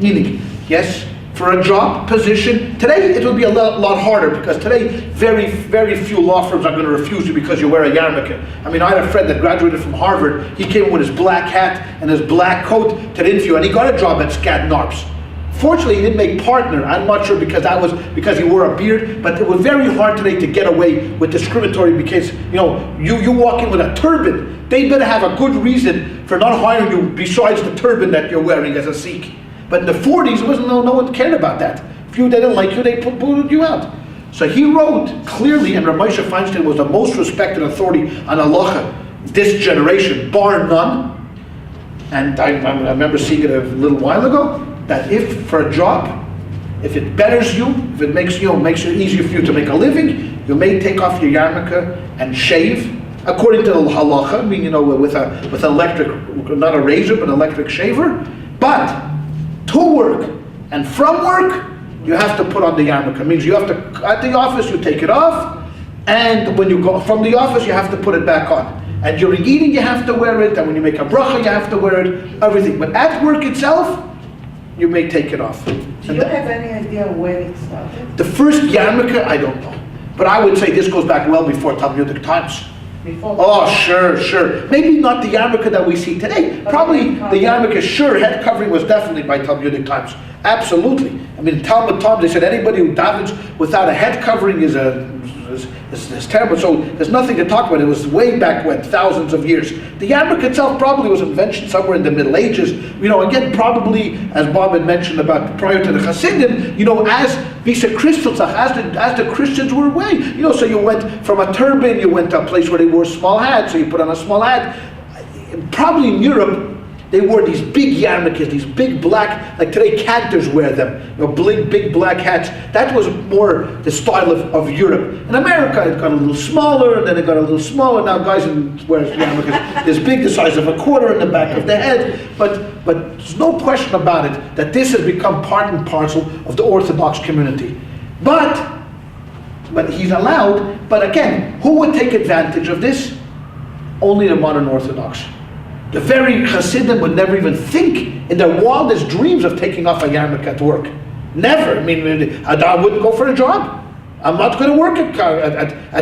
Meaning, yes, for a job position. Today it will be a lot harder because today very few law firms are going to refuse you because you wear a yarmulke. I mean, I had a friend that graduated from Harvard. He came with his black hat and his black coat to the interview, and he got a job at Skadden Arps. Fortunately, he didn't make partner. I'm not sure because he wore a beard, but it was very hard today to get away with discriminatory because you walk in with a turban. They better have a good reason for not hiring you besides the turban that you're wearing as a Sikh. But in the 40s, it wasn't, no one cared about that. If they didn't like you, they booted you out. So he wrote clearly, and Rabbi Feinstein was the most respected authority on halacha this generation, bar none. And I remember seeing it a little while ago, that if for a job, if it betters you, if it makes it easier for you to make a living, you may take off your yarmulke and shave, according to the halacha, I mean, with an electric, not a razor, but an electric shaver. But to work and from work, you have to put on the yarmulke. It means you have to, at the office, you take it off, and when you go from the office, you have to put it back on. And during eating, you have to wear it, and when you make a bracha, you have to wear it, everything. But at work itself, you may take it off. Do you have any idea when it started? The first yarmulke, I don't know. But I would say this goes back well before Talmudic times. Before? Oh, sure. Maybe not the yarmulke that we see today. Probably the yarmulke, sure, head covering was definitely by Talmudic times. Absolutely. I mean, in Talmud times, they said anybody who davens without a head covering is terrible. So there's nothing to talk about. It was way back when, thousands of years. The yarmulke itself probably was invented somewhere in the Middle Ages. Again, probably, as Bob had mentioned about prior to the Hasidim, as Visa Christelzach, as the Christians were away. So you went from a turban, you went to a place where they wore small hats, so you put on a small hat. Probably in Europe, they wore these big yarmulkes, these big black, like today cantors wear them, big black hats. That was more the style of Europe. In America, it got a little smaller, and then it got a little smaller. Now guys wear yarmulkes this big, the size of a quarter in the back of the head. But there's no question about it that this has become part and parcel of the Orthodox community. But he's allowed, but again, who would take advantage of this? Only the modern Orthodox. The very Hasidim would never even think in their wildest dreams of taking off a yarmulke at work. Never. I mean, I wouldn't go for a job. I'm not going to work at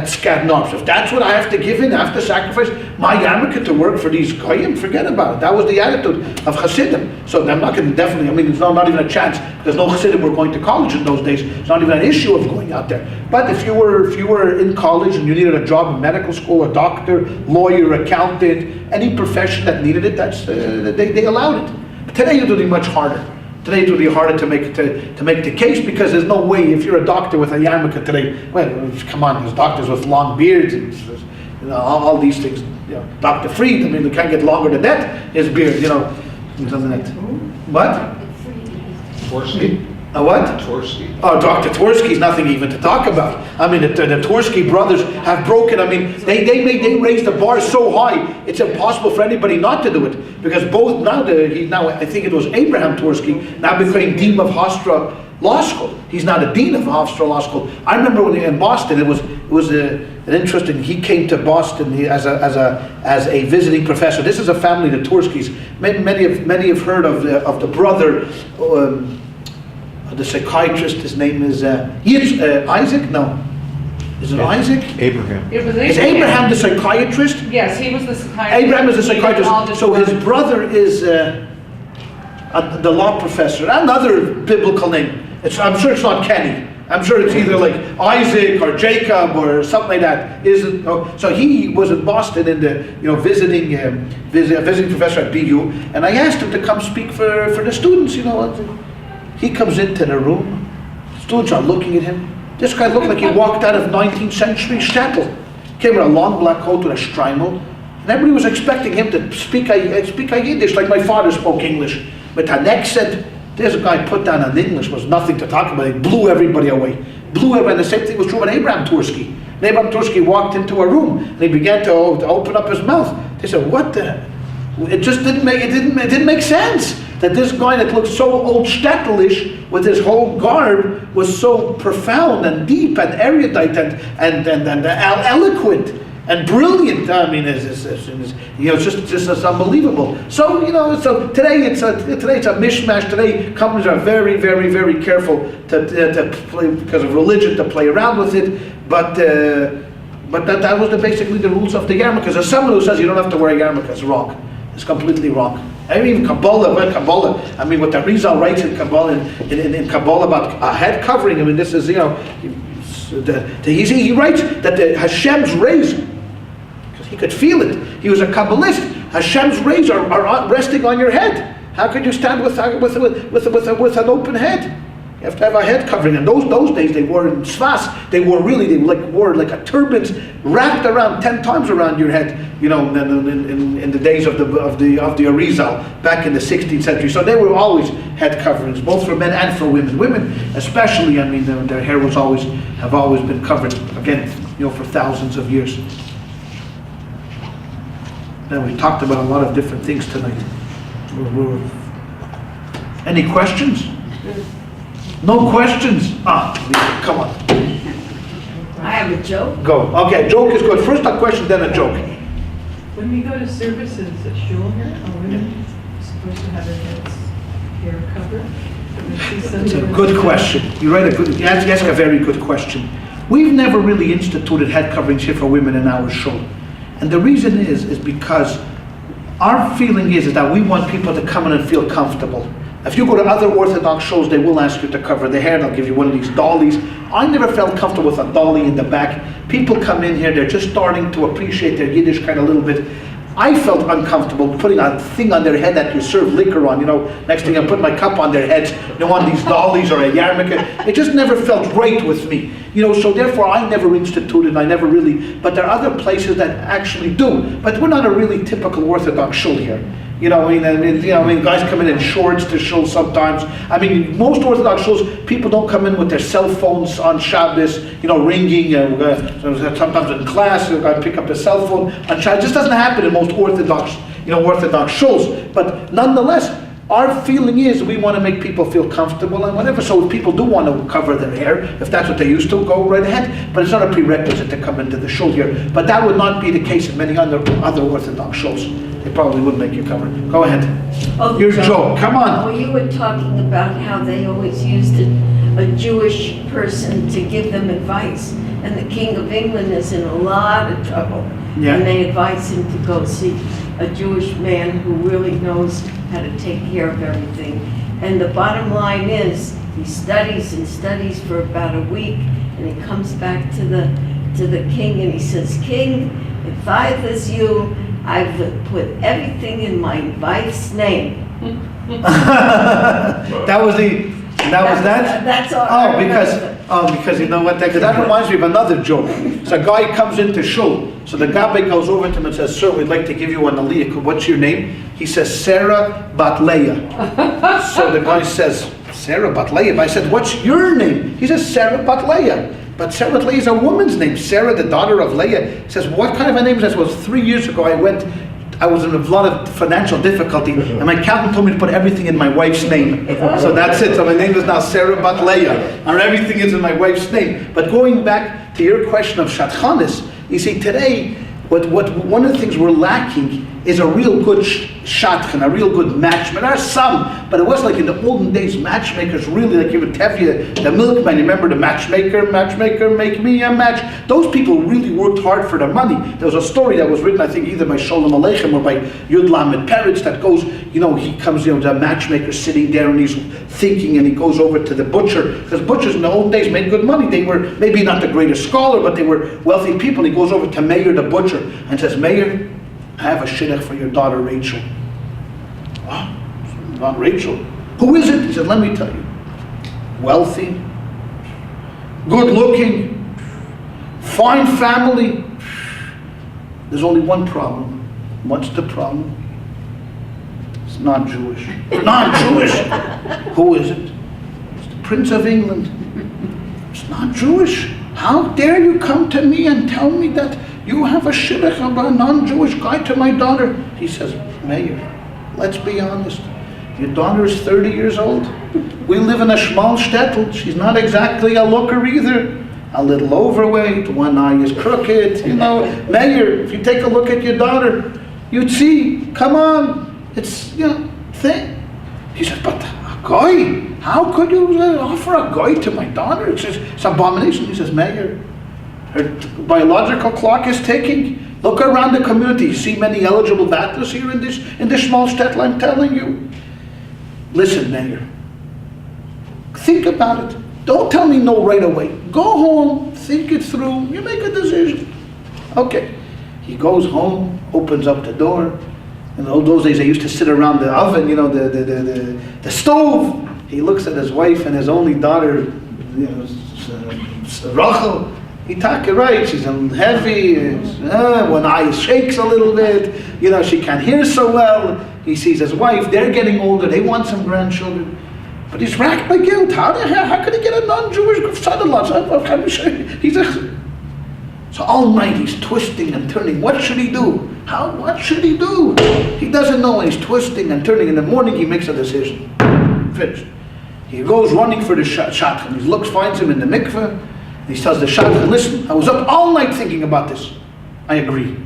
Skadden Arps. If that's what I have to give in, I have to sacrifice my yarmulke to work for these goyim, forget about it. That was the attitude of Hasidim. So I'm not going to definitely, I mean, it's not even a chance, because no Hasidim were going to college in those days. It's not even an issue of going out there. But if you were in college and you needed a job in medical school, a doctor, lawyer, accountant, any profession that needed it, they allowed it. But today it would be much harder. Today it would be harder to make the case, because there's no way, if you're a doctor with a yarmulke today, well, come on, there's doctors with long beards and all these things. Dr. Fried, I mean, they can't get longer than that, his beard, doesn't it? What? Tversky? A what? Tversky. Oh, Dr. Tversky's nothing even to talk about. I mean, the Tversky brothers have broken. I mean, they raised the bar so high, it's impossible for anybody not to do it. Because both now I think it was Abraham Tversky now became dean of Hofstra Law School. He's now the dean of Hofstra Law School. I remember when in Boston, it was an interesting. He came to Boston as a visiting professor. This is a family, the Tverskys. Many have heard of the brother. The psychiatrist, his name is Isaac? No. Is it Isaac? Abraham. It was Is Abraham the psychiatrist? Yes, he was the psychiatrist. Abraham is the He did all psychiatrist. this So work. his brother is the law professor. Another biblical name. I'm sure it's not Kenny. I'm sure it's either like Isaac or Jacob or something like that. So he was in Boston in the visiting professor at BU, and I asked him to come speak for the students. He comes into the room. Students are looking at him. This guy looked like he walked out of 19th century shtetl. Came with a long black coat with a strimal. And everybody was expecting him to speak a Yiddish like my father spoke English. But the next said, this guy put down an English was nothing to talk about. He blew everybody away. And the same thing was true with Abraham Tversky. And Abraham Tversky walked into a room and he began to open up his mouth. They said, what the? It just didn't make sense. That this guy that looked so old shtetlish with his whole garb was so profound and deep and erudite and eloquent. and brilliant. I mean, it's just unbelievable. So so today it's a mishmash. Today companies are very, very, very careful to play, because of religion, to play around with it. But that was basically the rules of the yarmulke. Because someone who says you don't have to wear a yarmulke is wrong. It's completely wrong. I mean, Kabbalah. I mean, what the Rizal writes in Kabbalah in Kabbalah about a head covering. I mean, this is he writes that Hashem's rays, because he could feel it. He was a Kabbalist. Hashem's rays are resting on your head. How could you stand with an open head? You have to have a head covering. And those days they wore in Svas. They wore like a turbans wrapped around 10 times around your head. In the days of the Arizal back in the 16th century. So they were always head coverings, both for men and for women. Women, especially, I mean, their hair have always been covered. Again, for thousands of years. Now we talked about a lot of different things tonight. Any questions? No questions? Come on. I have a joke. Go. Okay, joke is good. First a question, then a joke. When we go to services at shul here, are women supposed to have their heads hair covered? It's a good question. You ask a very good question. We've never really instituted head coverings here for women in our shul. And the reason is because our feeling is that we want people to come in and feel comfortable. If you go to other Orthodox shows, they will ask you to cover the hair. They'll give you one of these dollies. I never felt comfortable with a dolly in the back. People come in here, they're just starting to appreciate their Yiddish kind of a little bit. I felt uncomfortable putting a thing on their head that you serve liquor on. Next thing I put my cup on their heads, on these dollies or a yarmulke. It just never felt right with me. So therefore I never instituted, I never really, but there are other places that actually do. But we're not a really typical Orthodox shul here. Guys come in shorts to shul sometimes. I mean, most Orthodox shuls, people don't come in with their cell phones on Shabbos, ringing. Sometimes in class, you got to pick up the cell phone on Shabbos. It just doesn't happen in most Orthodox, Orthodox shuls. But nonetheless, our feeling is we want to make people feel comfortable and whatever. So if people do want to cover their hair, if that's what they used to, go right ahead. But it's not a prerequisite to come into the shul here. But that would not be the case in many other Orthodox shuls. They probably would make you cover. Go ahead. Here's Joe. Come on. Oh, you were talking about how they always used a Jewish person to give them advice. And the King of England is in a lot of trouble. Yeah. And they advise him to go see a Jewish man who really knows how to take care of everything. And the bottom line is, he studies and studies for about a week, and he comes back to the king and he says, "King, if I was you, I would put everything in my wife's name." That was that? That's all. Because you know what? That reminds me of another joke. So a guy comes into shul. So the Rabbi goes over to him and says, "Sir, we'd like to give you an aliyah. What's your name?" He says, "Sarah Bat Leah." So the guy says, "Sarah Bat Leah." But I said, "What's your name?" He says, "Sarah Bat Leah." But Sarah Bat Leah is a woman's name. Sarah, the daughter of Leah. He says, "What kind of a name is that?" Well, 3 years ago I was in a lot of financial difficulty, and my accountant told me to put everything in my wife's name. So that's it. So my name is now Sarah Bat Leah, and everything is in my wife's name. But going back to your question of Shatchanis, you see, today, what one of the things we're lacking is a real good shatchan, a real good matchmaker. There are some, but it was like in the olden days, matchmakers really, like even Tevye, the milkman, you remember the matchmaker, make me a match. Those people really worked hard for their money. There was a story that was written, I think, either by Sholem Aleichem or by Yud Lamed Peretz that goes, he comes, the matchmaker sitting there and he's thinking, and he goes over to the butcher, because butchers in the old days made good money. They were maybe not the greatest scholar, but they were wealthy people. He goes over to Meir the butcher and says, "Meir, I have a shidduch for your daughter Rachel." "Oh, not Rachel. Who is it?" He said, "Let me tell you. Wealthy, good looking, fine family. There's only one problem." "What's the problem?" "It's not Jewish." "Not Jewish? Who is it?" "It's the Prince of England." "It's not Jewish? How dare you come to me and tell me that you have a shidduch of a non-Jewish guy to my daughter?" He says, "Meir, let's be honest. Your daughter is 30 years old. We live in a small shtetl. She's not exactly a looker either. a little overweight, one eye is crooked, Mayor, if you take a look at your daughter, you'd see, come on, it's, thing. He says, but a guy, how could you offer a guy to my daughter? It's abomination. He says, Mayor, her biological clock is ticking. Look around the community. You see many eligible battlers here in this small shtetl, I'm telling you. Listen, Mayor, think about it. Don't tell me no right away. Go home, think it through, you make a decision. Okay. He goes home, opens up the door. In those days, they used to sit around the oven, the stove. He looks at his wife and his only daughter, Rachel. He talk it right. She's heavy. One eye shakes a little bit. She can't hear so well. He sees his wife. They're getting older. They want some grandchildren. But he's racked by guilt. How could he get a non-Jewish son-in-law? So all night he's twisting and turning. What should he do? What should he do? He doesn't know when he's twisting and turning. In the morning he makes a decision. Finished. He goes running for the shadchan. He finds him in the mikveh. He tells the shadchan, listen, I was up all night thinking about this. I agree.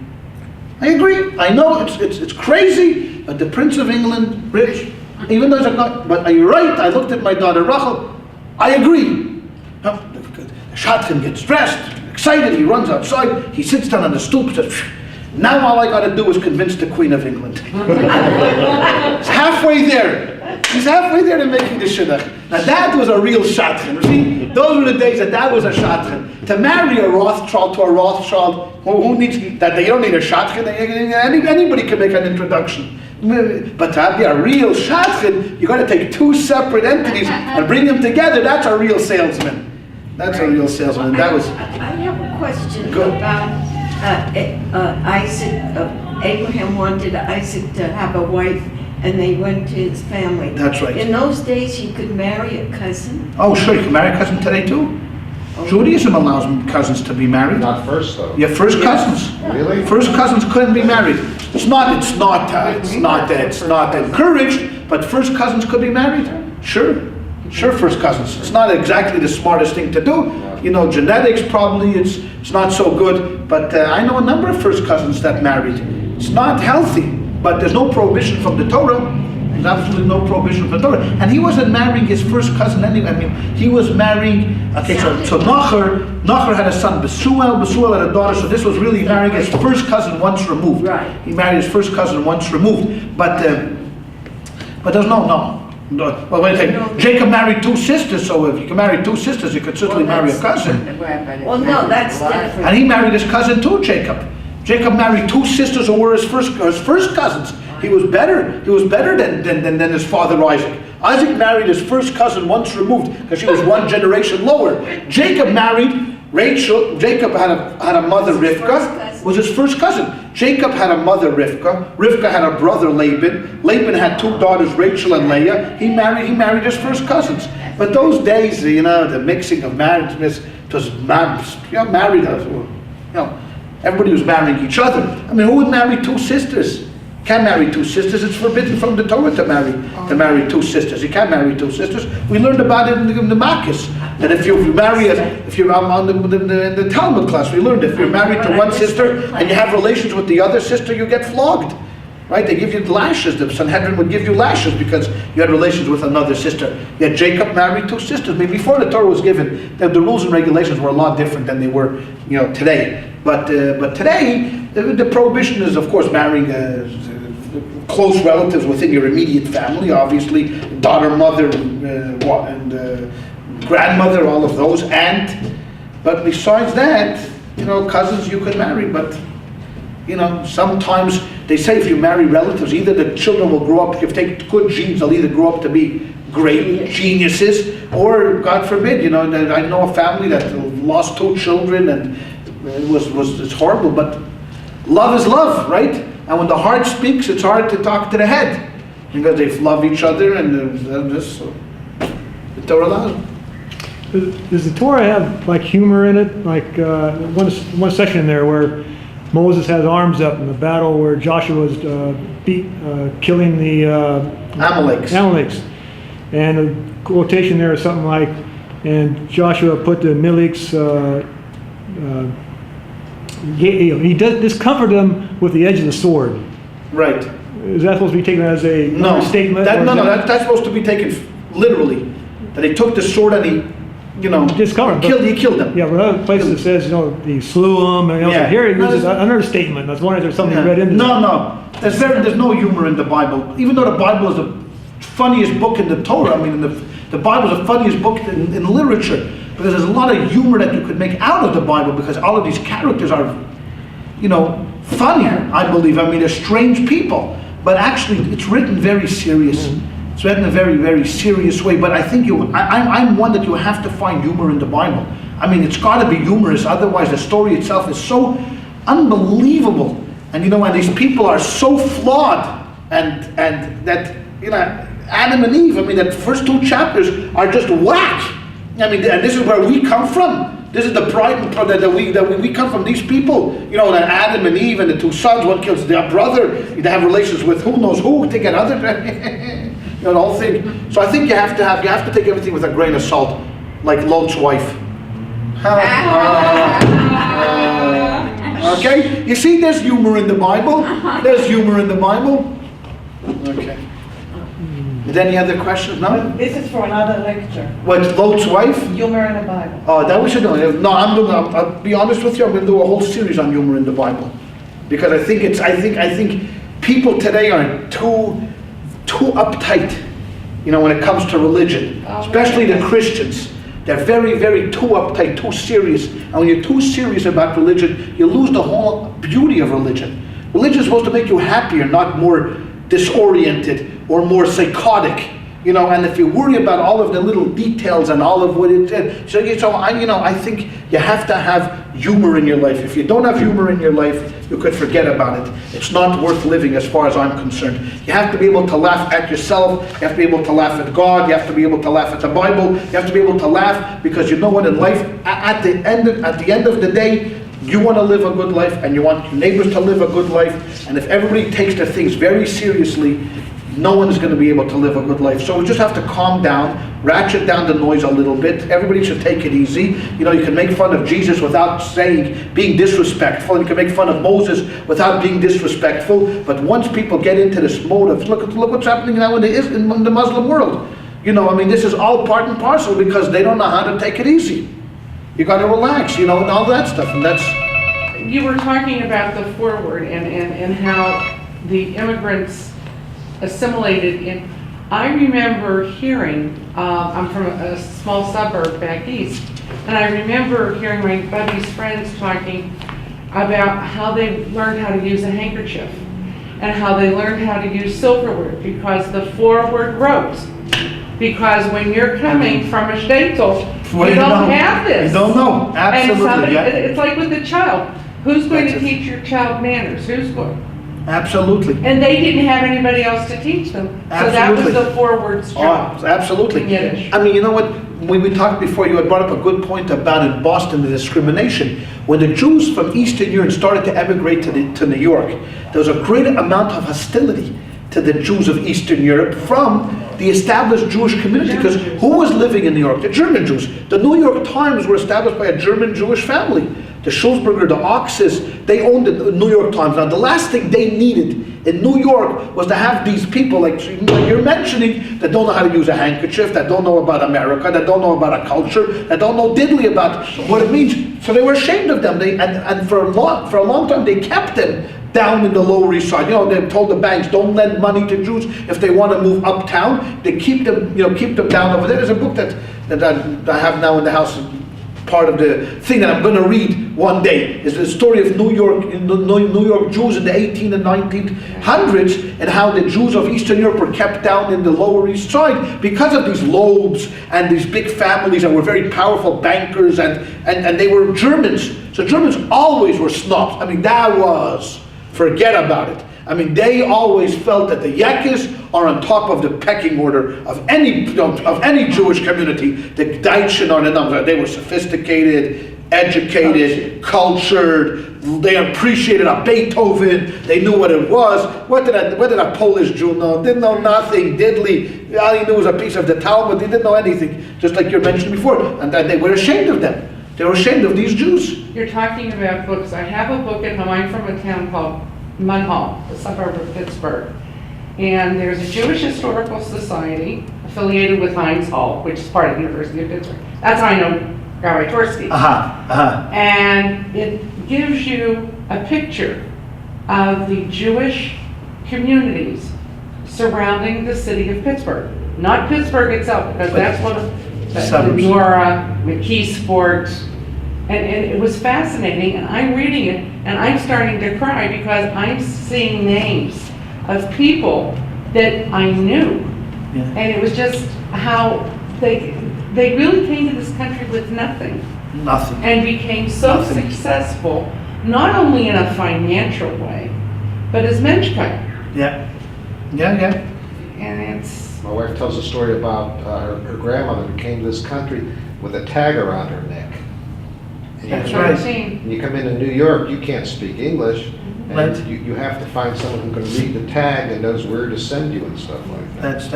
I know it's crazy, but the Prince of England, rich, even though but are you right? I looked at my daughter Rachel. I agree. The shadchan gets dressed. Excited, he runs outside, he sits down on the stoop, says, now all I got to do is convince the Queen of England. He's halfway there. He's halfway there to making the shidduch. Now that was a real shadchan. See, those were the days that was a shadchan. To marry a Rothschild to a Rothschild, who needs that? They don't need a shadchan. Anybody can make an introduction. But to be a real shadchan, you got to take two separate entities and bring them together. That's a real salesman. That's a real salesman. That was. I have a question about Isaac. Abraham wanted Isaac to have a wife, and they went to his family. That's right. In those days, you could marry a cousin. Oh, sure, you can marry a cousin today too. Oh. Judaism allows cousins to be married. Not first though. Yeah, first cousins. Really? First cousins couldn't be married. It's not encouraged, but first cousins could be married. Sure, first cousins. It's not exactly the smartest thing to do. Genetics probably it's not so good. But I know a number of first cousins that married. It's not healthy, but there's no prohibition from the Torah. There's absolutely no prohibition from the Torah. And he wasn't marrying his first cousin anyway. I mean, he was marrying. Okay, so Nachor had a son, Besuel had a daughter. So this was really marrying his first cousin once removed. Right. He married his first cousin once removed. But there's no. Well, wait a second. Jacob married two sisters, so if you can marry two sisters, you could certainly marry a cousin. Well, no, that's different. And he married his cousin too, Jacob. Jacob married two sisters who were his first cousins. He was better. He was better than his father Isaac. Isaac married his first cousin once removed because she was one generation lower. Jacob married Rachel. Jacob had a mother, Rivka, was his first cousin. Jacob had a mother, Rivka. Rivka had a brother, Laban. Laban had two daughters, Rachel and Leah. He married his first cousins. But those days, the mixing of marriage, it was married. Everybody was marrying each other. I mean, who would marry two sisters? Can't marry two sisters. It's forbidden from the Torah to marry two sisters. You can't marry two sisters. We learned about it in the Makkos. That if you marry if you're on the Talmud class, we learned if you're married to one sister and you have relations with the other sister, you get flogged. Right? They give you lashes. The Sanhedrin would give you lashes because you had relations with another sister. Yet Jacob married two sisters. I mean, before the Torah was given, the rules and regulations were a lot different than they were, today. But today, the prohibition is, of course, marrying close relatives within your immediate family. Obviously, daughter, mother, and grandmother, all of those, aunt. But besides that, cousins you could marry. But sometimes they say if you marry relatives, either the children will grow up, if they take good genes, they'll either grow up to be great geniuses, or God forbid, I know a family that lost two children, and it's horrible. But love is love, right? And when the heart speaks, it's hard to talk to the head because they love each other, and the Torah allows. Does the Torah have like humor in it? Like one section in there where Moses has arms up in the battle where Joshua was killing the Amaleks. And the quotation there is something like, and Joshua put the Milik's, he discomforted them with the edge of the sword. Right. Is that supposed to be taken as a No. statement? That's supposed to be taken literally. That he took the sword and he, Discovered. he killed them. Yeah, but other places it says, he slew them, and Yeah. here he No, uses that's- an understatement. That's why there's something Yeah. read into that. No. There's no humor in the Bible. Even though the Bible is the funniest book in the Torah, I mean, the Bible is the funniest book in literature, because there's a lot of humor that you could make out of the Bible, because all of these characters are, funny, I believe. I mean, they're strange people, but actually it's written very serious. It's written in a very, very serious way, but I think I'm one that you have to find humor in the Bible. I mean, it's got to be humorous, otherwise the story itself is so unbelievable. And and these people are so flawed, and that, Adam and Eve, I mean, that first 2 chapters are just whack. I mean, and this is where we come from. This is the pride that we come from. These people, that Adam and Eve and the 2 sons, one kills their brother, they have relations with who knows who to get other, the whole thing. So I think you have to take everything with a grain of salt, like Lot's wife. Okay, you see, there's humor in the Bible. There's humor in the Bible. Okay. Is there any other questions? No? This is for another lecture. What, Lot's wife? Humor in the Bible. Oh, that we should know. No, I'll be honest with you, I'm going to do a whole series on humor in the Bible. Because I think people today are too uptight, when it comes to religion. Especially the Christians. They're very, very too uptight, too serious. And when you're too serious about religion, you lose the whole beauty of religion. Religion is supposed to make you happier, not more disoriented or more psychotic. And if you worry about all of the little details and all of what it is, I think you have to have humor in your life. If you don't have humor in your life, you could forget about it. It's not worth living as far as I'm concerned. You have to be able to laugh at yourself. You have to be able to laugh at God. You have to be able to laugh at the Bible. You have to be able to laugh, because you know what, in life, at the end of the day, you want to live a good life, and you want your neighbors to live a good life. And if everybody takes their things very seriously, no one is going to be able to live a good life. So we just have to calm down, ratchet down the noise a little bit. Everybody should take it easy. You can make fun of Jesus without being disrespectful. You can make fun of Moses without being disrespectful. But once people get into this mode of, look what's happening now in the Muslim world. This is all part and parcel, because they don't know how to take it easy. You got to relax, and all that stuff. And that's... You were talking about the forward and how the immigrants assimilated in. I remember hearing, I'm from a small suburb back east, and I remember hearing my buddy's friends talking about how they learned how to use a handkerchief and how they learned how to use silverware, because the forward rose. Because when you're coming from a shtetl, you don't have this. You don't know. Absolutely. And it's like with the child. Who's going to teach your child manners? Who's going? Absolutely. And they didn't have anybody else to teach them. So that was the forward's job. Oh, absolutely. In Yiddish. I mean, you know what? When we talked before, you had brought up a good point about in Boston, the discrimination. When the Jews from Eastern Europe started to emigrate to New York, there was a great amount of hostility to the Jews of Eastern Europe from the established Jewish community, because who was living in New York? The German Jews. The New York Times were established by a German Jewish family. The Schulzberger, the Oxes, they owned the New York Times. Now, the last thing they needed in New York was to have these people like you're mentioning, that don't know how to use a handkerchief, that don't know about America, that don't know about a culture, that don't know diddly about what it means. So they were ashamed of them. And for a long time, they kept them down in the Lower East Side. They told the banks, don't lend money to Jews if they want to move uptown. They keep them down over there. There's a book that I have now in the house. Part of the thing that I'm going to read one day is the story of New York Jews in the 1800s and 1900s, and how the Jews of Eastern Europe were kept down in the Lower East Side because of these lobes and these big families that were very powerful bankers, and they were Germans. So Germans always were snobs. I mean, forget about it. I mean, they always felt that the Yakis are on top of the pecking order of any Jewish community. The Deutschen are the numbers. They were sophisticated, educated, cultured. They appreciated a Beethoven. They knew what it was. What did a Polish Jew know? Didn't know nothing. Diddly. All he knew was a piece of the Talmud. He didn't know anything. Just like you mentioned before. And that they were ashamed of them. They were ashamed of these Jews. You're talking about books. I have a book at home. I'm from a town called Munhall, a suburb of Pittsburgh. And there's a Jewish Historical Society affiliated with Heinz Hall, which is part of the University of Pittsburgh. That's how I know Rabbi Torsky. And it gives you a picture of the Jewish communities surrounding the city of Pittsburgh. Not Pittsburgh itself, because that's one of the Nora, McKeesport, and it was fascinating, and I'm reading it, and I'm starting to cry because I'm seeing names of people that I knew. And it was just how they really came to this country with nothing. Nothing. And became so successful, not only in a financial way, but as menschkeit. Yeah. And it's... My wife tells a story about her grandmother who came to this country with a tag around her neck. And That's you right. When you come into New York, you can't speak English, and Right. you have to find someone who can read the tag and knows where to send you and stuff like that.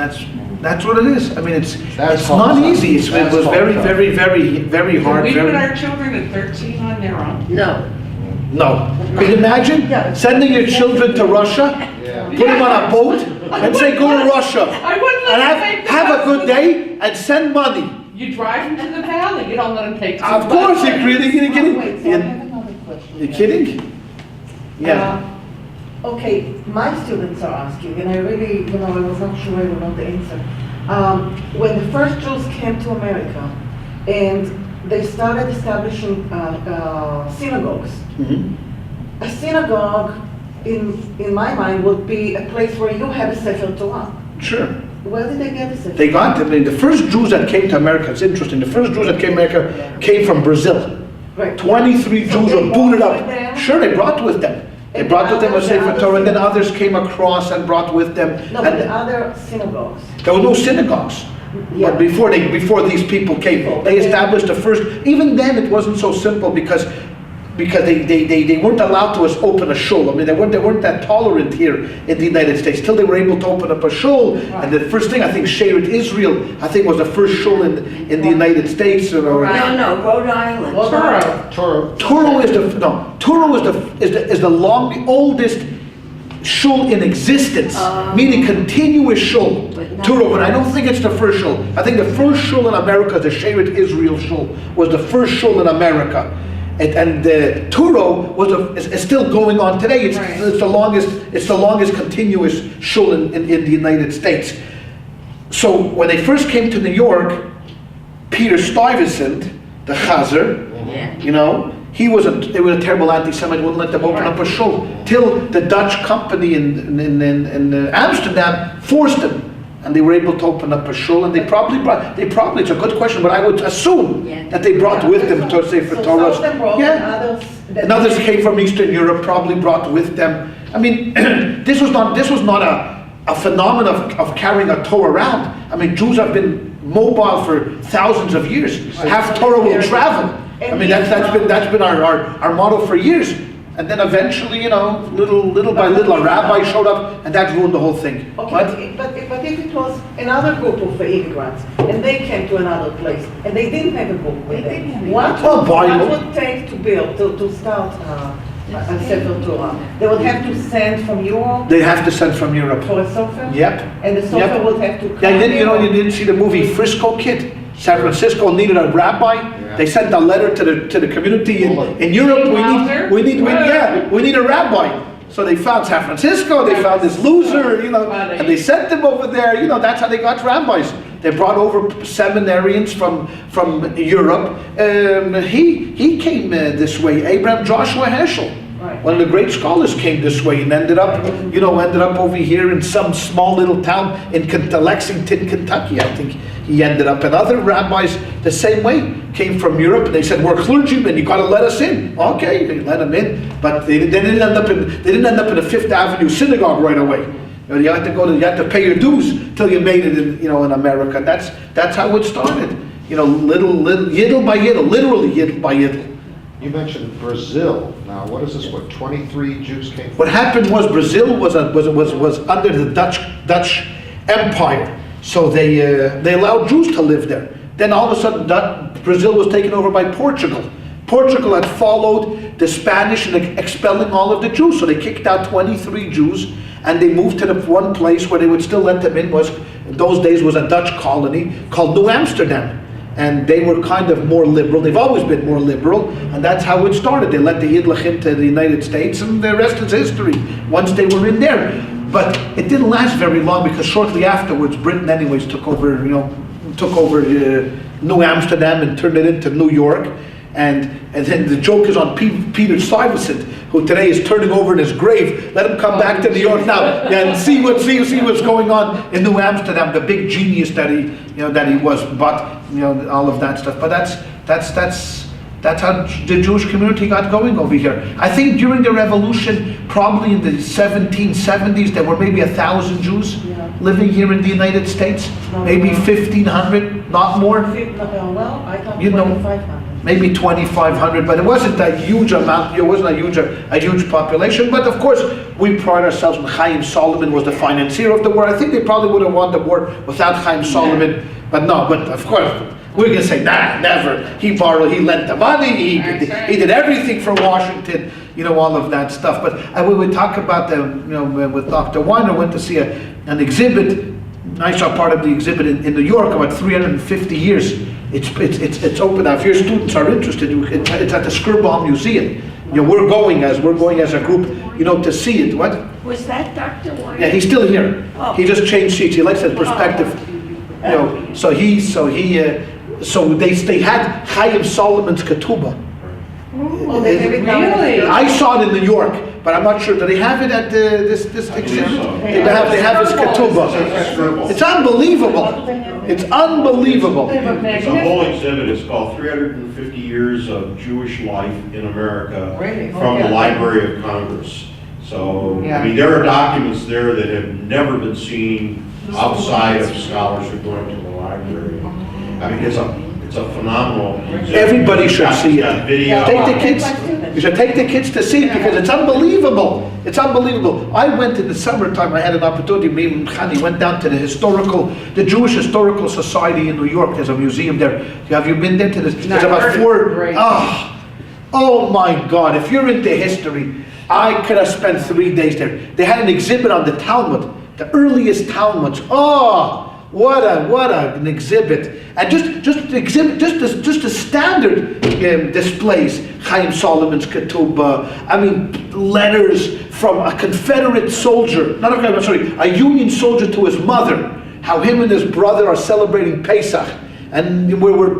That's what it is. I mean, it's That's not called easy. It That's was called very, tough. very, very, very hard. We very, put our children at 13 on their own. No. No. Can you imagine sending your children to Russia, Yeah. put them on a boat, and say, go to Russia, I wouldn't let and them take the have a bus good with day, and send money. You drive them to the valley, you don't let them take... Of course, you're kidding. Wait, so I have another question. You're kidding? Yeah. Okay, my students are asking, and I really, I was not sure I would know the answer. When the first Jews came to America, and they started establishing synagogues. Mhm. A synagogue, in my mind, would be a place where you have a Sefer Torah. Sure. Where did they get the Sefer They got, I mean, the first Jews that came to America, it's interesting, the first Jews that came to America came from Brazil. Right. 23 So Jews they were booted brought with up. them? Sure, they brought with them. They And brought with them a others- Sefer others- Torah, and then others came across and brought with them. No, but the And other synagogues. there were no synagogues. Yeah. But before these people came, they established the first, even then it wasn't so simple because they weren't allowed to open a shul. I mean, they weren't that tolerant here in the United States. Till they were able to open up a shul, and the first thing, I think, Sheret Israel, I think, was the first shul in the United States. No, Rhode Island. Turo is the oldest shul in existence, meaning continuous shul. Turo, but I don't think it's the first shul. I think the first shul in America, the Sheret Israel shul, was the first shul in America. And Turo is still going on today. It's the longest continuous shul in the United States. So when they first came to New York, Peter Stuyvesant, the Chazer, he was a terrible anti-Semite. Wouldn't let them open up a shul till the Dutch company in Amsterdam forced them. And they were able to open up a shul, and they probably, it's a good question, but I would assume that they brought with them to say for Torah. Some of them brought, And others came from Eastern Europe, probably brought with them. I mean, this was not a phenomenon of carrying a Torah around. I mean, Jews have been mobile for thousands of years. Half Torah will travel. I mean, that's been our motto for years. And then eventually, little by little, a rabbi showed up, and that ruined the whole thing. Okay, but if it was another group of immigrants, and they came to another place, and they didn't have a book with them, what would it take to start a Sefer Torah? They would have to send from Europe? They have to send from Europe. For a sofer? Yep. And the sofer would have to come? Yeah, you didn't see the movie Frisco Kid? San Francisco needed a rabbi. Yeah. They sent a letter to the community in Europe. We need a rabbi. So they found San Francisco. They found this loser, and they sent them over there. That's how they got rabbis. They brought over seminarians from Europe. He came this way. Abraham Joshua Heschel. Right. One of the great scholars came this way and ended up over here in some small little town in Lexington, Kentucky, I think he ended up. And other rabbis the same way came from Europe, and they said, "We're clergymen. You got to let us in." Okay, they let them in, but they didn't end up in the Fifth Avenue synagogue right away. You had to pay your dues till you made it in America. That's how it started. Little yidel by yidel, literally yidel by yidel. You mentioned Brazil. Now, what is this, what, 23 Jews came from? What happened was Brazil was under the Dutch Empire, so they allowed Jews to live there. Then all of a sudden, Brazil was taken over by Portugal. Portugal had followed the Spanish in expelling all of the Jews, so they kicked out 23 Jews, and they moved to the one place where they would still let them in. In those days was a Dutch colony called New Amsterdam. And they were kind of more liberal. They've always been more liberal, and that's how it started. They let the Yidlach into the United States, and the rest is history, once they were in there. But it didn't last very long, because shortly afterwards, Britain anyways took over New Amsterdam and turned it into New York. And then the joke is on Peter Stuyvesant, who today is turning over in his grave. Let him come back to New York now and see what's going on in New Amsterdam. The big genius that he was, but all of that stuff. But that's how the Jewish community got going over here. I think during the revolution, probably in the 1770s, there were maybe 1,000 Jews living here in the United States. Maybe 1,500, not more. Well, I thought 2,500. Maybe 2,500, but it wasn't a huge amount. It wasn't a huge population. But of course, we pride ourselves on Chaim Solomon was the financier of the war. I think they probably would have won the war without Chaim Solomon. But no. But of course, we're going to say, nah, never. He lent the money. He did everything for Washington. All of that stuff. But we would talk about with Dr. Weiner, went to see an exhibit. I saw part of the exhibit in New York about 350 years. It's open now. If your students are interested, it's at the Skirball Museum. We're going as a group, to see it. What? Was that Dr. Weiner? Yeah, he's still here. Oh. He just changed seats. He likes that perspective. So they had Chaim Solomon's ketubah. Oh, they have it now. Really? I saw it in New York, but I'm not sure. Do they have it at this exhibit? so. They have his ketubah. It's unbelievable. It's unbelievable. It's a whole exhibit. It's called 350 Years of Jewish Life in America Really? from Okay. the Library of Congress. So, Yeah. I mean, there are documents there that have never been seen outside of scholars who go into the library. I mean, it's a phenomenal exhibit. Everybody should see It's got it. video. Take the kids. You should take the kids to see it because it's unbelievable. It's unbelievable. I went in the summertime. I had an opportunity. Me and Chani went down to the Jewish Historical Society in New York. There's a museum there. Have you been there to this? There's about four. Oh my God! If you're into history, I could have spent 3 days there. They had an exhibit on the Talmud, the earliest Talmuds. Oh. What an exhibit! And just the standard displays. Chaim Solomon's ketubah. I mean, letters from a Confederate soldier, a Union soldier to his mother. How him and his brother are celebrating Pesach. And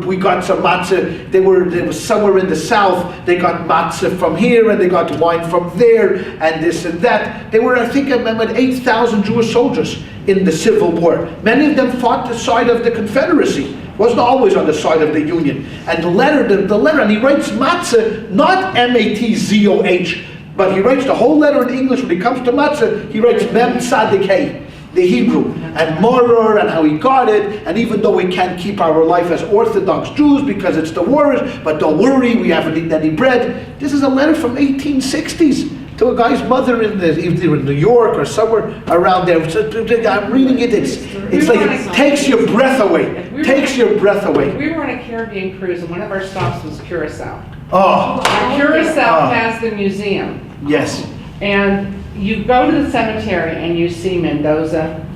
we got some matzah. They were somewhere in the south. They got matzah from here, and they got wine from there, and this and that. They were, I think, about 8,000 Jewish soldiers in the Civil War. Many of them fought the side of the Confederacy. Wasn't always on the side of the Union. And the letter, and he writes matzah, not M-A-T-Z-O-H, but he writes the whole letter in English. When he comes to matzah, he writes Mem Tzadik Hey, the Hebrew, and Moror, and how he got it. And even though we can't keep our life as Orthodox Jews because it's the wars, but don't worry, we haven't eaten any bread. This is a letter from 1860s to a guy's mother either in New York or somewhere around there. I'm reading it. It's like it takes your breath away. Takes your breath away. We were on a Caribbean cruise, and one of our stops was Curacao. Oh, Curacao has the museum. yes. And you go to the cemetery and you see Mendoza.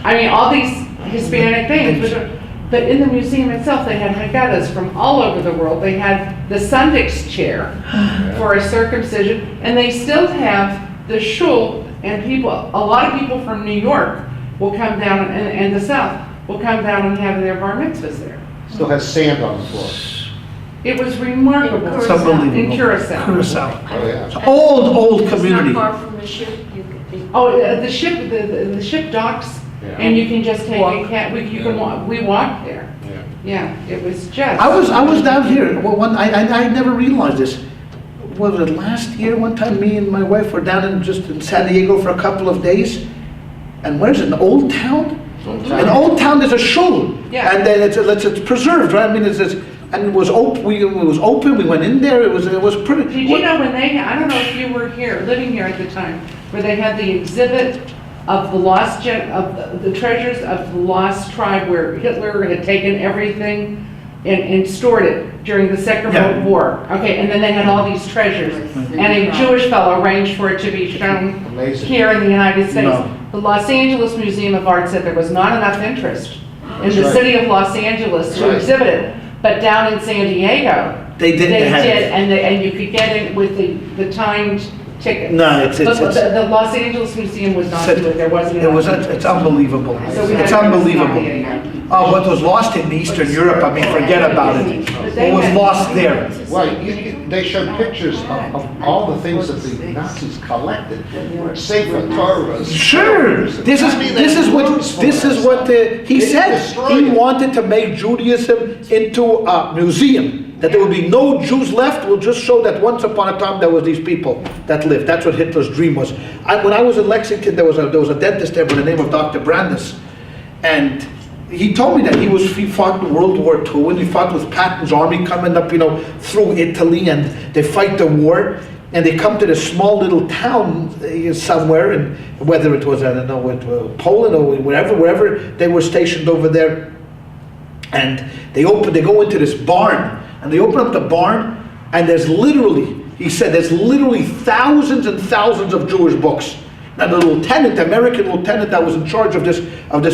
I mean, all these Hispanic things. But in the museum itself, they had Haggadahs from all over the world. They had the Sundix chair for a circumcision, and they still have the shul, and a lot of people from New York will come down, and the South will come down and have their bar mitzvahs there. Still has sand on the floor. It was remarkable. It's unbelievable. In Curacao. Curacao. Oh, yeah. It's an old community. It's not far from the ship. You could be. Oh, the ship docks, and you can just take a cab. We walked there. Yeah, it was just. I was down here. I never realized this. Was it last year? One time, me and my wife were down in San Diego for a couple of days. And where's it? An Old Town? In Old Town, there's a shul. Yeah. And then it's preserved, right? I mean, it's and it was open, we went in there, it was pretty. Did you know when they, I don't know if you were here, living here at the time, where they had the exhibit of the lost, of the treasures of the lost tribe where Hitler had taken everything and stored it during the Second Yeah. World War? Okay, and then they had all these treasures. And a Jewish fellow arranged for it to be shown Amazing. here in the United States. No. The Los Angeles Museum of Art said there was not enough interest in That's the right. city of Los Angeles to Right. exhibit it. But down in San Diego, They did, they had it. and you could get in with the timed ticket. No, it's- But the Los Angeles Museum was not doing it, there wasn't enough. It's unbelievable. So we had It's to unbelievable. San Diego. Oh, what was lost in Eastern Europe, I mean, forget about it. What was lost there? Well, they showed pictures of all the things that the Nazis collected, Sefer Torahs. Sure, this is what he said. He wanted to make Judaism into a museum. That there would be no Jews left, will just show that once upon a time there was these people that lived. That's what Hitler's dream was. When I was in Lexington, there was a dentist there by the name of Dr. Brandis, and he told me that he fought in World War II, and he fought with Patton's army coming up, through Italy, and they fight the war, and they come to this small little town somewhere, and whether it was, I don't know, Poland or wherever they were stationed over there, and they go into this barn, and they open up the barn, and he said there's literally thousands and thousands of Jewish books. Now the American lieutenant that was in charge of this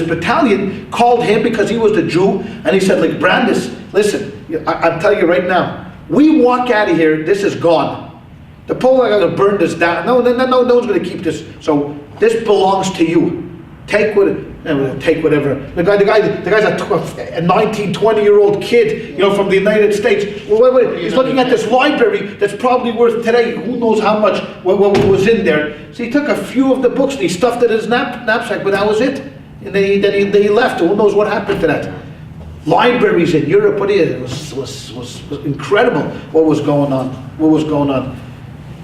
battalion called him because he was the Jew, and he said, like, Brandis, listen, I'm telling you right now, we walk out of here, this is gone. The Poles are going to burn this down. No one's going to keep this. So this belongs to you. Take whatever. The guy's a 19, 20-year-old kid, from the United States. He's looking at this library that's probably worth today, who knows how much, what was in there. So he took a few of the books and he stuffed it in his knapsack, but that was it. And then he left. Who knows what happened to that? Libraries in Europe, it was incredible what was going on.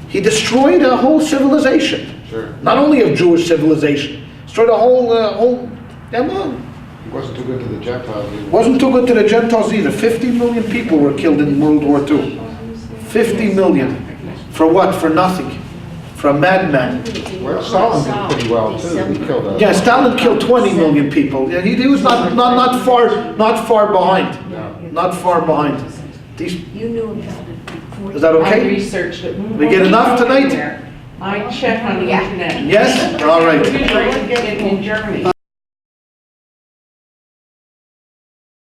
He destroyed a whole civilization. Sure. Not only of Jewish civilization. Destroyed a whole He wasn't too good to the Gentiles either. Wasn't too good to the Gentiles either. 50 million people were killed in World War II. 50 million. For what? For nothing. For a madman. Well, Stalin did pretty well too. He killed Yeah, Stalin killed 20 million people. Yeah, he was not far behind. Not far behind. You knew about it before. Is that I okay? researched it. We get enough tonight? I check on the internet. Yes? All right. Usually in Germany.